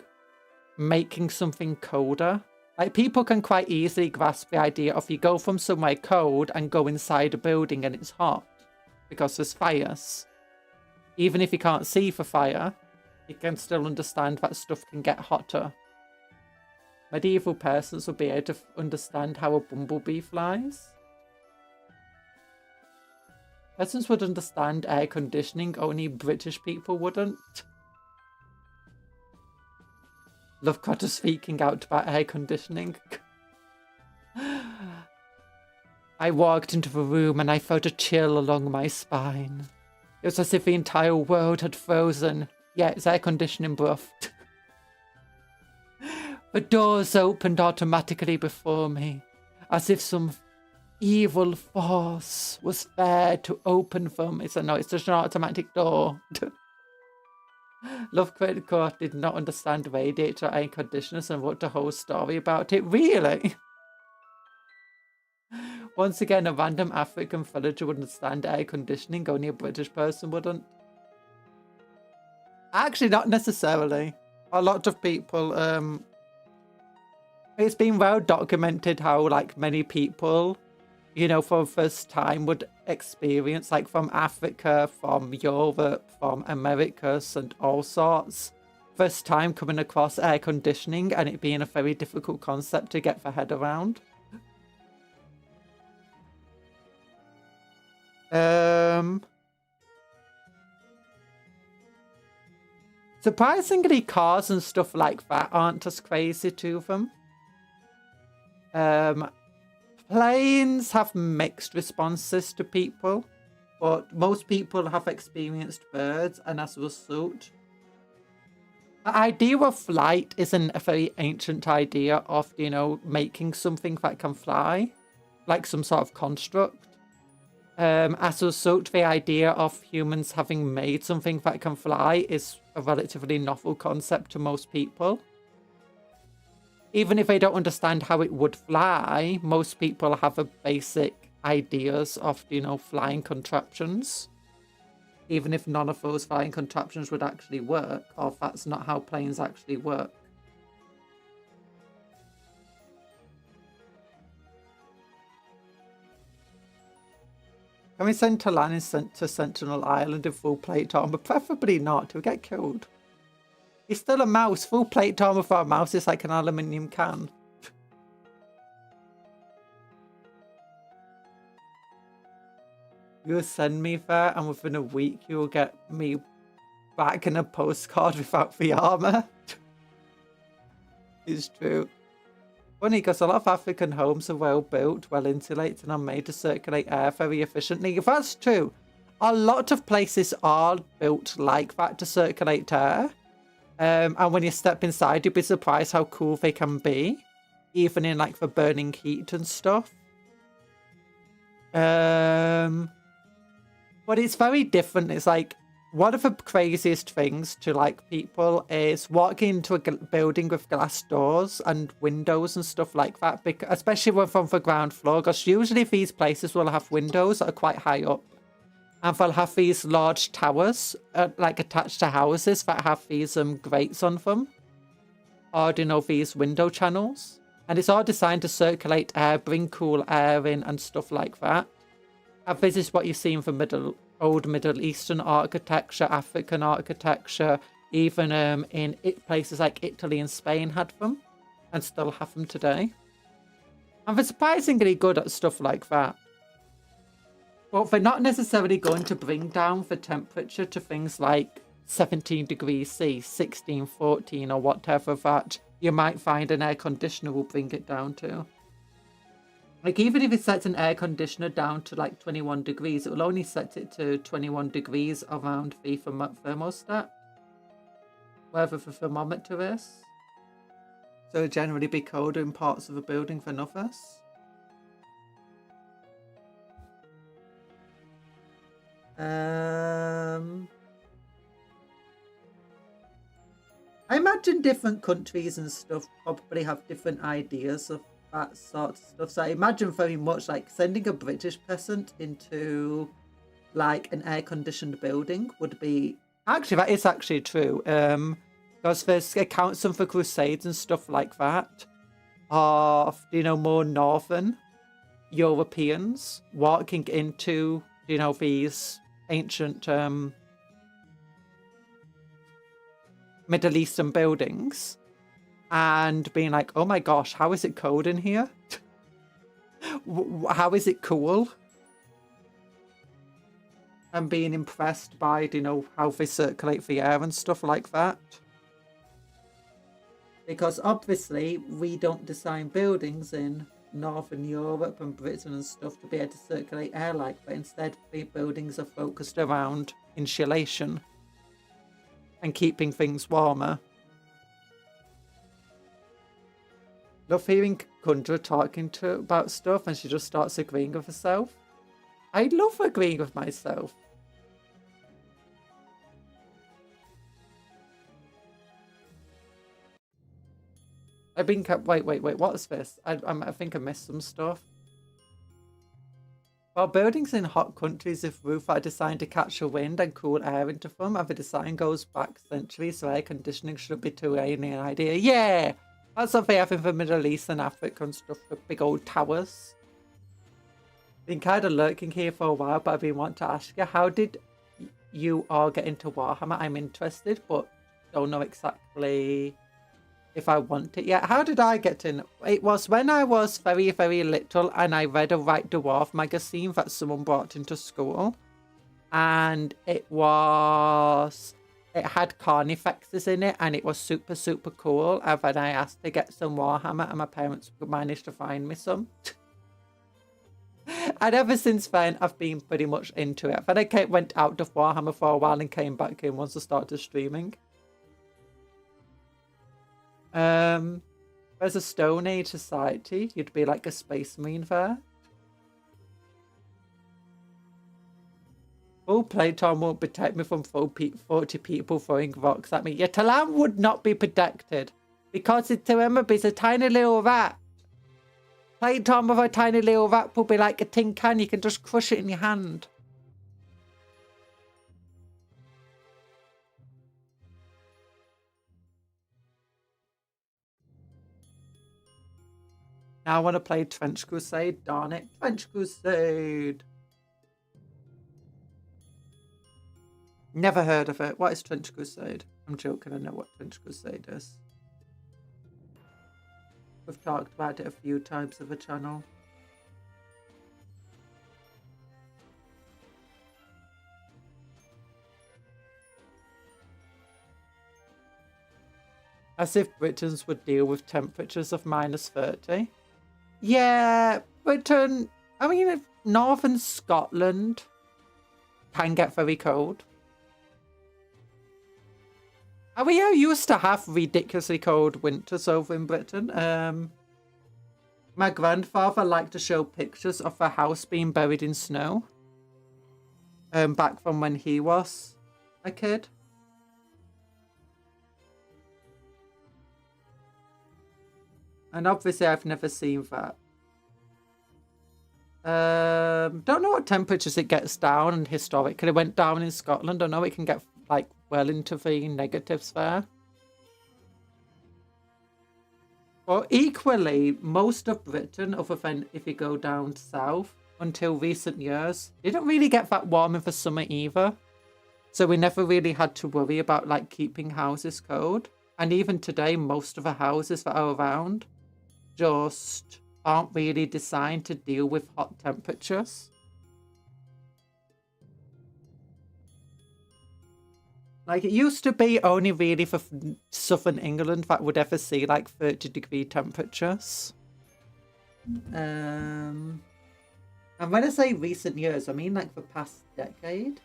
making something colder. Like people can quite easily grasp the idea of you go from somewhere cold and go inside a building and it's hot because there's fires. Even if you can't see for fire, you can still understand that stuff can get hotter. Medieval persons would be able to understand how a bumblebee flies. Persons would understand air conditioning, only British people wouldn't. Lovecraft is speaking out about air conditioning. I walked into the room and I felt a chill along my spine. It was as if the entire world had frozen. Yeah, it's air conditioning, bruv. The doors opened automatically before me, as if some evil force was there to open them. It's just an automatic door. Lovecraft did not understand radiator air conditioners and wrote a whole story about it. Really? Once again, a random African villager would understand air conditioning, only a British person wouldn't. Actually, not necessarily. A lot of people, it's been well documented how, like, many people, you know, for the first time would experience, like, from Africa, from Europe, from Americas, and all sorts. First time coming across air conditioning and it being a very difficult concept to get their head around. Surprisingly, cars and stuff like that aren't as crazy to them. Planes have mixed responses to people, but most people have experienced birds, and as a result, the idea of flight isn't a very ancient idea of, you know, making something that can fly, like some sort of construct. As a result, the idea of humans having made something that can fly is a relatively novel concept to most people. Even if they don't understand how it would fly, most people have a basic ideas of, you know, flying contraptions. Even if none of those flying contraptions would actually work, or if that's not how planes actually work. Can we send Talanis to Sentinel Island in full plate armor? Preferably not, he'll get killed. He's still a mouse. Full plate armor for a mouse is like an aluminium can. You'll send me there, and within a week you'll get me back in a postcard without the armor. It's true. Funny, because a lot of African homes are well built, well insulated, and are made to circulate air very efficiently. If that's true, a lot of places are built like that to circulate air. And when you step inside, you'd be surprised how cool they can be, even in like the burning heat and stuff. But it's very different. It's like one of the craziest things to like people is walking into a building with glass doors and windows and stuff like that, because, especially when from the ground floor, because usually these places will have windows that are quite high up. And they'll have these large towers, like attached to houses that have these grates on them. Or, you know, these window channels. And it's all designed to circulate air, bring cool air in and stuff like that. And this is what you see in the old Middle Eastern architecture, African architecture, even in places like Italy and Spain had them. And still have them today. And they're surprisingly good at stuff like that. But they're not necessarily going to bring down the temperature to things like 17 degrees C, 16, 14, or whatever that you might find an air conditioner will bring it down to. Like, even if it sets an air conditioner down to like 21 degrees, it will only set it to 21 degrees around the thermostat, wherever the thermometer is. So it'll generally be colder in parts of the building than others. I imagine different countries and stuff probably have different ideas of that sort of stuff. So I imagine very much like sending a British peasant into like an air-conditioned building would be Actually, that is actually true. Because there's accounts for crusades and stuff like that of, you know, more northern Europeans walking into, you know, these ancient Middle Eastern buildings and being like, oh my gosh, how is it cold in here? How is it cool? And being impressed by, you know, how they circulate the air and stuff like that. Because obviously we don't design buildings in Northern Europe and Britain and stuff to be able to circulate air like that. Instead, the buildings are focused around insulation and keeping things warmer. Love hearing Kundra talking about stuff and she just starts agreeing with herself. I love agreeing with myself. I've been kept. Wait, what is this? I think I missed some stuff. While buildings in hot countries with roofs are designed to catch the wind and cool air into them, and the design goes back centuries, so air conditioning shouldn't be too alien an idea. Yeah! That's what they have in the Middle East and Africa and stuff, with big old towers. Been kind of lurking here for a while, but I've been wanting to ask you, how did you all get into Warhammer? I'm interested, but don't know exactly if I want it yet. How did I get in? It was when I was very, very little and I read a White Dwarf magazine that someone brought into school. And it had carnifexes in it and it was super, super cool. And then I asked to get some Warhammer and my parents managed to find me some. And ever since then, I've been pretty much into it. Then I went out of Warhammer for a while and came back in once I started streaming. There's a Stone Age society. You'd be like a space marine there. Full playtime won't protect me from 40 people throwing rocks at me. Your Talan would not be protected because it's a tiny little rat. Playtime with a tiny little rat will be like a tin can. You can just crush it in your hand. Now I want to play Trench Crusade. Darn it. Trench Crusade. Never heard of it. What is Trench Crusade? I'm joking. I know what Trench Crusade is. We've talked about it a few times on the channel. As if Britons would deal with temperatures of -30. Yeah, Britain, I mean, northern Scotland can get very cold. And we used to have ridiculously cold winters over in Britain. My grandfather liked to show pictures of a house being buried in snow. Back from when he was a kid. And obviously I've never seen that. Don't know what temperatures it gets down, and historically it went down in Scotland. I know it can get like well into the negatives there. But equally, most of Britain, other than if you go down south, until recent years, didn't really get that warm in the summer either. So we never really had to worry about like keeping houses cold. And even today, most of the houses that are around just aren't really designed to deal with hot temperatures. Like, it used to be only really for southern England that would ever see like 30-degree temperatures. And when I say recent years, I mean like the past decade.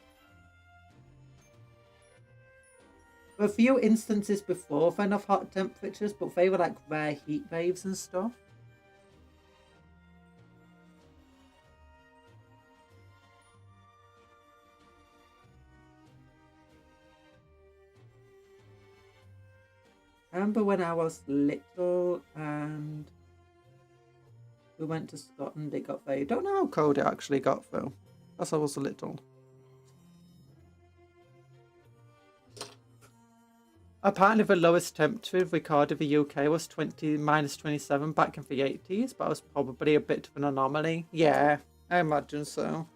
There were a few instances before then of hot temperatures, but they were like rare heat waves and stuff. I remember when I was little and we went to Scotland, it got very... Don't know how cold it actually got though. As I was little. Apparently the lowest temperature recorded in the UK was -27 back in the 80s, but it was probably a bit of an anomaly. Yeah, I imagine so.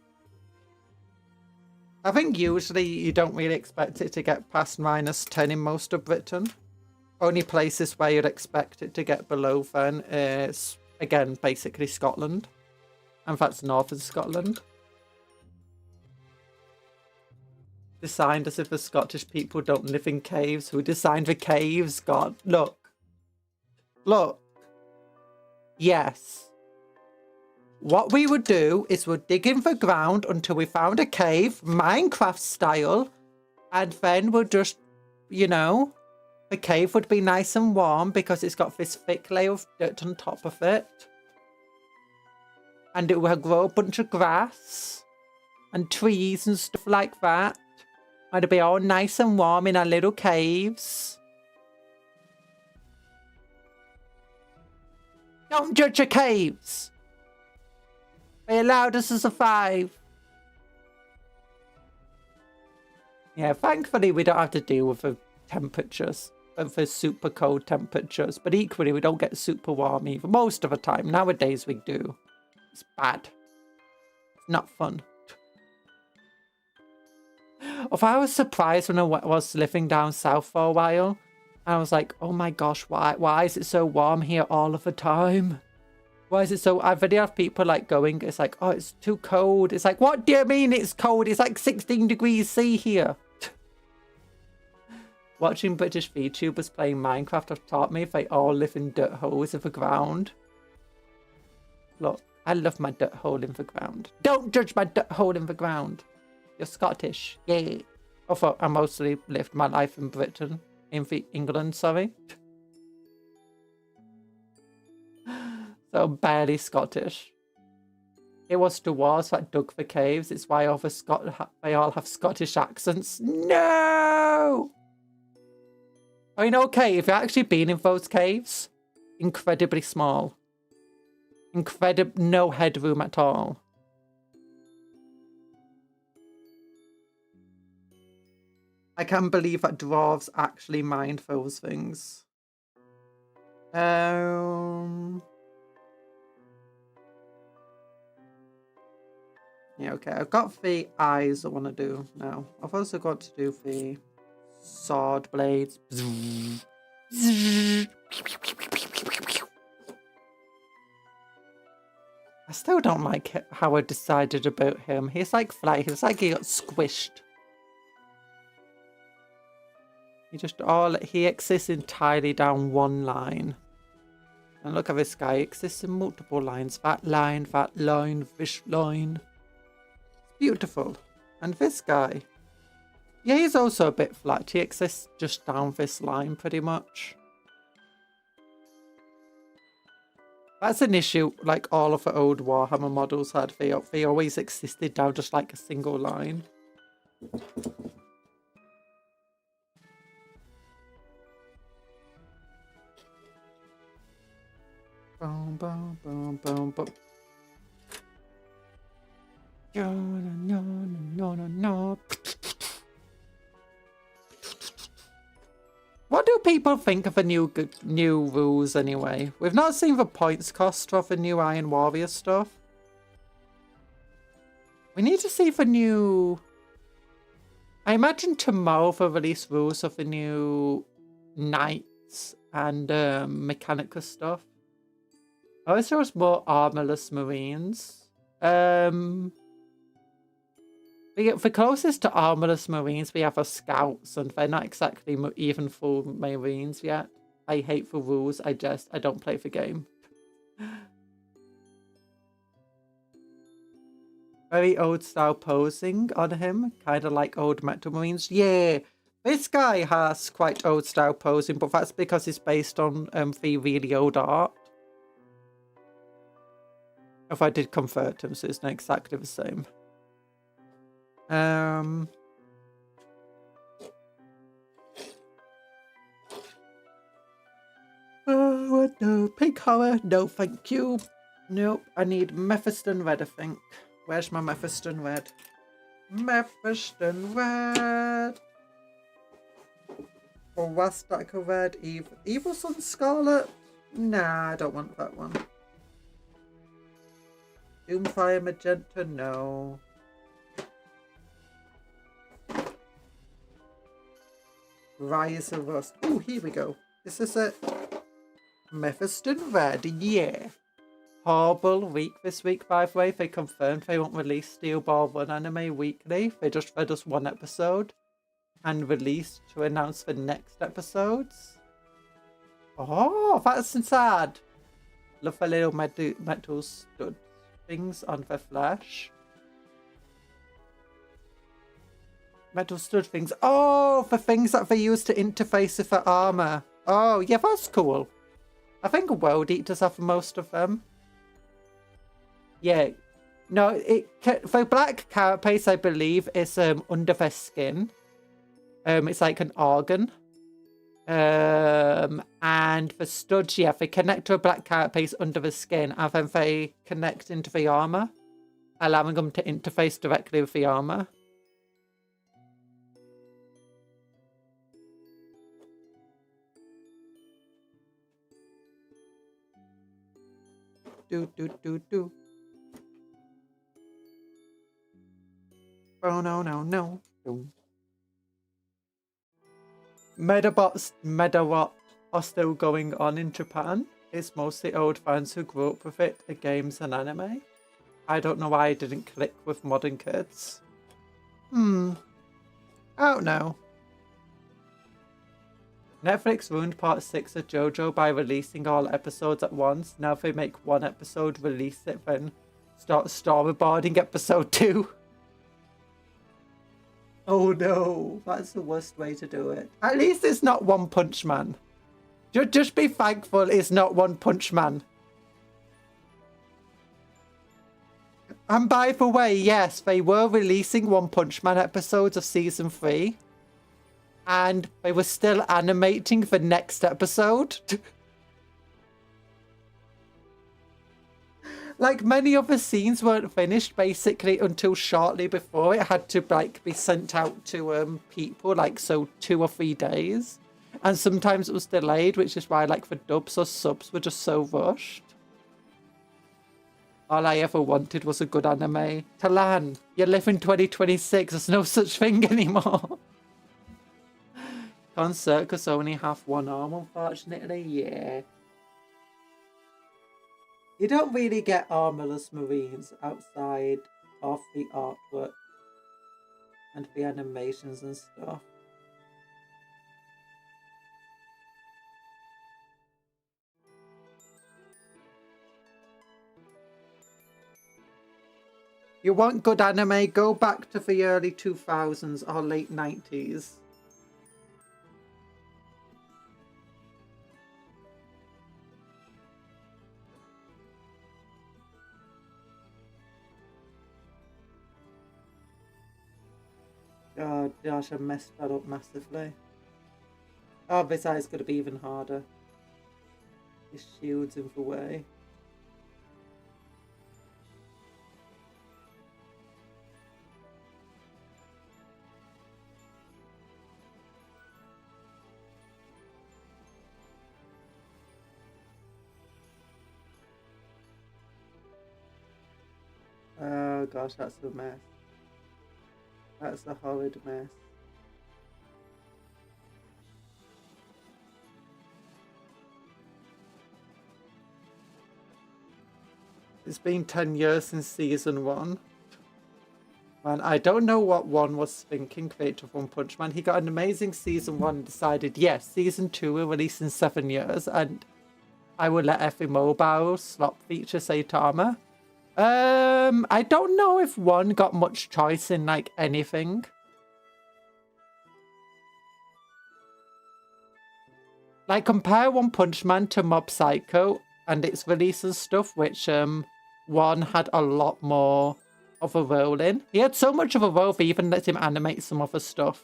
I think usually you don't really expect it to get past -10 in most of Britain. Only places where you'd expect it to get below then is, again, basically Scotland. And that's northern Scotland. Designed as if the Scottish people don't live in caves. Who designed the caves? God, look. Look. Yes. What we would do is we'd dig in the ground until we found a cave, Minecraft style, and then we'll just, you know, the cave would be nice and warm because it's got this thick layer of dirt on top of it. And it will grow a bunch of grass and trees and stuff like that. And it'll be all nice and warm in our little caves. Don't judge your caves. They allowed us to survive. Yeah, thankfully we don't have to deal with the temperatures, of the super cold temperatures. But equally, we don't get super warm either. Most of the time. Nowadays we do. It's bad. It's not fun. Although I was surprised when I was living down south for a while. And I was like, oh my gosh, why is it so warm here all of the time? Why is it so... I've already have people like going, it's like, oh, it's too cold. It's like, what do you mean it's cold? It's like 16 degrees C here. Watching British VTubers playing Minecraft have taught me if they all live in dirt holes in the ground. Look, I love my dirt hole in the ground. Don't judge my dirt hole in the ground. You're Scottish. Yeah. Although I mostly lived my life in Britain. In England, sorry. So I'm barely Scottish. It was the wars that dug the caves. It's why all they all have Scottish accents. No! I mean, okay, if you've actually been in those caves, incredibly small. No headroom at all. I can't believe that dwarves actually mined those things. Yeah, okay, I've got the eyes I want to do now. I've also got to do the sword blades. I still don't like it, how I decided about him. He's like fly. He's like he got squished. He exists entirely down one line. And look at this guy. He exists in multiple lines. That line, this line. Beautiful. And this guy. Yeah, he's also a bit flat. He exists just down this line pretty much. That's an issue like all of the old Warhammer models had. They always existed down just like a single line. Boom, boom, boom, boom, boom. No, no, no, no, no. What do people think of the new rules anyway? We've not seen the points cost of the new Iron Warrior stuff. We need to see the new... I imagine tomorrow they'll release rules of the new Knights and Mechanica stuff. I wish there was more armorless Marines. The closest to armorless Marines we have are Scouts, and they're not exactly even full Marines yet. I hate the rules. I don't play the game. Very old style posing on him, kind of like old Metal Marines. Yeah, this guy has quite old style posing, but that's because it's based on the really old art. If I did convert him, so it's not exactly the same. Oh, no, pink horror, no thank you. Nope, I need Mephiston Red, I think. Where's my Mephiston Red? Mephiston Red. Or West Stack of Red, Evil Sun Scarlet? Nah, I don't want that one. Doomfire Magenta, no. Rise of Rust. Oh, here we go. This is it. Mephiston Red, yeah. Horrible week this week, by the way. They confirmed they won't release Steel Ball 1 anime weekly. They just read us one episode and released to announce the next episodes. Oh, that's sad. Love the little metal stud things on the flesh. Metal stud things. Oh, the things that they use to interface with the armor. Oh, yeah, that's cool. I think World Eaters have most of them. Yeah. No, the black carapace, I believe, is under their skin. It's like an organ. And the studs, yeah, they connect to a black carapace under the skin, and then they connect into the armor, allowing them to interface directly with the armor. Do. Oh, no. Medabot are still going on in Japan. It's mostly old fans who grew up with it, the games and anime. I don't know why it didn't click with modern kids. I don't know. Netflix ruined part 6 of JoJo by releasing all episodes at once. Now if they make one episode, release it, then start storyboarding episode 2. Oh no, that's the worst way to do it. At least it's not One Punch Man. Just be thankful it's not One Punch Man. And by the way, yes, they were releasing One Punch Man episodes of season 3. And they were still animating the next episode. Like, many of the scenes weren't finished basically until shortly before it had to like be sent out to people, like, so 2 or 3 days. And sometimes it was delayed, which is why like the dubs or subs were just so rushed. All I ever wanted was a good anime. Talan, you live in 2026, there's no such thing anymore. Can't Circus only have one arm, unfortunately? Yeah. You don't really get armorless marines outside of the artwork and the animations and stuff. You want good anime? Go back to the early 2000s or late 90s. Oh gosh, I messed that up massively. Oh, this eye's going to be even harder. His shield's in the way. Oh gosh, that's a mess. That's a horrid mess. It's been 10 years since season 1. Man, I don't know what one was thinking, creator of One Punch Man. He got an amazing season 1 and decided, yes, season 2 will release in 7 years and I will let every mobile slot feature Saitama. I don't know if 1 got much choice in like anything. Like, compare One Punch Man to Mob Psycho and its release and stuff, which 1 had a lot more of a role in. He had so much of a role, they even let him animate some other stuff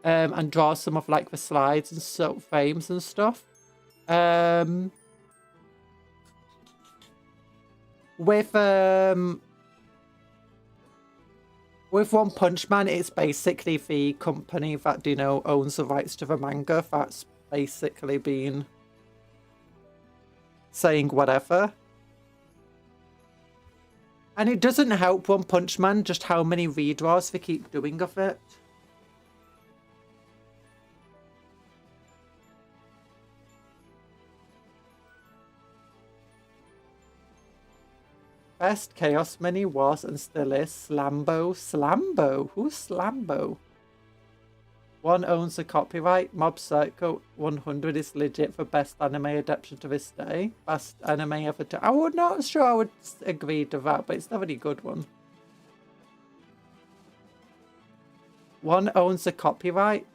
and draw some of like the slides and so frames and stuff. With With One Punch Man, it's basically the company that, you know, owns the rights to the manga that's basically been saying whatever. And it doesn't help One Punch Man just how many redraws they keep doing of it. Best Chaos Mini was and still is Slambo. Slambo? Who's Slambo? One owns the copyright. Mob Psycho 100 is legit for best anime adaptation to this day. Best anime ever to... I'm not sure I would agree to that, but it's not a really good one. One owns the copyright.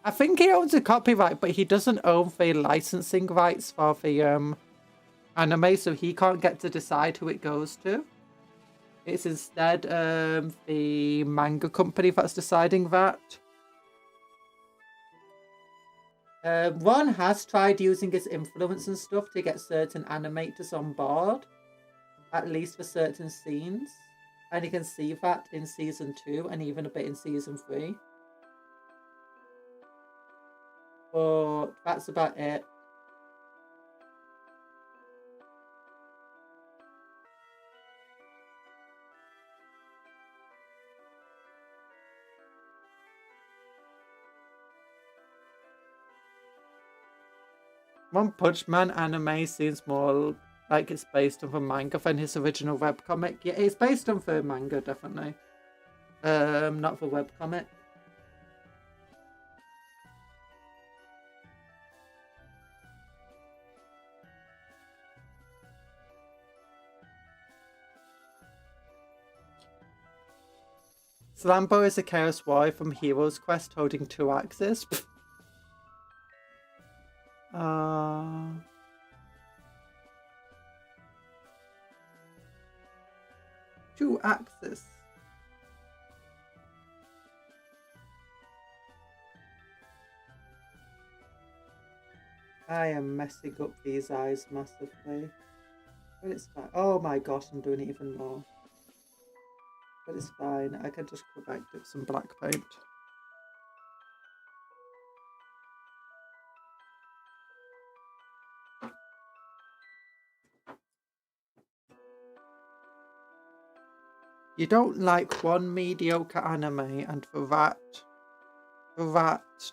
I think he owns the copyright, but he doesn't own the licensing rights for the anime, so he can't get to decide who it goes to. It's instead the manga company that's deciding that. Ron has tried using his influence and stuff to get certain animators on board, at least for certain scenes, and you can see that in season 2 and even a bit in season 3. But that's about it. One Punch Man anime seems more like it's based on the manga than his original webcomic. Yeah, it's based on the manga, definitely. Not the webcomic. Slambo is a Chaos Warrior from Hero's Quest holding 2 axes. 2 axes. I am messing up these eyes massively. But it's fine. Oh my gosh, I'm doing it even more. But it's fine. I can just correct it with some black paint. You don't like one mediocre anime and the rat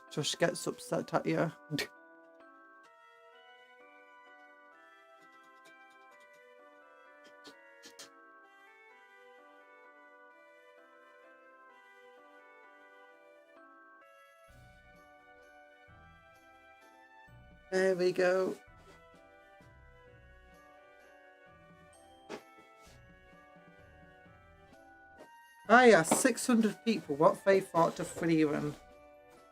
just gets upset at you. There we go. Ah yeah, 600 people. What they thought to Freeran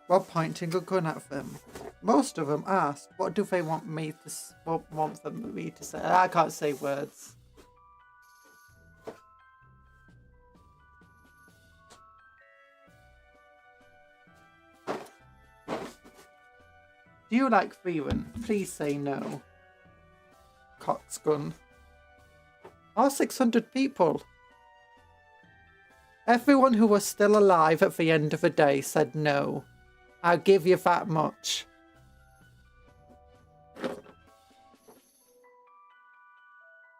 while pointing a gun at them. Most of them asked, "What do they want me to? Want me to say?" I can't say words. Do you like Freeran? Please say no. Coxgun. Oh, 600 people. Everyone who was still alive at the end of the day said no. I'll give you that much.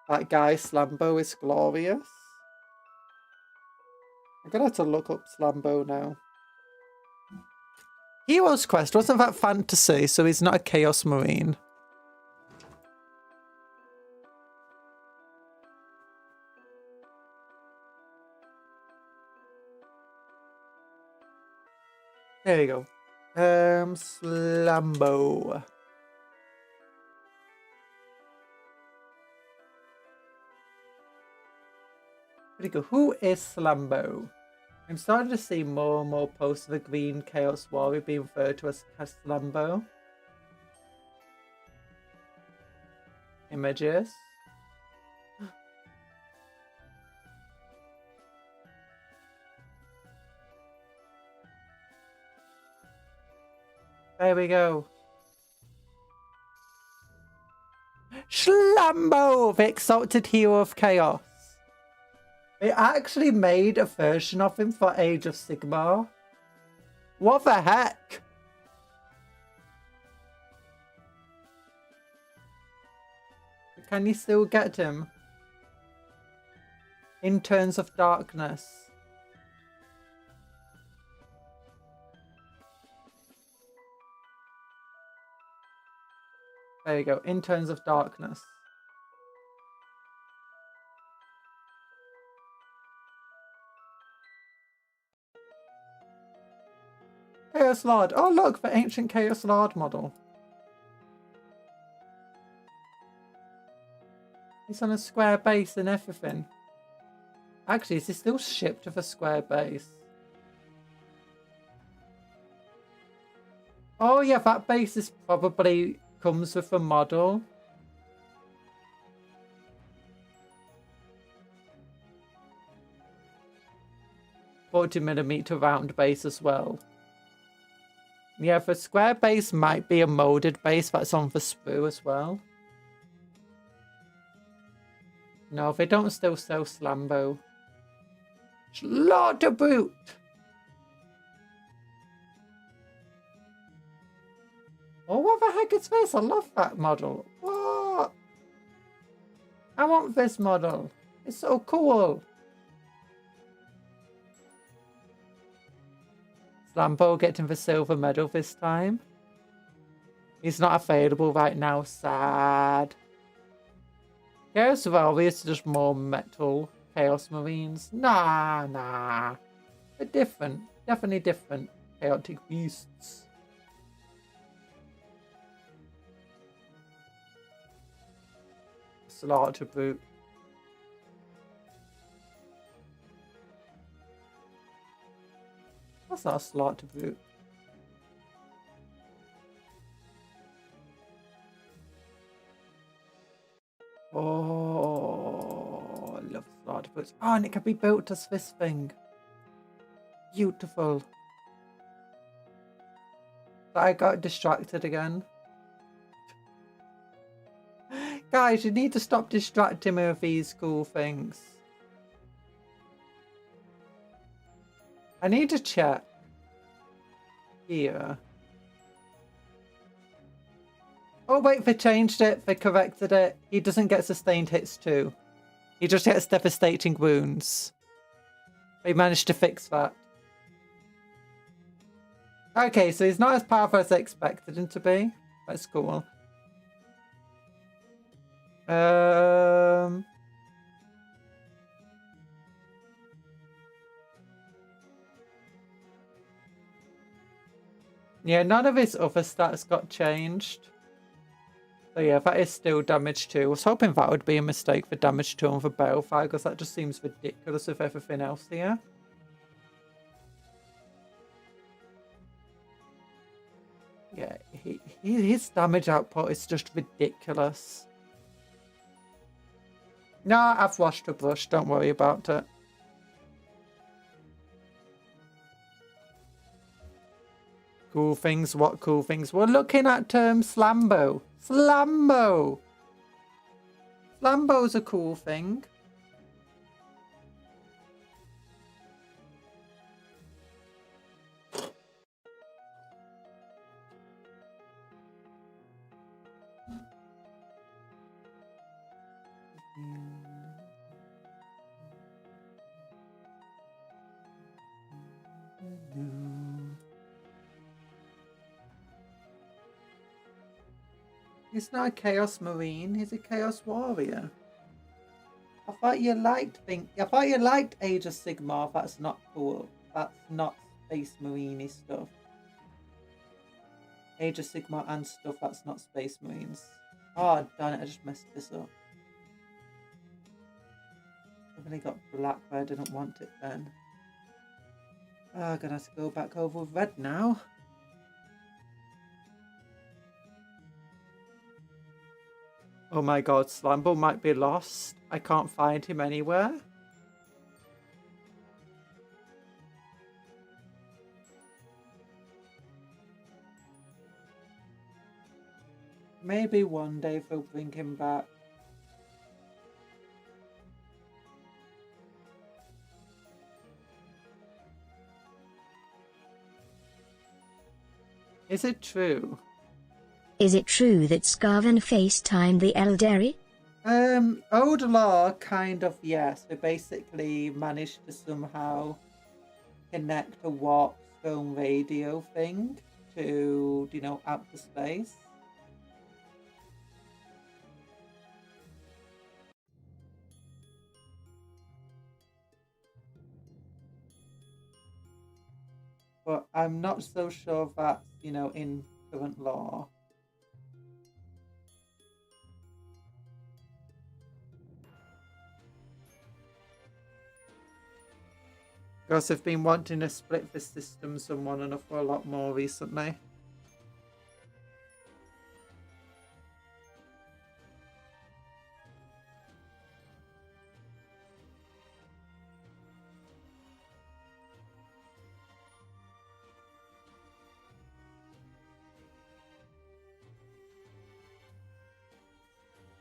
That guy Slambo is glorious. I'm gonna have to look up Slambo now. Hero's Quest, wasn't that fantasy? So he's not a Chaos Marine. There you go. Slambo. There you go. Who is Slambo? I'm starting to see more and more posts of the Green Chaos Warrior being referred to as Slambo. Images. There we go. Slambo, the exalted hero of chaos. They actually made a version of him for Age of Sigmar. What the heck? Can you still get him? Interns of Darkness. There you go, Interns of Darkness. Chaos Lord. Oh look, the ancient Chaos Lord model. He's on a square base and everything. Actually, is he still shipped with a square base? Oh yeah, that base is probably comes with a model. $40mm round base as well. Yeah, the square base might be a molded base that's on the sprue as well. No, they don't still sell Slambo. Slaughter boot! Oh, what the heck is this? I love that model. What? I want this model. It's so cool. Slambo getting the silver medal this time. He's not available right now. Sad. Chaos Warriors are just more metal Chaos Marines. Nah. They're different. Definitely different. Chaotic beasts. Slaughter boot. That's not a slaughter boot. Oh, I love slaughter boots. Oh, and it can be built as this thing. Beautiful. But I got distracted again. Guys, you need to stop distracting me with these cool things. I need to check. Here. Oh wait, they changed it. They corrected it. He doesn't get sustained hits too. He just gets devastating wounds. They managed to fix that. Okay, so he's not as powerful as I expected him to be. That's cool. Yeah, none of his other stats got changed. So yeah, that is still damage 2. I was hoping that would be a mistake for damage 2 on the Balefire, because that just seems ridiculous with everything else here. Yeah, his damage output is just ridiculous. No, I've washed the brush, don't worry about it. Cool things, what cool things? We're looking at Slambo. Slambo! Slambo's a cool thing. He's not a Chaos Marine, he's a Chaos Warrior. I thought you liked Age of Sigmar. That's not cool. That's not Space Marine-y stuff. Age of Sigmar and stuff, that's not Space Marines. Oh darn it, I just messed this up. I've only got black where I didn't want it then. Oh, I'm gonna have to go back over with red now. Oh my god, Slambo might be lost. I can't find him anywhere. Maybe one day they'll bring him back. Is it true? Is it true that Scarven FaceTimed the Eldari? Old law, kind of, yes. We basically managed to somehow connect a warp stone radio thing to, you know, outer space. But I'm not so sure that's, you know, in current law. Because I've been wanting to split the systems and one enough for a lot more recently.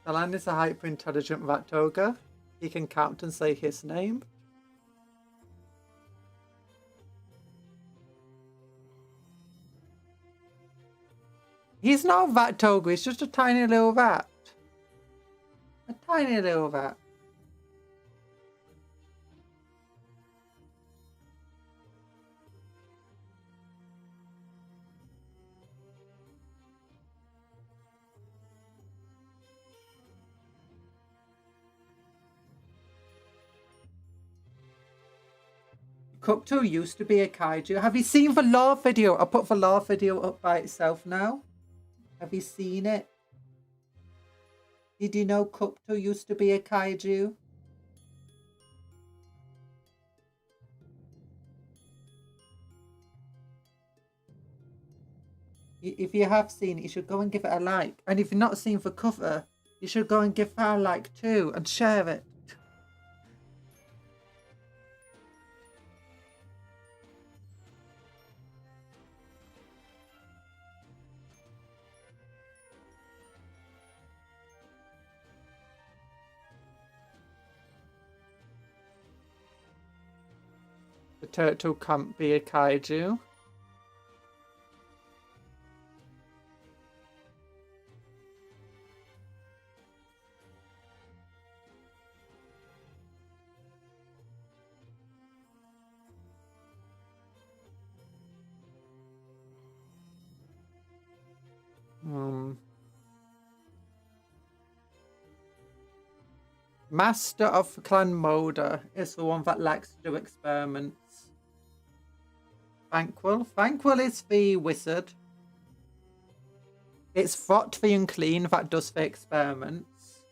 Alan is a hyper-intelligent rat ogre. He can count and say his name. He's not a rat ogre, he's just a tiny little rat. A tiny little rat. Cuptle used to be a kaiju. Have you seen the lore video? I put the lore video up by itself now. Have you seen it? Did you know Cuptle used to be a kaiju? If you have seen it, you should go and give it a like. And if you've not seen the cover, you should go and give that a like too and share it. The turtle can't be a kaiju. Master of Clan Molder is the one that likes to do experiments. Thankwell? Thankwell is the wizard. It's Thot the Unclean that does the experiments.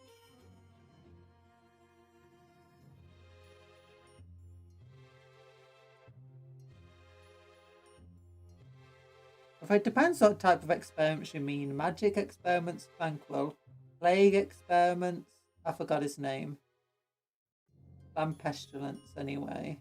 It depends what type of experiments you mean. Magic experiments, Thankwell. Plague experiments, I forgot his name. Pestilence, anyway.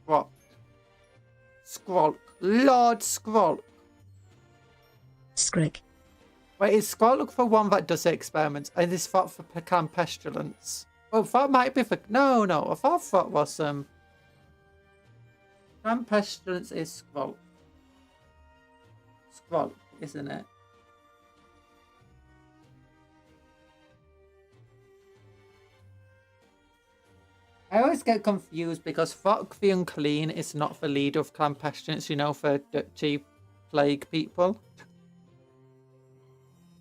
What? Squawk. Lord Squawk. Skrik. Wait, is Squawk for one that does the experiments? And is Thot for Clan Pestilence? Oh, Thot might be for... No, I thought Thot was... Clan Pestilence is Squawk. Squawk, isn't it? I always get confused because Thot the Unclean is not the leader of Clan Pestilence, you know, for dirty plague people.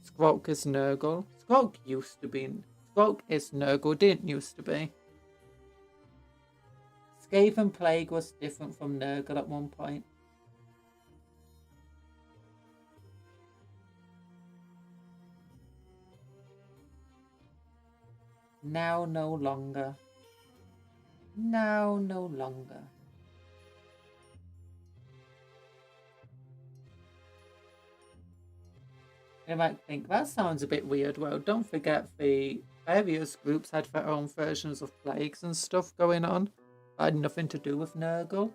Squawk is Nurgle. Squawk used to be... Squawk is Nurgle, didn't used to be. Skaven Plague was different from Nurgle at one point. Now no longer. Now no longer. You might think, that sounds a bit weird. Well, don't forget the various groups had their own versions of plagues and stuff going on. That had nothing to do with Nurgle.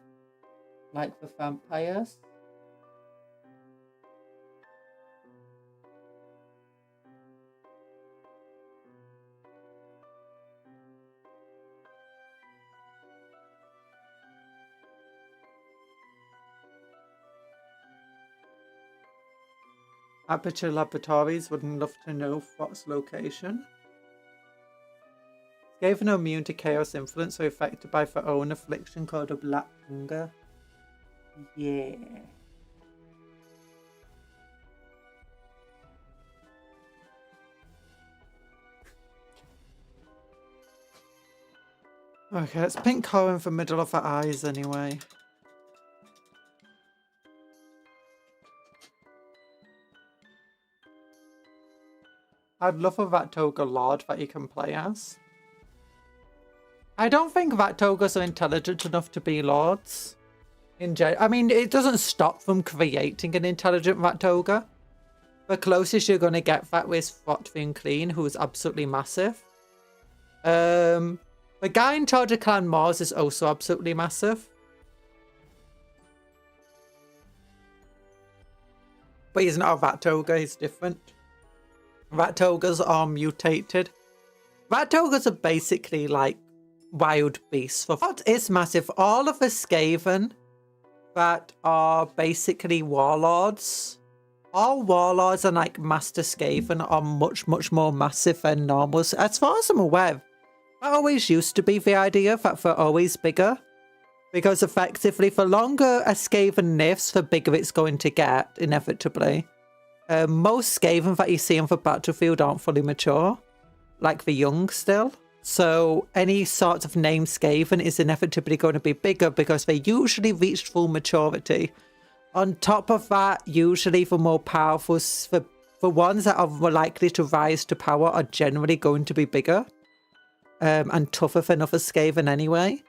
Like the vampires. Aperture Laboratories would love to know what's location. Skaven are immune to chaos influence or affected by their own affliction called a black hunger. Yeah. Okay, let's pink color in the middle of the eyes anyway. I'd love a Vtuber Lord that you can play as. I don't think Vtubers are intelligent enough to be Lords. I mean, it doesn't stop them creating an intelligent Vtuber. The closest you're going to get that with Rotvian Clean, who is absolutely massive. The guy in charge of Clan Mars is also absolutely massive. But he's not a Vtuber, he's different. Vtubers are mutated. Vtubers are basically like wild beasts. What is massive? All of the Skaven that are basically warlords. All warlords and like Master Skaven are much, much more massive than normals. As far as I'm aware, that always used to be the idea that they're always bigger. Because effectively, the longer a Skaven lives, the bigger it's going to get, inevitably. Most Skaven that you see on the battlefield aren't fully mature. Like the young still. So any sort of named Skaven is inevitably going to be bigger because they usually reached full maturity. On top of that, usually the more powerful, the ones that are more likely to rise to power are generally going to be bigger. And tougher than other Skaven anyway.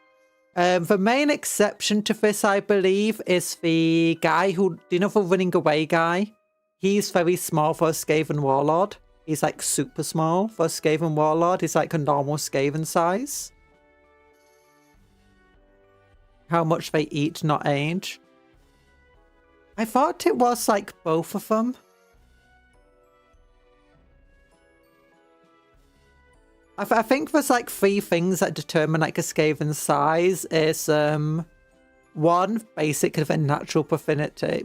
The main exception to this, I believe, is the guy who, do you know the running away guy? He's very small for a Skaven warlord. He's like super small for a Skaven warlord. He's like a normal Skaven size. How much they eat, not age. I thought it was like both of them. I think there's like 3 things that determine like a Skaven's size. Is one, basically the natural vicinity.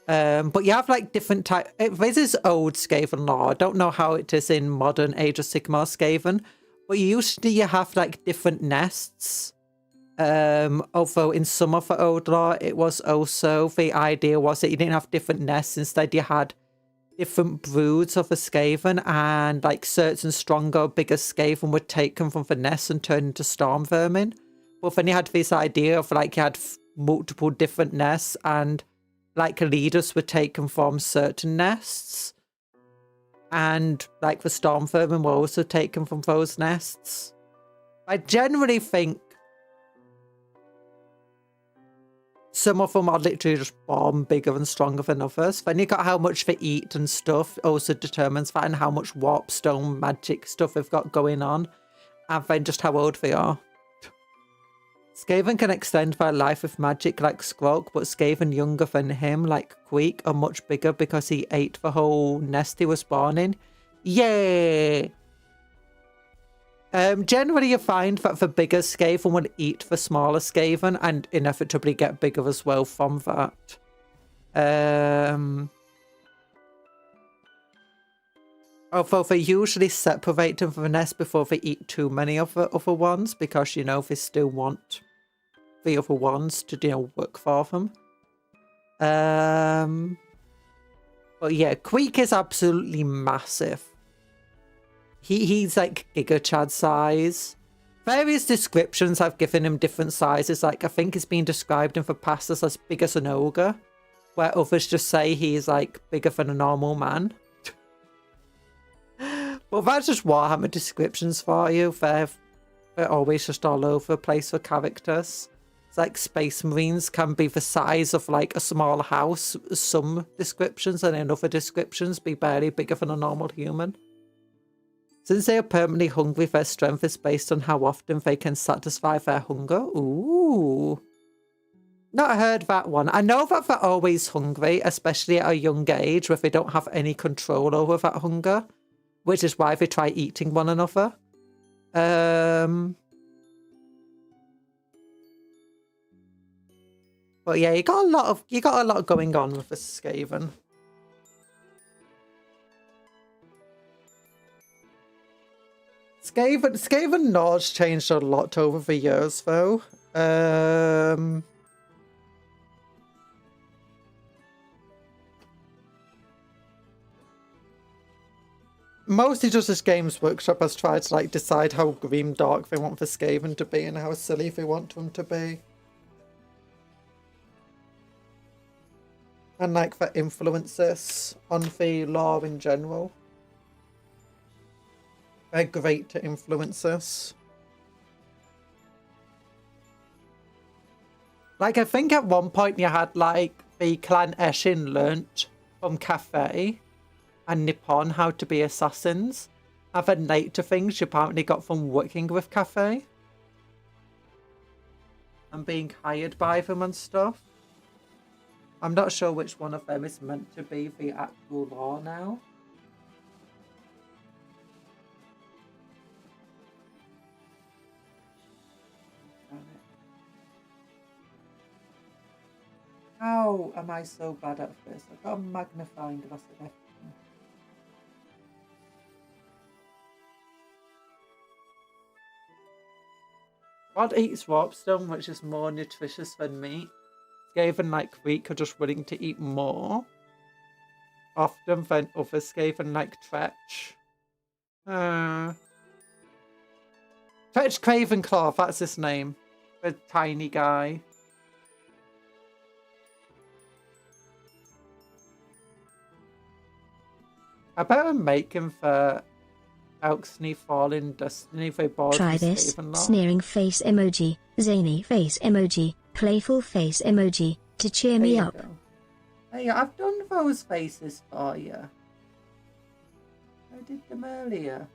But you have like different types. This is old Skaven lore. I don't know how it is in modern Age of Sigmar Skaven. But usually you have like different nests. Although in some of the old lore, it was also, the idea was that you didn't have different nests. Instead you had different broods of a Skaven, and like certain stronger, bigger Skaven were taken from the nests and turned into storm vermin. But then you had this idea of like you had multiple different nests, and like leaders were taken from certain nests, and like the storm vermin were also taken from those nests. I generally think some of them are literally just born bigger and stronger than others. Then you got how much they eat and stuff also determines that, and how much warp stone magic stuff they've got going on, and then just how old they are. Skaven can extend their life with magic like Squawk, but Skaven younger than him, like Queek, are much bigger because he ate the whole nest he was born in. Yay! Generally, you find that the bigger Skaven will eat the smaller Skaven and inevitably get bigger as well from that. Although they usually separate them from the nest before they eat too many of the other ones, because, you know, they still want the other ones to, you know, work for them. But yeah, Queek is absolutely massive. He's like Giga Chad size. Various descriptions have given him different sizes. Like, I think it's been described in the past as big as an ogre, where others just say he's like bigger than a normal man. Well, that's just Warhammer descriptions for you. They're always just all over the place for characters. It's like Space Marines can be the size of like a small house, some descriptions, and in other descriptions be barely bigger than a normal human. Since they are permanently hungry, their strength is based on how often they can satisfy their hunger. Ooh. Not heard that one. I know that they're always hungry, especially at a young age, where they don't have any control over that hunger, which is why they try eating one another. But yeah, you got a lot going on with this Skaven. Skaven Nord's changed a lot over the years, though. Mostly just as Games Workshop has tried to like decide how grim dark they want the Skaven to be and how silly they want them to be. And like the influences on the lore in general. They're great to influences. Like I think at one point you had like the clan Eshin learnt from Cafe and Nippon how to be assassins. And then later things you apparently got from working with Cafe. And being hired by them and stuff. I'm not sure which one of them is meant to be the actual lore now. How am I so bad at this? I've got a magnifying glass of everything. God eats warpstone, which is more nutritious than meat. Skaven like Greek are just willing to eat more often than other Skaven like Tretch. Tretch Cravenclaw, that's his name. The tiny guy. I better make him for Elksney Fallen Destiny. They bored Try this. Sneering face emoji, zany face emoji, playful face emoji, to cheer me up. Hey, I've done those faces for you. I did them earlier.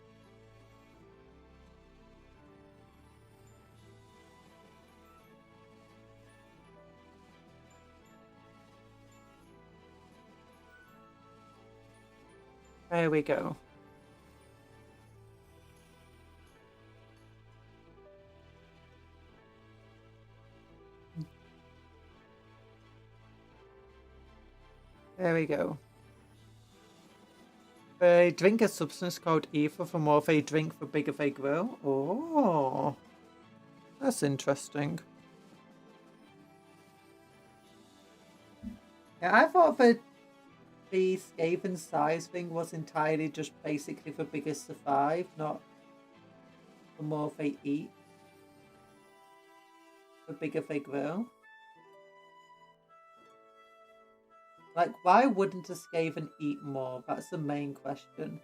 There we go. There we go. They drink a substance called ether. The more they drink, the bigger they grow. Oh, that's interesting. Yeah, I thought that the Skaven size thing was entirely just basically the biggest survive, not the more they eat, the bigger they grow. Like, why wouldn't a Skaven eat more? That's the main question.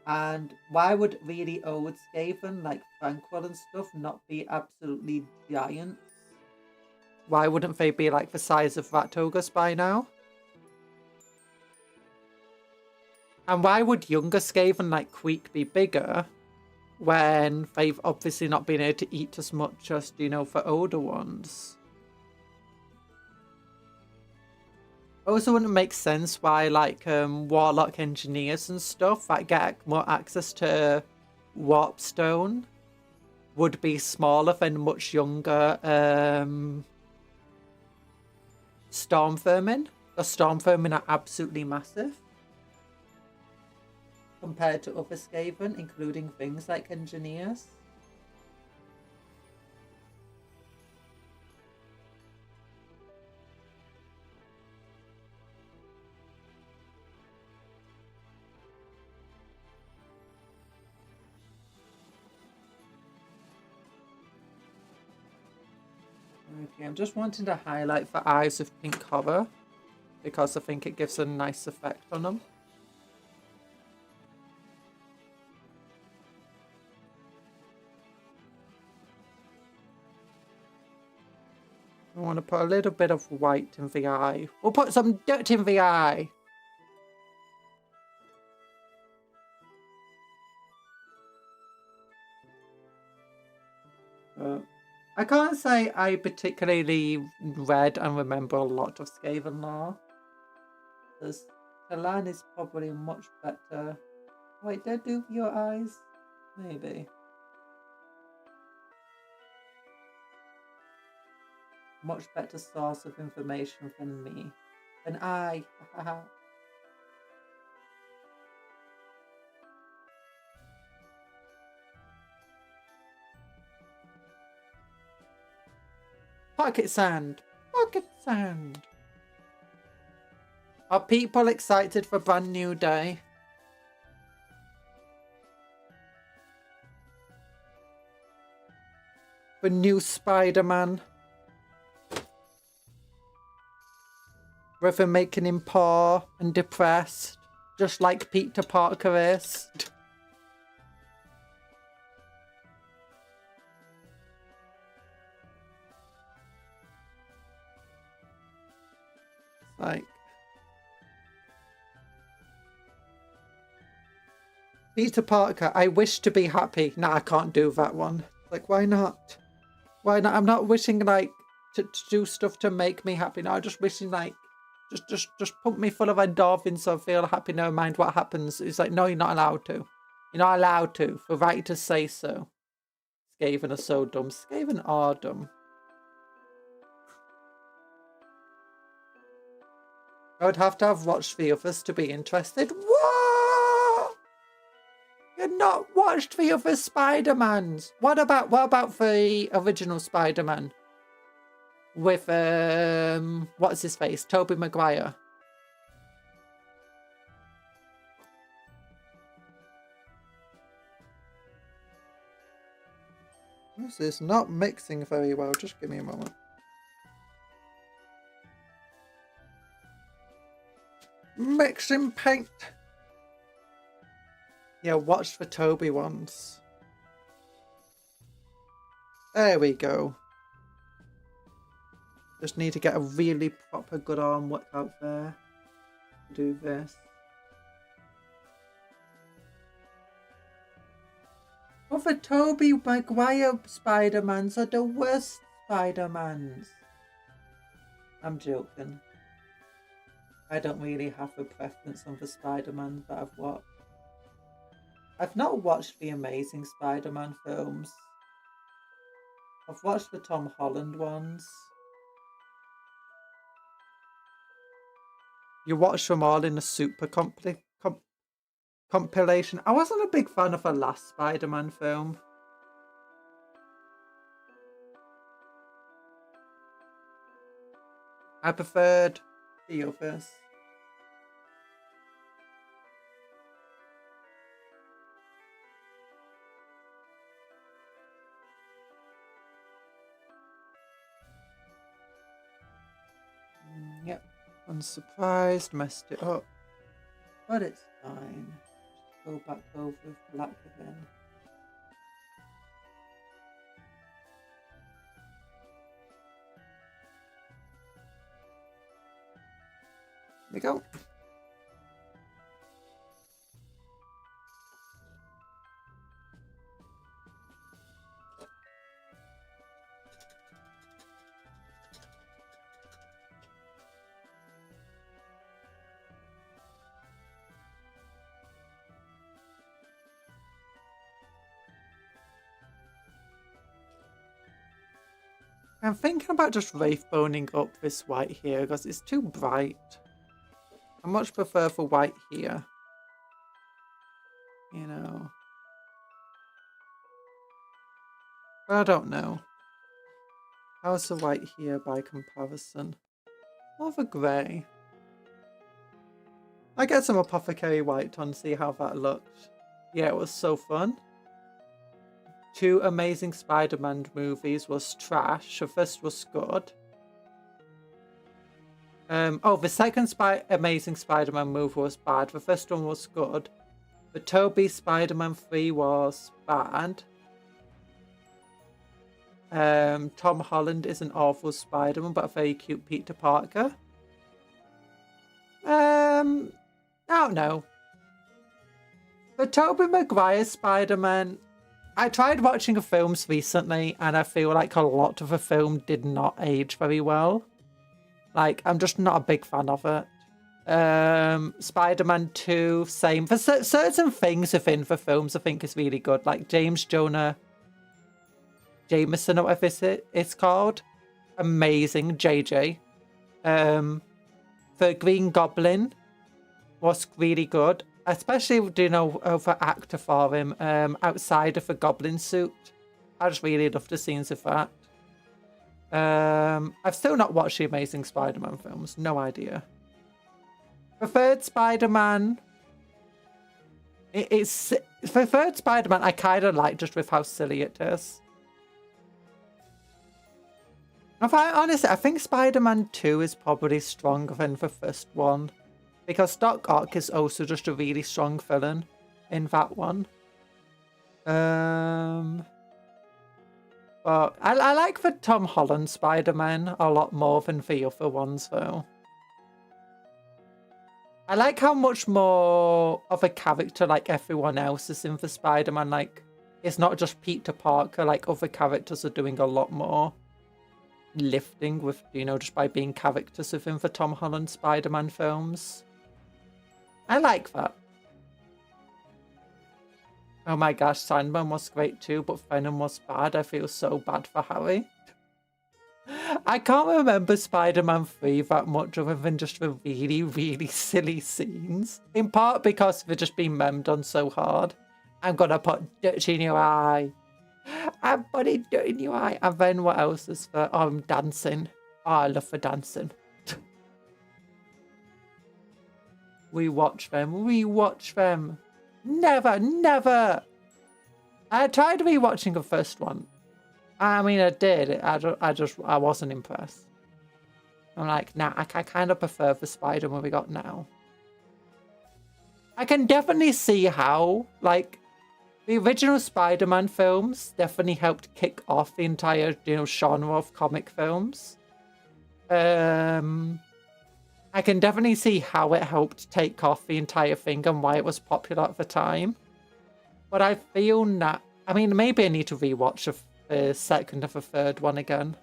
And why would really old Skaven, like Tranquil and stuff, not be absolutely giant? Why wouldn't they be like the size of Vtuber by now? And why would younger Skaven like Queek be bigger when they've obviously not been able to eat as much as, you know, for older ones? Also wouldn't make sense why like Warlock engineers and stuff that get more access to Warpstone would be smaller than much younger Storm Vermin. The Storm Vermin are absolutely massive compared to other Skaven, including things like engineers. Okay, I'm just wanting to highlight the eyes of pink horror because I think it gives a nice effect on them. I want to put a little bit of white in the eye. We'll put some dirt in the eye. I can't say I particularly read and remember a lot of Skaven lore. Because Kalan is probably much better. Wait, did I do your eyes? Maybe. Much better source of information than me. Than I. Pocket sand. Pocket sand. Are people excited for a brand new day? For new Spider-Man? Rather making him poor and depressed, just like Peter Parker is. Like, Peter Parker, I wish to be happy. Nah, I can't do that one. Like, why not? Why not? I'm not wishing, like, to do stuff to make me happy. No, I'm just wishing, like, just pump me full of endorphins so I feel happy, no mind what happens. It's like, no, you're not allowed to. You're not allowed to. For right to say so. Skaven are so dumb. Skaven are dumb. I would have to have watched the others to be interested. What? You've not watched the other Spider-Mans? What about the original Spider-Man? With, what's his face? Tobey Maguire. This is not mixing very well. Just give me a moment. Mixing paint. Yeah, watch the Toby ones. There we go. Just need to get a really proper good arm workout there. Do this. Well, the Tobey Maguire Spider-Mans are the worst Spider-Mans. I'm joking. I don't really have a preference on the Spider-Man that I've watched. I've not watched the Amazing Spider-Man films. I've watched the Tom Holland ones. You watch them all in a super compilation. I wasn't a big fan of the last Spider-Man film. I preferred the others. Yep. Unsurprised, messed it up. But it's fine. Just go back over with black again. There we go. I'm thinking about just wraith boning up this white here because it's too bright. I much prefer for white here. You know. But I don't know. How's the white here by comparison? More of a grey. I get some apothecary white on, see how that looked. Yeah, it was so fun. 2 Amazing Spider-Man movies was trash. The first was good. The second Amazing Spider-Man movie was bad. The first one was good. The Tobey Spider-Man 3 was bad. Tom Holland is an awful Spider-Man, but a very cute Peter Parker. I don't know. The Tobey Maguire Spider-Man, I tried watching the films recently, and I feel like a lot of the film did not age very well. Like, I'm just not a big fan of it. Spider-Man 2, same. For certain things within the films, I think is really good. Like James Jonah Jameson, or whatever it's called. Amazing, JJ. The Green Goblin was really good. Especially, you know, over actor for him, outside of the Goblin suit. I just really loved the scenes of that. I've still not watched the Amazing Spider-Man films. No idea. Preferred Spider-Man. It's Preferred Spider-Man. I kind of like just with how silly it is. If honestly, I think Spider-Man 2 is probably stronger than the first one. Because Doc Ock is also just a really strong villain in that one. But I like the Tom Holland Spider-Man a lot more than the other ones, though. I like how much more of a character like everyone else is in the Spider-Man. Like, it's not just Peter Parker. Like, other characters are doing a lot more lifting with, you know, just by being characters within the Tom Holland Spider-Man films. I like that. Oh my gosh, Sandman was great too, but Venom was bad. I feel so bad for Harry. I can't remember Spider-Man 3 that much other than just the really, really silly scenes. In part because they've just been memmed on so hard. I'm gonna put dirt in your eye. I'm putting dirt in your eye. And then what else is there? Oh, I'm dancing. Oh, I love the dancing. Rewatch them. Rewatch them. Never, never. I tried rewatching the first one. I mean, I did. I wasn't impressed. I'm like, nah, I kind of prefer the Spider-Man we got now. I can definitely see how, like, the original Spider-Man films definitely helped kick off the entire, you know, genre of comic films. I can definitely see how it helped take off the entire thing and why it was popular at the time. But I feel that, I mean, maybe I need to rewatch the second or the third one again.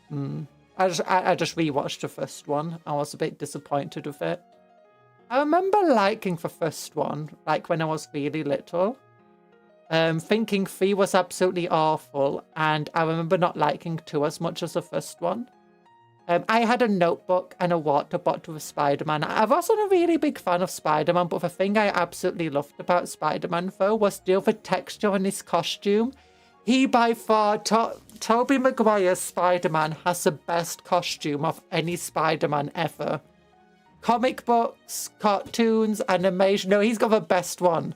I just rewatched the first one. I was a bit disappointed with it. I remember liking the first one, like when I was really little. Thinking 3 was absolutely awful, and I remember not liking 2 as much as the first one. I had a notebook and a water bottle with Spider-Man. I wasn't a really big fan of Spider-Man, but the thing I absolutely loved about Spider-Man, though, was still the texture on his costume. He, by far, Tobey Maguire's Spider-Man has the best costume of any Spider-Man ever. Comic books, cartoons, animation. No, he's got the best one.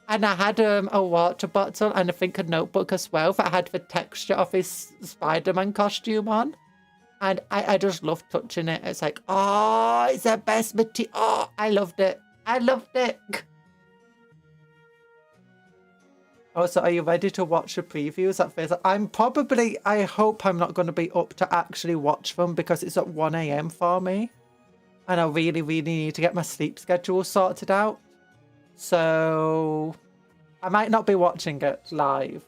And I had a water bottle and I think a notebook as well that had the texture of his Spider-Man costume on. And I just loved touching it. It's like, oh, it's the best material. Oh, I loved it. I loved it. Oh, so are you ready to watch the previews at first? I hope I'm not going to be up to actually watch them because it's at 1 AM for me. And I really, really need to get my sleep schedule sorted out. So I might not be watching it live.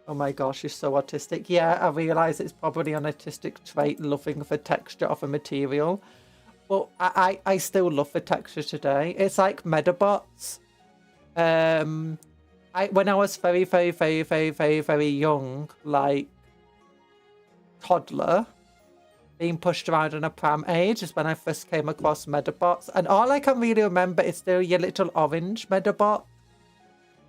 Oh my gosh, you're so autistic. Yeah, I realise it's probably an autistic trait, loving the texture of a material. But I still love the texture today. It's like Medabots. When I was very, very, very, very, very, very young, like toddler, being pushed around in a pram age is when I first came across Medabots. And all I can really remember is still your little orange Medabot.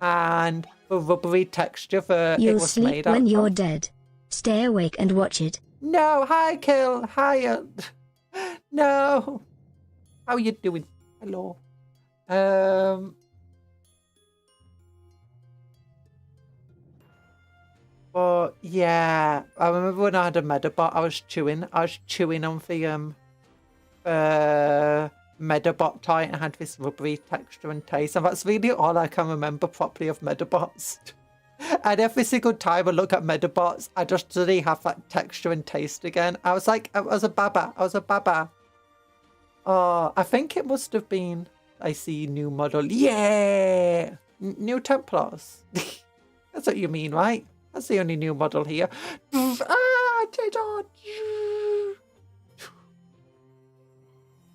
And the rubbery texture that it was made out of. You'll sleep when you're dead. Stay awake and watch it. No, hi, Kill. Hi. No. How you doing? Hello. But yeah, I remember when I had a Medabot, I was chewing on the Medabot toy and it had this rubbery texture and taste, and that's really all I can remember properly of Medabots. And every single time I look at Medabots, I just suddenly have that texture and taste again. I was like, I was a baba. Oh, I think it must have been, I see new model. Yeah! New Templars. That's what you mean, right? That's the only new model here.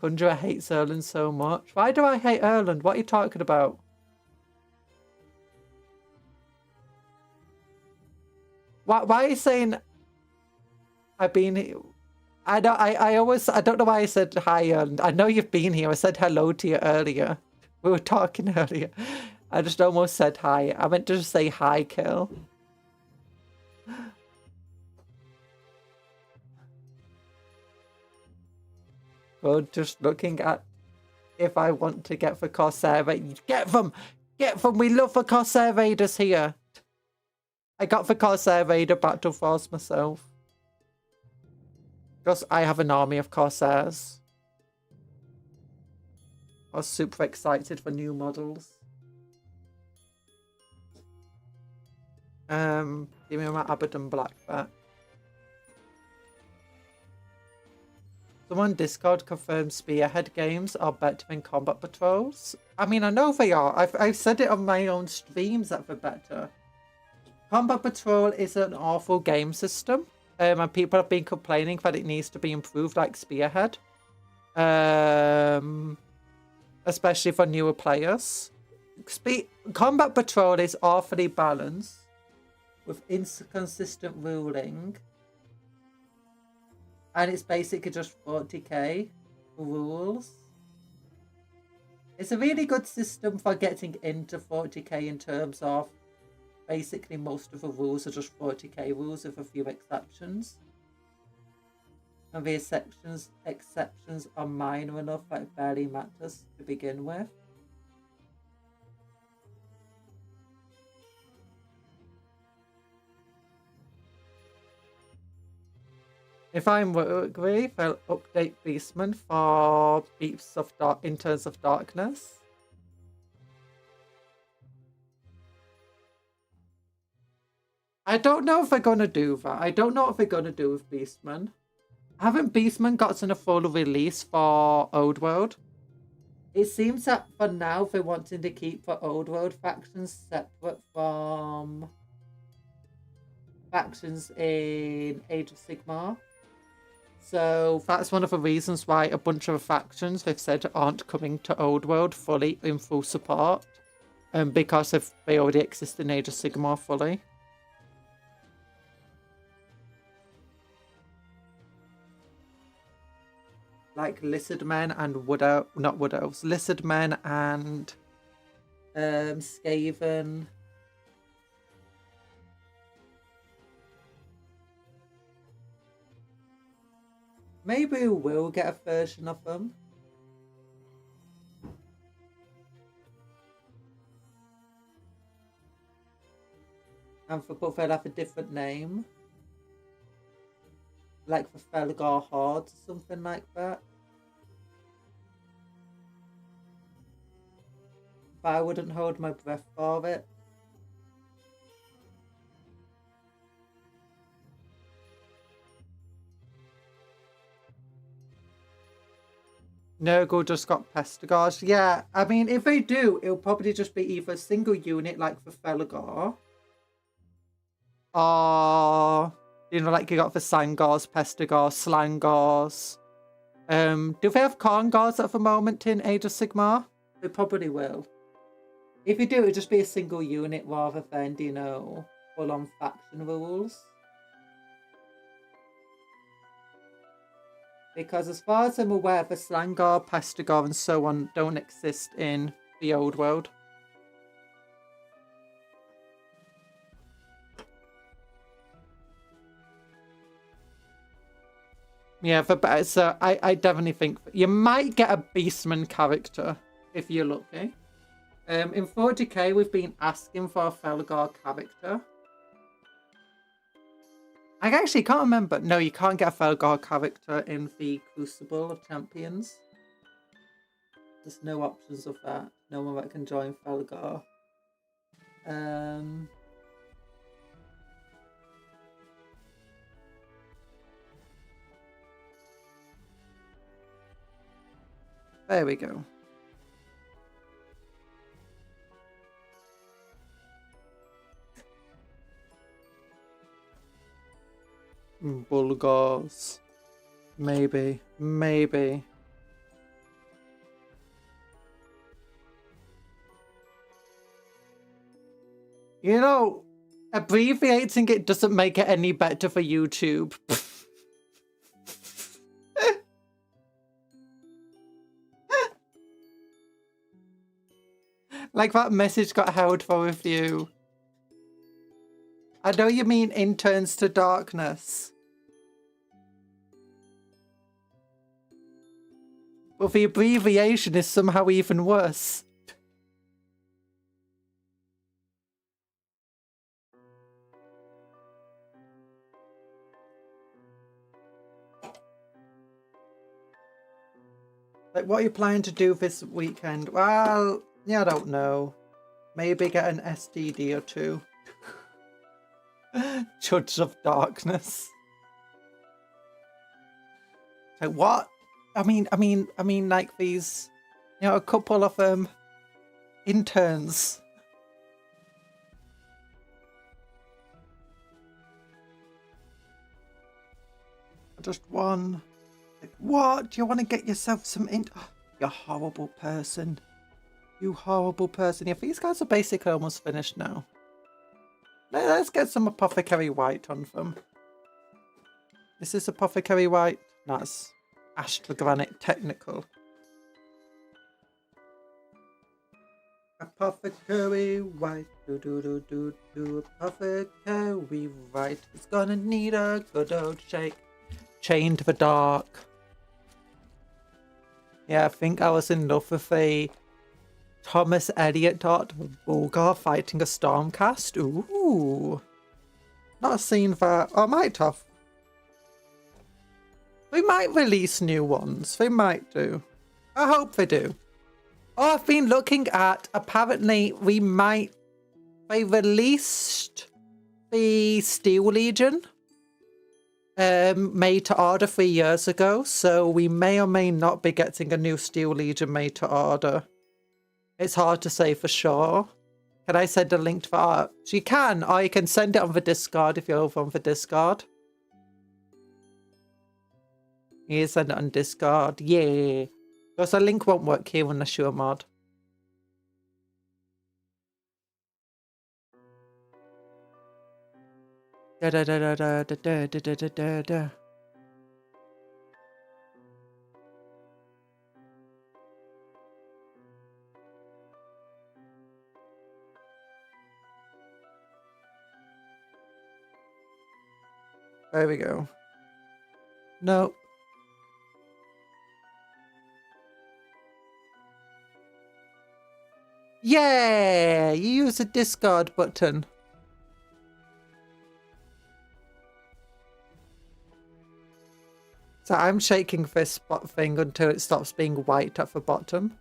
Conjurer hates Erland so much. Why do I hate Erland? What are you talking about? Why are you saying I've been here? I don't know why I said hi, Erland. I know you've been here. I said hello to you earlier. We were talking earlier. I just almost said hi. I meant to just say hi, Kill. good. Just looking at if I want to get the Corsair Raiders. Get them! Get them! We love the Corsair Raiders here. I got the Corsair Raider Battle Force myself. Because I have an army of Corsairs. I was super excited for new models. Give me my Abaddon Black back. Someone on Discord confirms Spearhead games are better than Combat Patrols. I mean, I know they are. I've said it on my own streams that they're better. Combat Patrol is an awful game system. And people have been complaining that it needs to be improved like Spearhead. Especially for newer players. Combat Patrol is awfully balanced with inconsistent ruling. And it's basically just 40k rules. It's a really good system for getting into 40k in terms of basically most of the rules are just 40k rules with a few exceptions. And the exceptions are minor enough that it barely matters to begin with. If I'm agree, they'll update Beastman for Beasts of Dark in terms of darkness. I don't know if they're gonna do that. I don't know what they're gonna do with Beastman. Haven't Beastman gotten a full release for Old World? It seems that for now they're wanting to keep the Old World factions separate from factions in Age of Sigmar. So that's one of the reasons why a bunch of factions they've said aren't coming to Old World fully in full support. Because they already exist in Age of Sigmar fully. Like Lizardmen and not Wood Elves, Lizardmen and Skaven. Maybe we will get a version of them. And but they'll have a different name. Like the Felgar Horde or something like that. But I wouldn't hold my breath for it. Nurgle just got Pestigars. Yeah, I mean, if they do, it'll probably just be either a single unit like the Felgar. Or, you know, like you got the Sangars, Pestigars, Slangars. Do they have Kongars at the moment in Age of Sigmar? They probably will. If you do, it'll just be a single unit rather than, you know, full-on faction rules. Because as far as I'm aware, the Slangar, Pestigor, and so on don't exist in the Old World. Yeah, so I definitely think you might get a Beastman character if you're lucky. In 40k, we've been asking for a Felgar character. I actually can't remember. No, you can't get a Felgar character in the Crucible of Champions. There's no options of that. No one that can join Felgar. There we go. Bulgars. Maybe. Maybe. You know, abbreviating it doesn't make it any better for YouTube. Like that message got held for review. I know you mean Interns to Darkness. But the abbreviation is somehow even worse. Like, what are you planning to do this weekend? Well, yeah, I don't know. Maybe get an STD or two. Judge of Darkness. Like, what? I mean, like these, you know, a couple of interns. Just one. Like, what? Do you want to get yourself some oh, you horrible person. You horrible person. Yeah, these guys are basically almost finished now. Let's get some Apothecary White on them. Is this Apothecary White? No, it's Astrogranite Technical. Apothecary White. Do. Apothecary White. It's gonna need a good old shake. Chained the Dark. Yeah, I think I was in love with a Thomas Elliot Bulgar fighting a Stormcast. Ooh. Not seen that. Oh, I might have. They might release new ones. They might do. I hope they do. Oh, I've been looking at, apparently they released the Steel Legion. Made to order 3 years ago, so we may or may not be getting a new Steel Legion made to order. It's hard to say for sure. Can I send a link to that? You can, or you can send it on the Discord if you're over on the Discord. You send it on Discord, yeah. Because the link won't work here unless you're a mod. Da da da da da da da da da da. There we go. No. Yeah, you use the Discord button. So I'm shaking this spot thing until it stops being white at the bottom.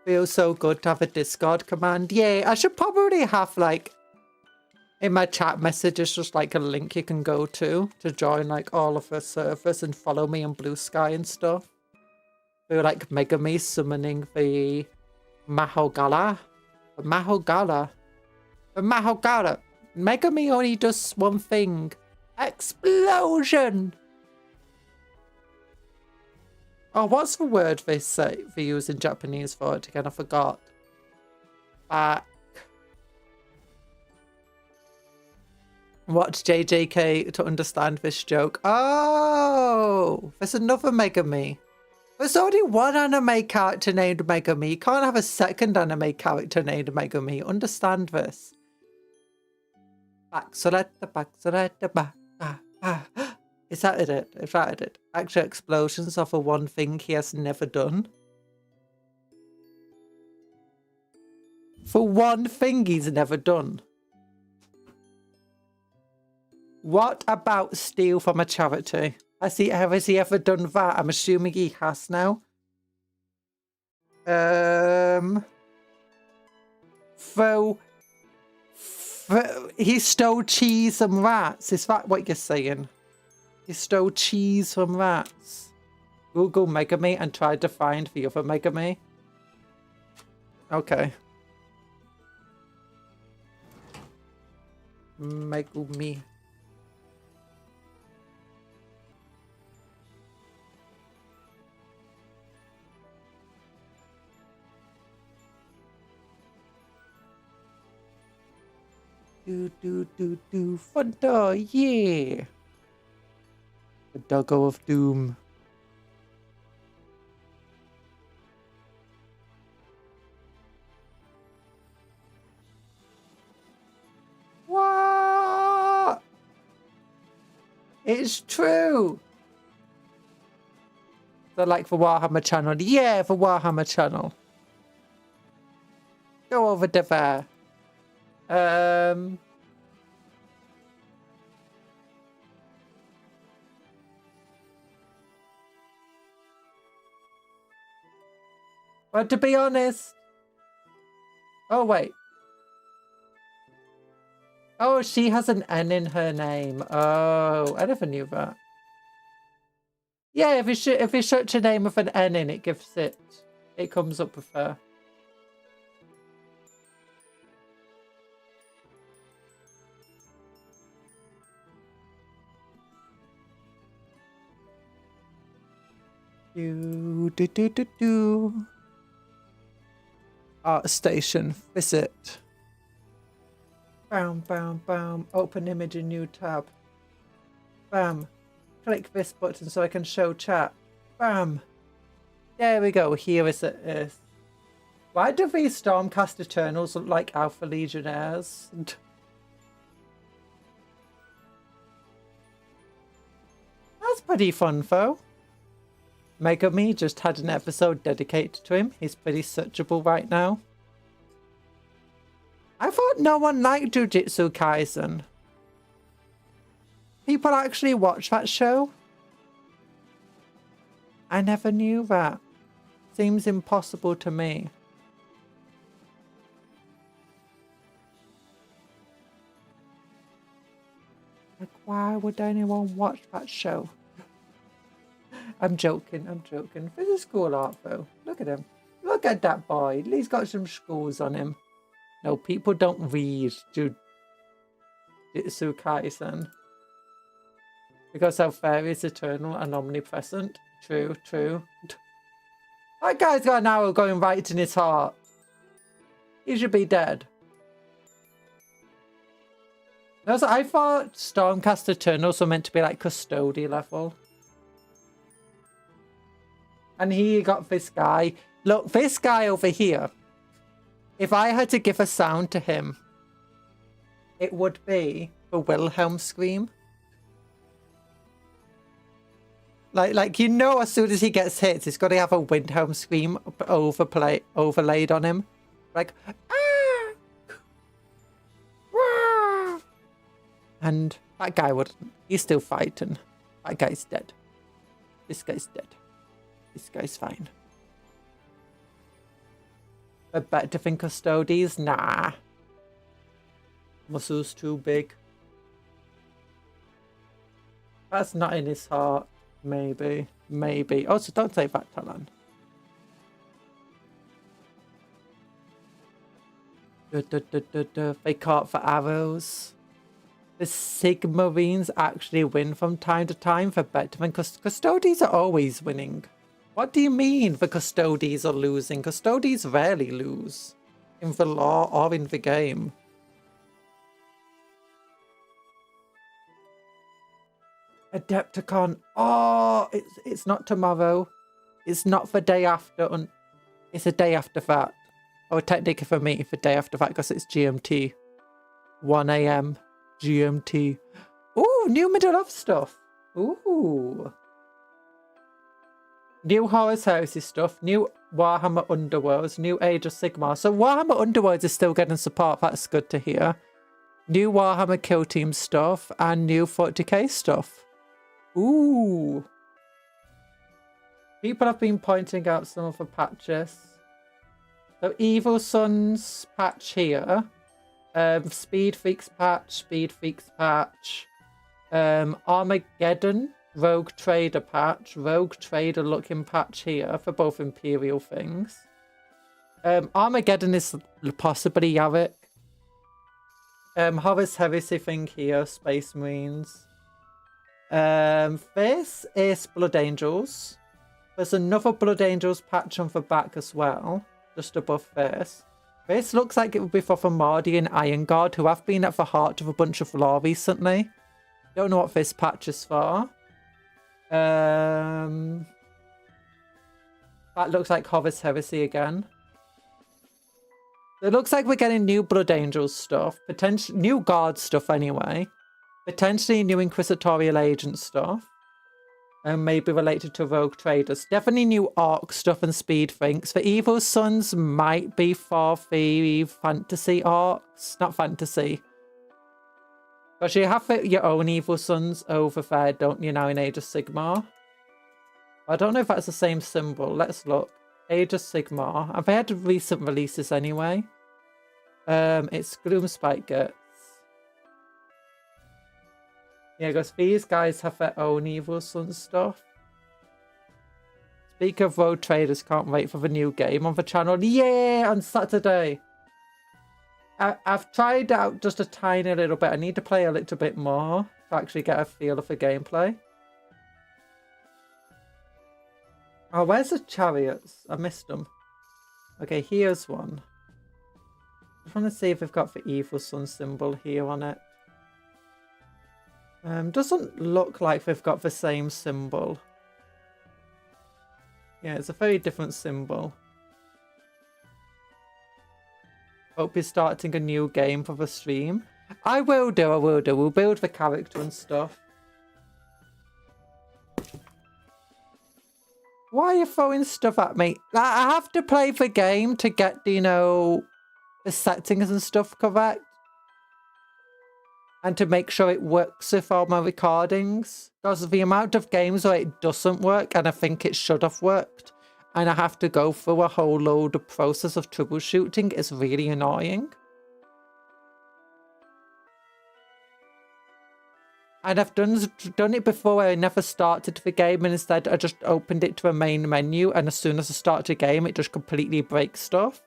Feels so good to have a Discord command. Yeah, I should probably have like in my chat messages just like a link you can go to join like all of the servers and follow me on Blue Sky and stuff. Feel like Megami summoning the Mahogala. The Mahogala. The Mahogala. Megami only does one thing. Explosion! Oh, what's the word they say they use in Japanese for it again? I forgot. Back. Watch JJK to understand this joke. Oh, there's another Megami. There's only one anime character named Megami. You can't have a second anime character named Megami. Understand this. Back, back. Is that it? Is that it? Actual explosions are the one thing he has never done. For one thing he's never done. What about steal from a charity? Has he ever done that? I'm assuming he has now. He stole cheese and rats. Is that what you're saying? He stole cheese from rats. Google Megami and try to find the other Megami. Okay. Megumi. Do. Funda, yeah. The Doggo of Doom. What? It's true. So like the Warhammer channel. Yeah, the Warhammer channel. Go over to there. But to be honest... Oh, wait. Oh, she has an N in her name. Oh, I never knew that. Yeah, if you search a name with an N in, it gives it... It comes up with her. Do. Art station. Visit. Bam, bam, bam. Open image in new tab. Bam. Click this button so I can show chat. Bam. There we go. Here is it. Why do these Stormcast Eternals look like Alpha Legionnaires? That's pretty fun, though. Megami just had an episode dedicated to him. He's pretty searchable right now. I thought no one liked Jujutsu Kaisen. People actually watch that show? I never knew that. Seems impossible to me. Like, why would anyone watch that show? I'm joking, I'm joking. This is cool art though. Look at him. Look at that boy. He's got some schools on him. No, people don't read Jujutsu Kaisen. Because our fairy is eternal and omnipresent. True, true. That guy's got an arrow going right in his heart. He should be dead. Also, I thought Stormcast Eternals were meant to be like Custody level. And here you got this guy. Look, this guy over here. If I had to give a sound to him, it would be the Wilhelm scream. Like you know, as soon as he gets hit, he's got to have a Wilhelm scream overlaid on him. Like, ah! Ah! And that guy wouldn't. He's still fighting. That guy's dead. This guy's dead. This guy's fine. But better to think Custodes? Nah. Muscles too big. That's not in his heart. Maybe. Maybe. Also, don't say that, Talon. They caught for arrows. The Sigmarines actually win from time to time for better than Custodes are always winning. What do you mean the Custodes are losing? Custodes rarely lose. In the lore or in the game. Adepticon. Oh, it's not tomorrow. It's not the day after. It's the day after that. Or technically for me, the day after that because it's GMT. 1 AM. GMT. Ooh, new Middle Earth stuff. Ooh. New Horus Heresy stuff, new Warhammer Underworlds, new Age of Sigmar. So Warhammer Underworlds is still getting support, that's good to hear. New Warhammer Kill Team stuff, and new 40k stuff. Ooh. People have been pointing out some of the patches. So Evil Sons patch here. Speed Freaks patch, Armageddon. Rogue Trader patch, Rogue Trader looking patch here for both Imperial things. Armageddon is possibly Yavik. Horus Heresy thing here, Space Marines. This is Blood Angels. There's another Blood Angels patch on the back as well, just above this. This looks like it would be for Mardi and Iron Guard, who have been at the heart of a bunch of lore recently. Don't know what this patch is for. That looks like Horus Heresy again. It looks like we're getting new Blood Angels stuff, potentially new Guard stuff anyway, potentially new Inquisitorial Agent stuff. and maybe related to Rogue Traders. Definitely new Arc stuff and speed things. The Evil Sons might be for the fantasy arcs. Not fantasy. Because you have your own Evil Sons over there, don't you, now in Age of Sigmar? I don't know if that's the same symbol. Let's look. Age of Sigmar. Have they had recent releases anyway? It's Gloomspite Guts. Yeah, because these guys have their own Evil Sun stuff. Speak of Road Traders, can't wait for the new game on the channel. Yeah, on Saturday. I've tried out just a tiny little bit. I need to play a little bit more to actually get a feel of the gameplay. Oh, where's the chariots? I missed them. Okay, here's one. I just want to see if we've got the Evil Sun symbol here on it. Doesn't look like they've got the same symbol. Yeah, it's a very different symbol. Hope you're starting a new game for the stream. I will do. We'll build the character and stuff. Why are you throwing stuff at me? I have to play the game to get, you know, the settings and stuff correct. And to make sure it works with all my recordings. Because of the amount of games where it doesn't work and I think it should have worked. And I have to go through a whole load of process of troubleshooting. It's really annoying. And I've done it before where I never started the game and instead I just opened it to a main menu and as soon as I start a game it just completely breaks stuff.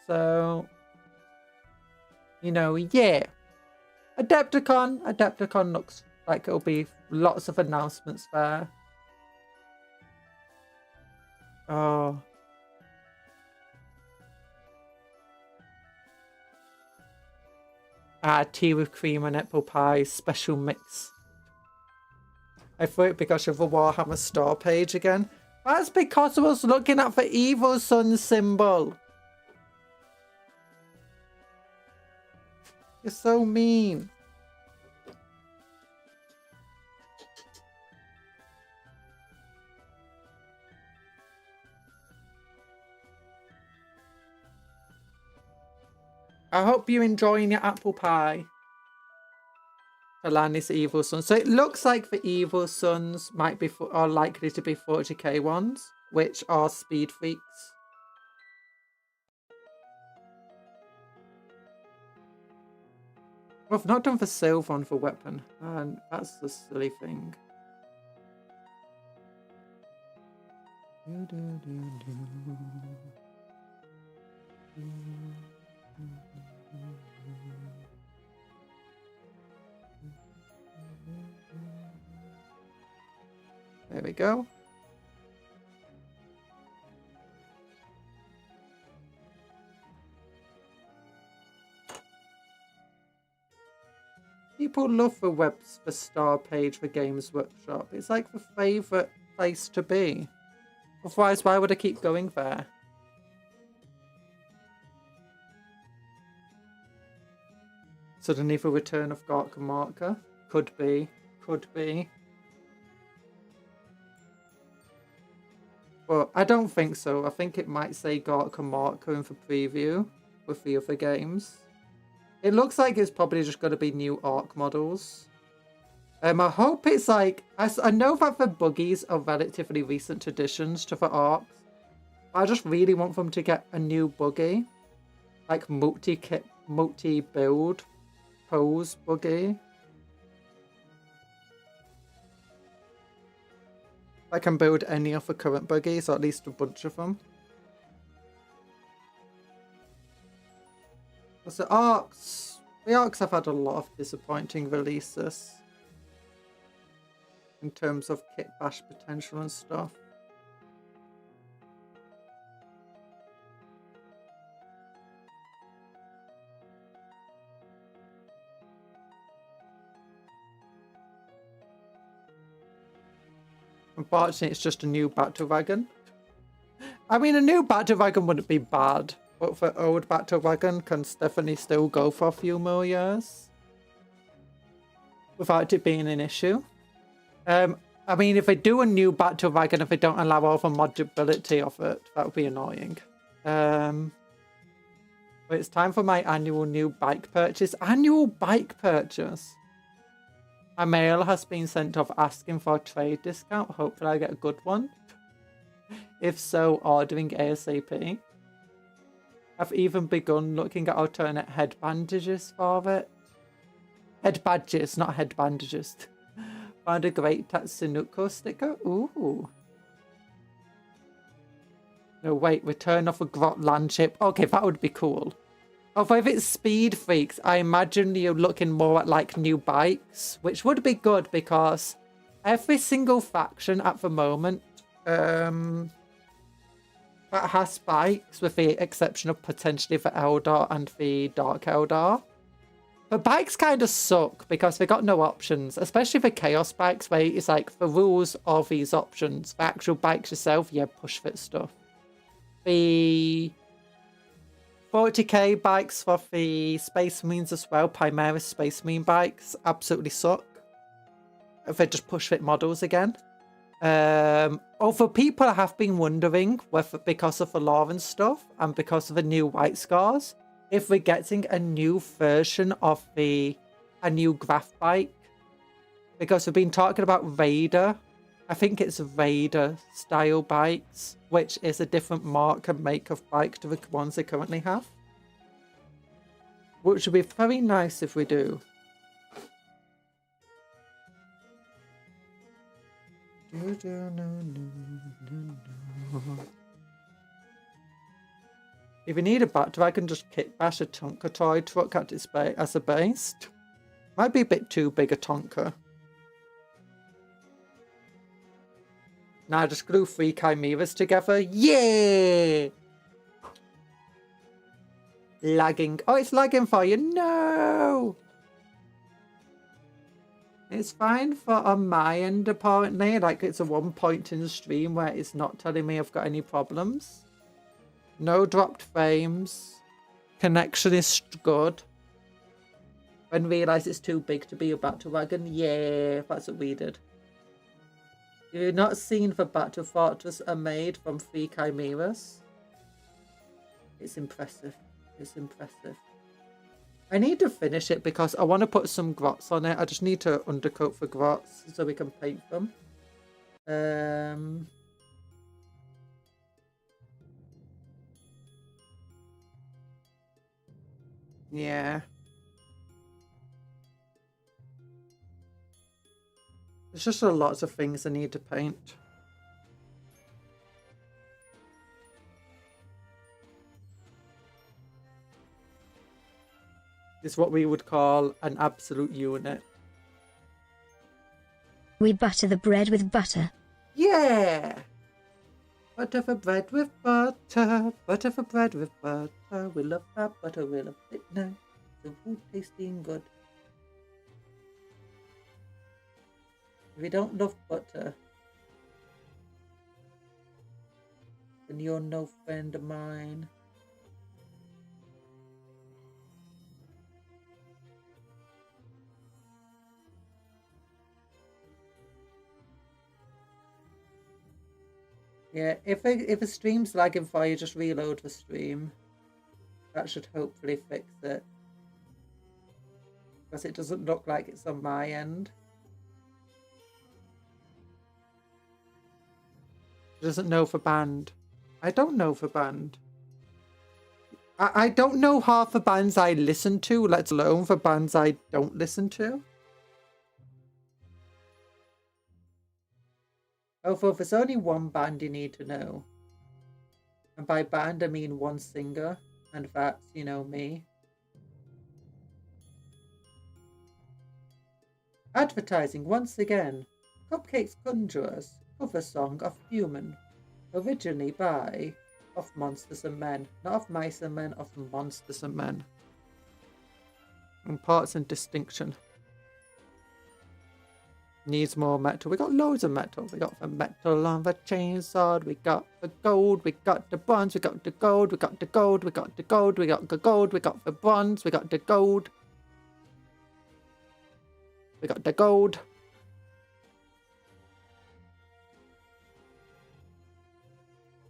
So, you know, yeah. Adepticon looks like it'll be lots of announcements there. Oh. Tea with cream and apple pie, special mix. I thought it because of the Warhammer store page again. That's because I was looking at the Evil Sun symbol. You're so mean. I hope you're enjoying your apple pie. Alanis Evil Sun. So it looks like the Evil Suns might be are likely to be 40k ones, which are speed freaks. Well, I've not done the silver on the weapon, and that's the silly thing. There we go. People love the star page for Games Workshop. It's like the favourite place to be. Otherwise, why would I keep going there? Suddenly the return of Gorka Marker. Could be. Could be. But I don't think so. I think it might say Gorka Marker in the preview with the other games. It looks like it's probably just going to be new Arc models. I hope it's like... I know that the buggies are relatively recent additions to the Arcs. I just really want them to get a new buggy. Like multi-build pose buggy. I can build any of the current buggies, or at least a bunch of them. The Arcs have had a lot of disappointing releases. In terms of kit bash potential and stuff. Unfortunately, it's just a new Battle Wagon. I mean, a new Battle Wagon wouldn't be bad, but for old Battle Wagon can definitely still go for a few more years. without it being an issue. I mean, if they do a new Battle Wagon, if they don't allow all the modulability of it, that would be annoying. But it's time for my annual new bike purchase. Annual bike purchase. A mail has been sent off asking for a trade discount. Hopefully I get a good one. If so, ordering ASAP. I've even begun looking at alternate head bandages for it. Head badges, not head bandages. Found a great Tatsunoko sticker. Ooh. No, wait. Return of a Grot Landship. Okay, that would be cool. Although if it's Speed Freaks, I imagine you're looking more at like new bikes, which would be good because every single faction at the moment that has bikes, with the exception of potentially the Eldar and the Dark Eldar. But bikes kind of suck because they got no options, especially the Chaos bikes where it's like the rules of these options. The actual bikes yourself, yeah, push fit stuff. The 40k bikes for the Space Marines as well, Primaris Space Marine bikes, absolutely suck. They're just push fit models again. Although people have been wondering whether because of the lore and stuff and because of the new white scars, if we're getting a new version of a new graph bike. Because we've been talking about Raider. I think it's Raider style bikes, which is a different mark and make of bike to the ones they currently have. Which would be very nice if we do. If you need a battery, I can just kit bash a Tonka toy truck at its base as a base. Might be a bit too big a Tonka. Now just glue 3 chimeras together. Yeah! Lagging. Oh, it's lagging for you. No! It's fine for on my end, apparently. Like, it's a one point in the stream where it's not telling me I've got any problems. No dropped frames. Connection is good. When realised it's too big to be a Battle Wagon. Yeah, that's what we did. You've not seen the Battle Fortress are made from 3 chimeras. It's impressive. It's impressive. I need to finish it because I want to put some grots on it. I just need to undercoat the grots so we can paint them. Yeah. There's just a lot of things I need to paint. It's what we would call an absolute unit. We butter the bread with butter. Yeah! Butter for bread with butter. Butter for bread with butter. We love that butter. We love it now. The food tasting good. If you don't love butter, then you're no friend of mine. Yeah, if a stream's lagging for you, just reload the stream. That should hopefully fix it. Because it doesn't look like it's on my end. It doesn't know for band. I don't know for band. I don't know half the bands I listen to, let alone for bands I don't listen to. Although there's only one band you need to know. And by band I mean one singer. And that's, you know, me. Advertising once again. Cupcakes Conjurers. Cover song of Human. Originally by Of Monsters and Men. Not of Mice and Men, of Monsters and Men. And parts and distinction. Needs more metal. We got loads of metal. We got the metal on the chainsaw. We got the gold. We got the bronze. We got the gold. We got the gold. We got the gold. We got the gold. We got the bronze. We got the gold. We got the gold.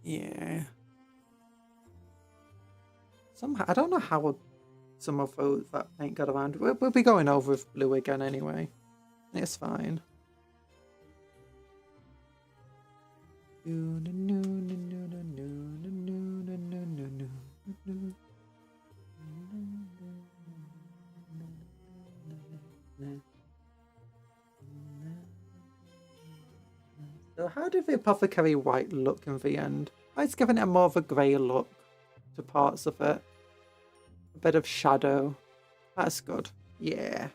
Yeah. Somehow, I don't know how some of that paint got around. We'll be going over with blue again anyway. It's fine. So how did the apothecary white look in the end? It's giving it more of a grey look to parts of it. A bit of shadow. That's good. Yeah.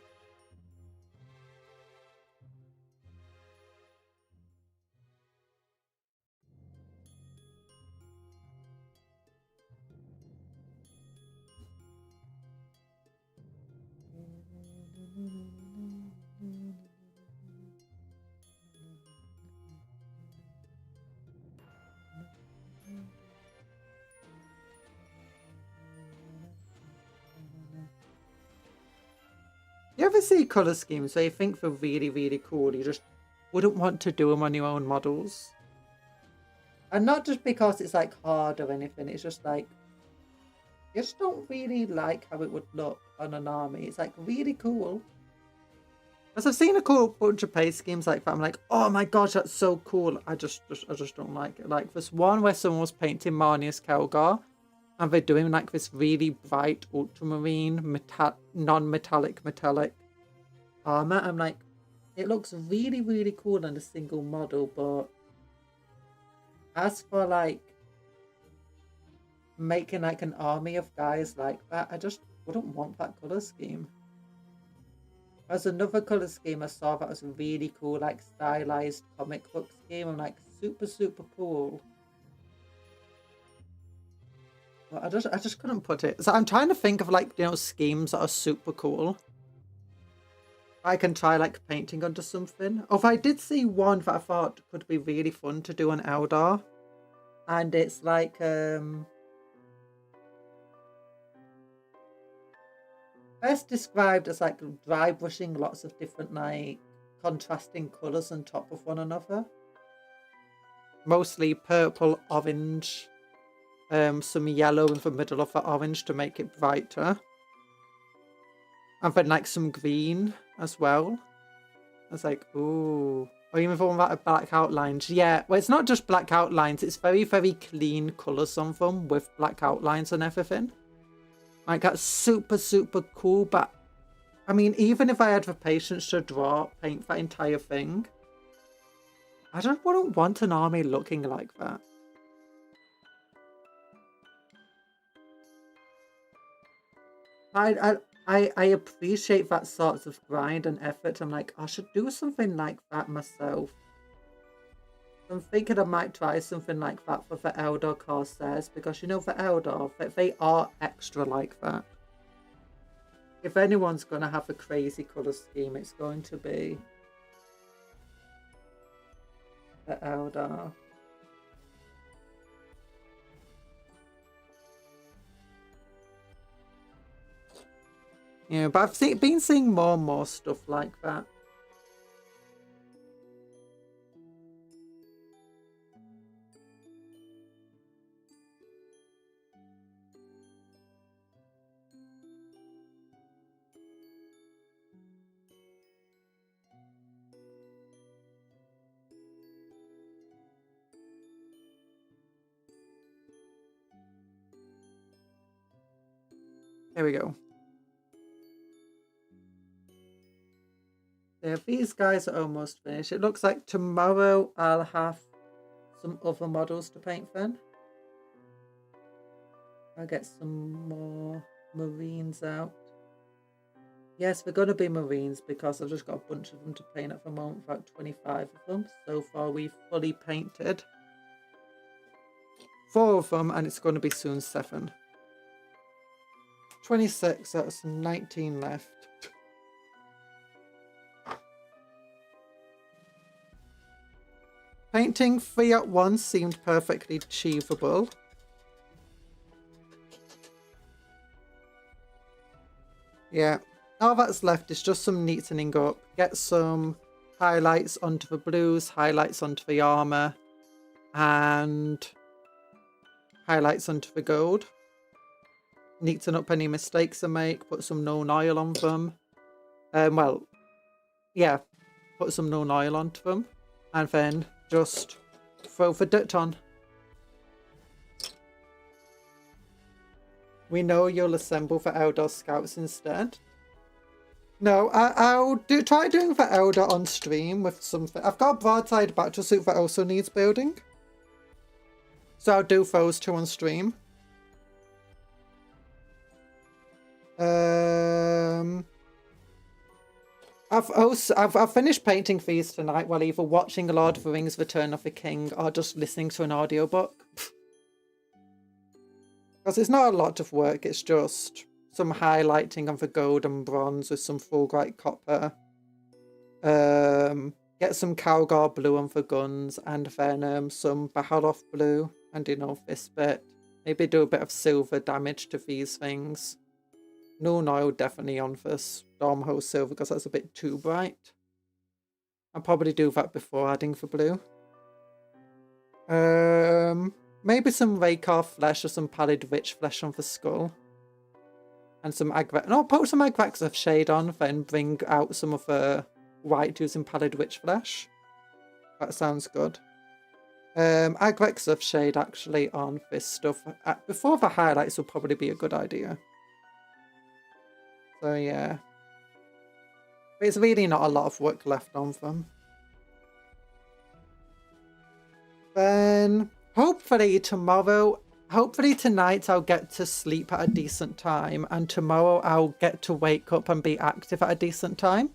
You ever see colour schemes where you think they're really, really cool, you just wouldn't want to do them on your own models? And not just because it's like hard or anything, it's just like, you just don't really like how it would look on an army. It's like really cool. Because I've seen a cool bunch of paint schemes like that, I'm like, oh my gosh, that's so cool. I just don't like it. Like this one where someone was painting Marnius Kelgar, and they're doing like this really bright ultramarine non-metallic metallic armor. I'm like, it looks really, really cool on a single model, but as for like making like an army of guys like that, I just wouldn't want that color scheme. There's another color scheme I saw that was really cool, like stylized comic book scheme. I'm like, super, super cool. But I just couldn't put it. So I'm trying to think of like, you know, schemes that are super cool. I can try like painting onto something. Although I did see one that I thought could be really fun to do on Eldar. And it's like best described as like dry brushing lots of different like contrasting colours on top of one another. Mostly purple, orange, some yellow in the middle of the orange to make it brighter. And then like some green as well. I was like, ooh. Or even the one that black outlines. Yeah, well, it's not just black outlines. It's very, very clean colours on them with black outlines and everything. Like, that's super, super cool. But, I mean, even if I had the patience to paint that entire thing, I just wouldn't want an army looking like that. I appreciate that sort of grind and effort. I'm like, I should do something like that myself. I'm thinking I might try something like that for the Eldar Corsairs, because you know, for Eldar, they are extra like that. If anyone's going to have a crazy colour scheme, it's going to be the Eldar. Yeah, but I've been seeing more and more stuff like that. There we go. Yeah, these guys are almost finished. It looks like tomorrow I'll have some other models to paint then. I'll get some more Marines out. Yes, they're going to be Marines because I've just got a bunch of them to paint at the moment, about 25 of them. So far we've fully painted 4 of them, and it's going to be soon 7. 26, that's 19 left. Painting 3 at once seemed perfectly achievable. Yeah, All that's left is just some neatening up. Get some highlights onto the blues, highlights onto the armor, and highlights onto the gold. Neaten up any mistakes I make, put some known oil on them. Well, yeah, put some known oil onto them, and then just throw the dirt on. We know you'll assemble the Eldar scouts instead. No, I'll try doing the Eldar on stream with something. I've got a broadside battle suit that also needs building, so I'll do those two on stream. I've finished painting these tonight while either watching Lord of the Rings: Return of the King or just listening to an audiobook. Because it's not a lot of work, it's just some highlighting on the gold and bronze with some Fulbright copper. Get some Calgar blue on the guns, and then some Bahaloth blue, and this bit. Maybe do a bit of silver damage to these things. No oil definitely on for Stormhole silver because that's a bit too bright. I'll probably do that before adding the blue. Maybe some Rakar flesh or some pallid witch flesh on the skull. And some Agvex. No, put some Agvex of shade on, then bring out some of the white using pallid witch flesh. That sounds good. Agvex of shade actually on this stuff. Before the highlights will probably be a good idea. So yeah. But it's really not a lot of work left on them. Then hopefully tonight I'll get to sleep at a decent time, and tomorrow I'll get to wake up and be active at a decent time.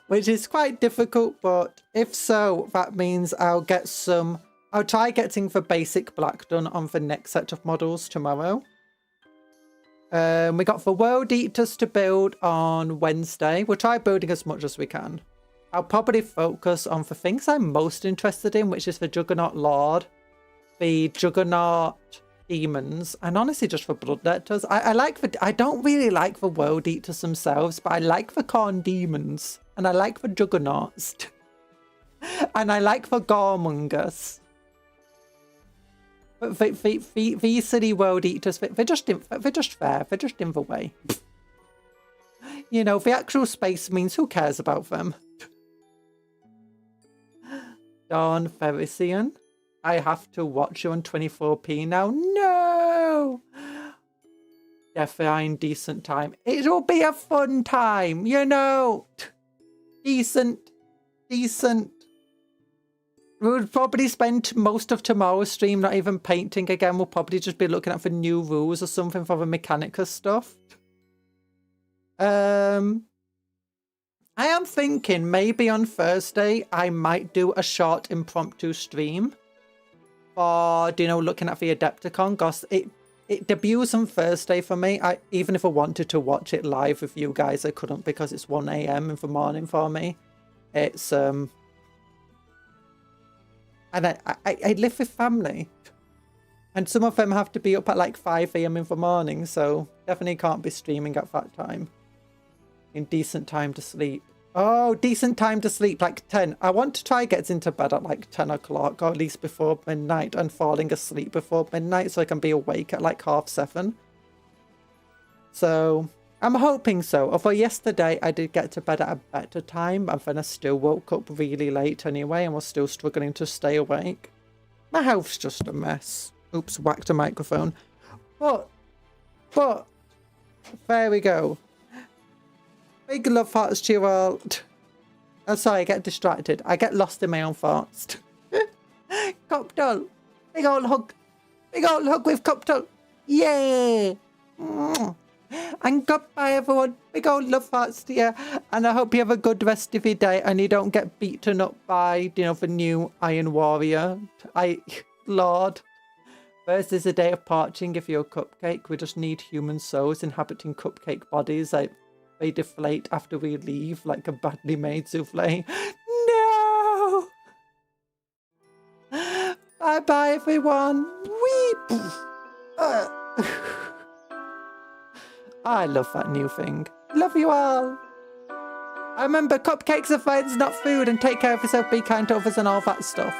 Which is quite difficult, but if so, that means I'll try getting the basic black done on the next set of models tomorrow. We got the World Eaters to build on Wednesday. We'll try building as much as we can. I'll probably focus on the things I'm most interested in, which is the Juggernaut Lord, the Juggernaut Demons, and honestly just the Bloodletters. I don't really like the World Eaters themselves, but I like the Khorne Demons, and I like the Juggernauts, and I like the Goremongers. But the silly World Eaters, they're just fair. They're just in the way. The actual space means who cares about them? Dawn Ferrician. I have to watch you on 24p now. No! Definitely decent time. It'll be a fun time, Decent. We'll probably spend most of tomorrow's stream not even painting again. We'll probably just be looking at the new rules or something for the Mechanicus stuff. I am thinking maybe on Thursday I might do a short impromptu stream for, looking at the Adepticon, because it debuts on Thursday for me. Even if I wanted to watch it live with you guys, I couldn't because it's 1 AM in the morning for me. It's, and I live with family. And some of them have to be up at like 5 AM in the morning, so definitely can't be streaming at that time. In decent time to sleep. Oh, decent time to sleep, like 10. I want to try getting into bed at like 10 o'clock, or at least before midnight, and falling asleep before midnight so I can be awake at like 7:30. So, I'm hoping so. Although yesterday I did get to bed at a better time, and then I still woke up really late anyway, and was still struggling to stay awake. My health's just a mess. Oops, whacked a microphone. But, there we go. Big love hearts to you all. Oh, sorry, I get distracted. I get lost in my own thoughts. Cuptle. Big old hug. Big old hug with Cuptle. Yay. And goodbye, everyone. Big old love hearts to you. And I hope you have a good rest of your day and you don't get beaten up by, the new Iron Warrior. Lord. First is a day of parching if you're a cupcake. We just need human souls inhabiting cupcake bodies. They deflate after we leave like a badly made souffle. No! Bye-bye, everyone. Weep! I love that new thing. Love you all. I remember cupcakes are friends, not food, and take care of yourself, be kind to others and all that stuff.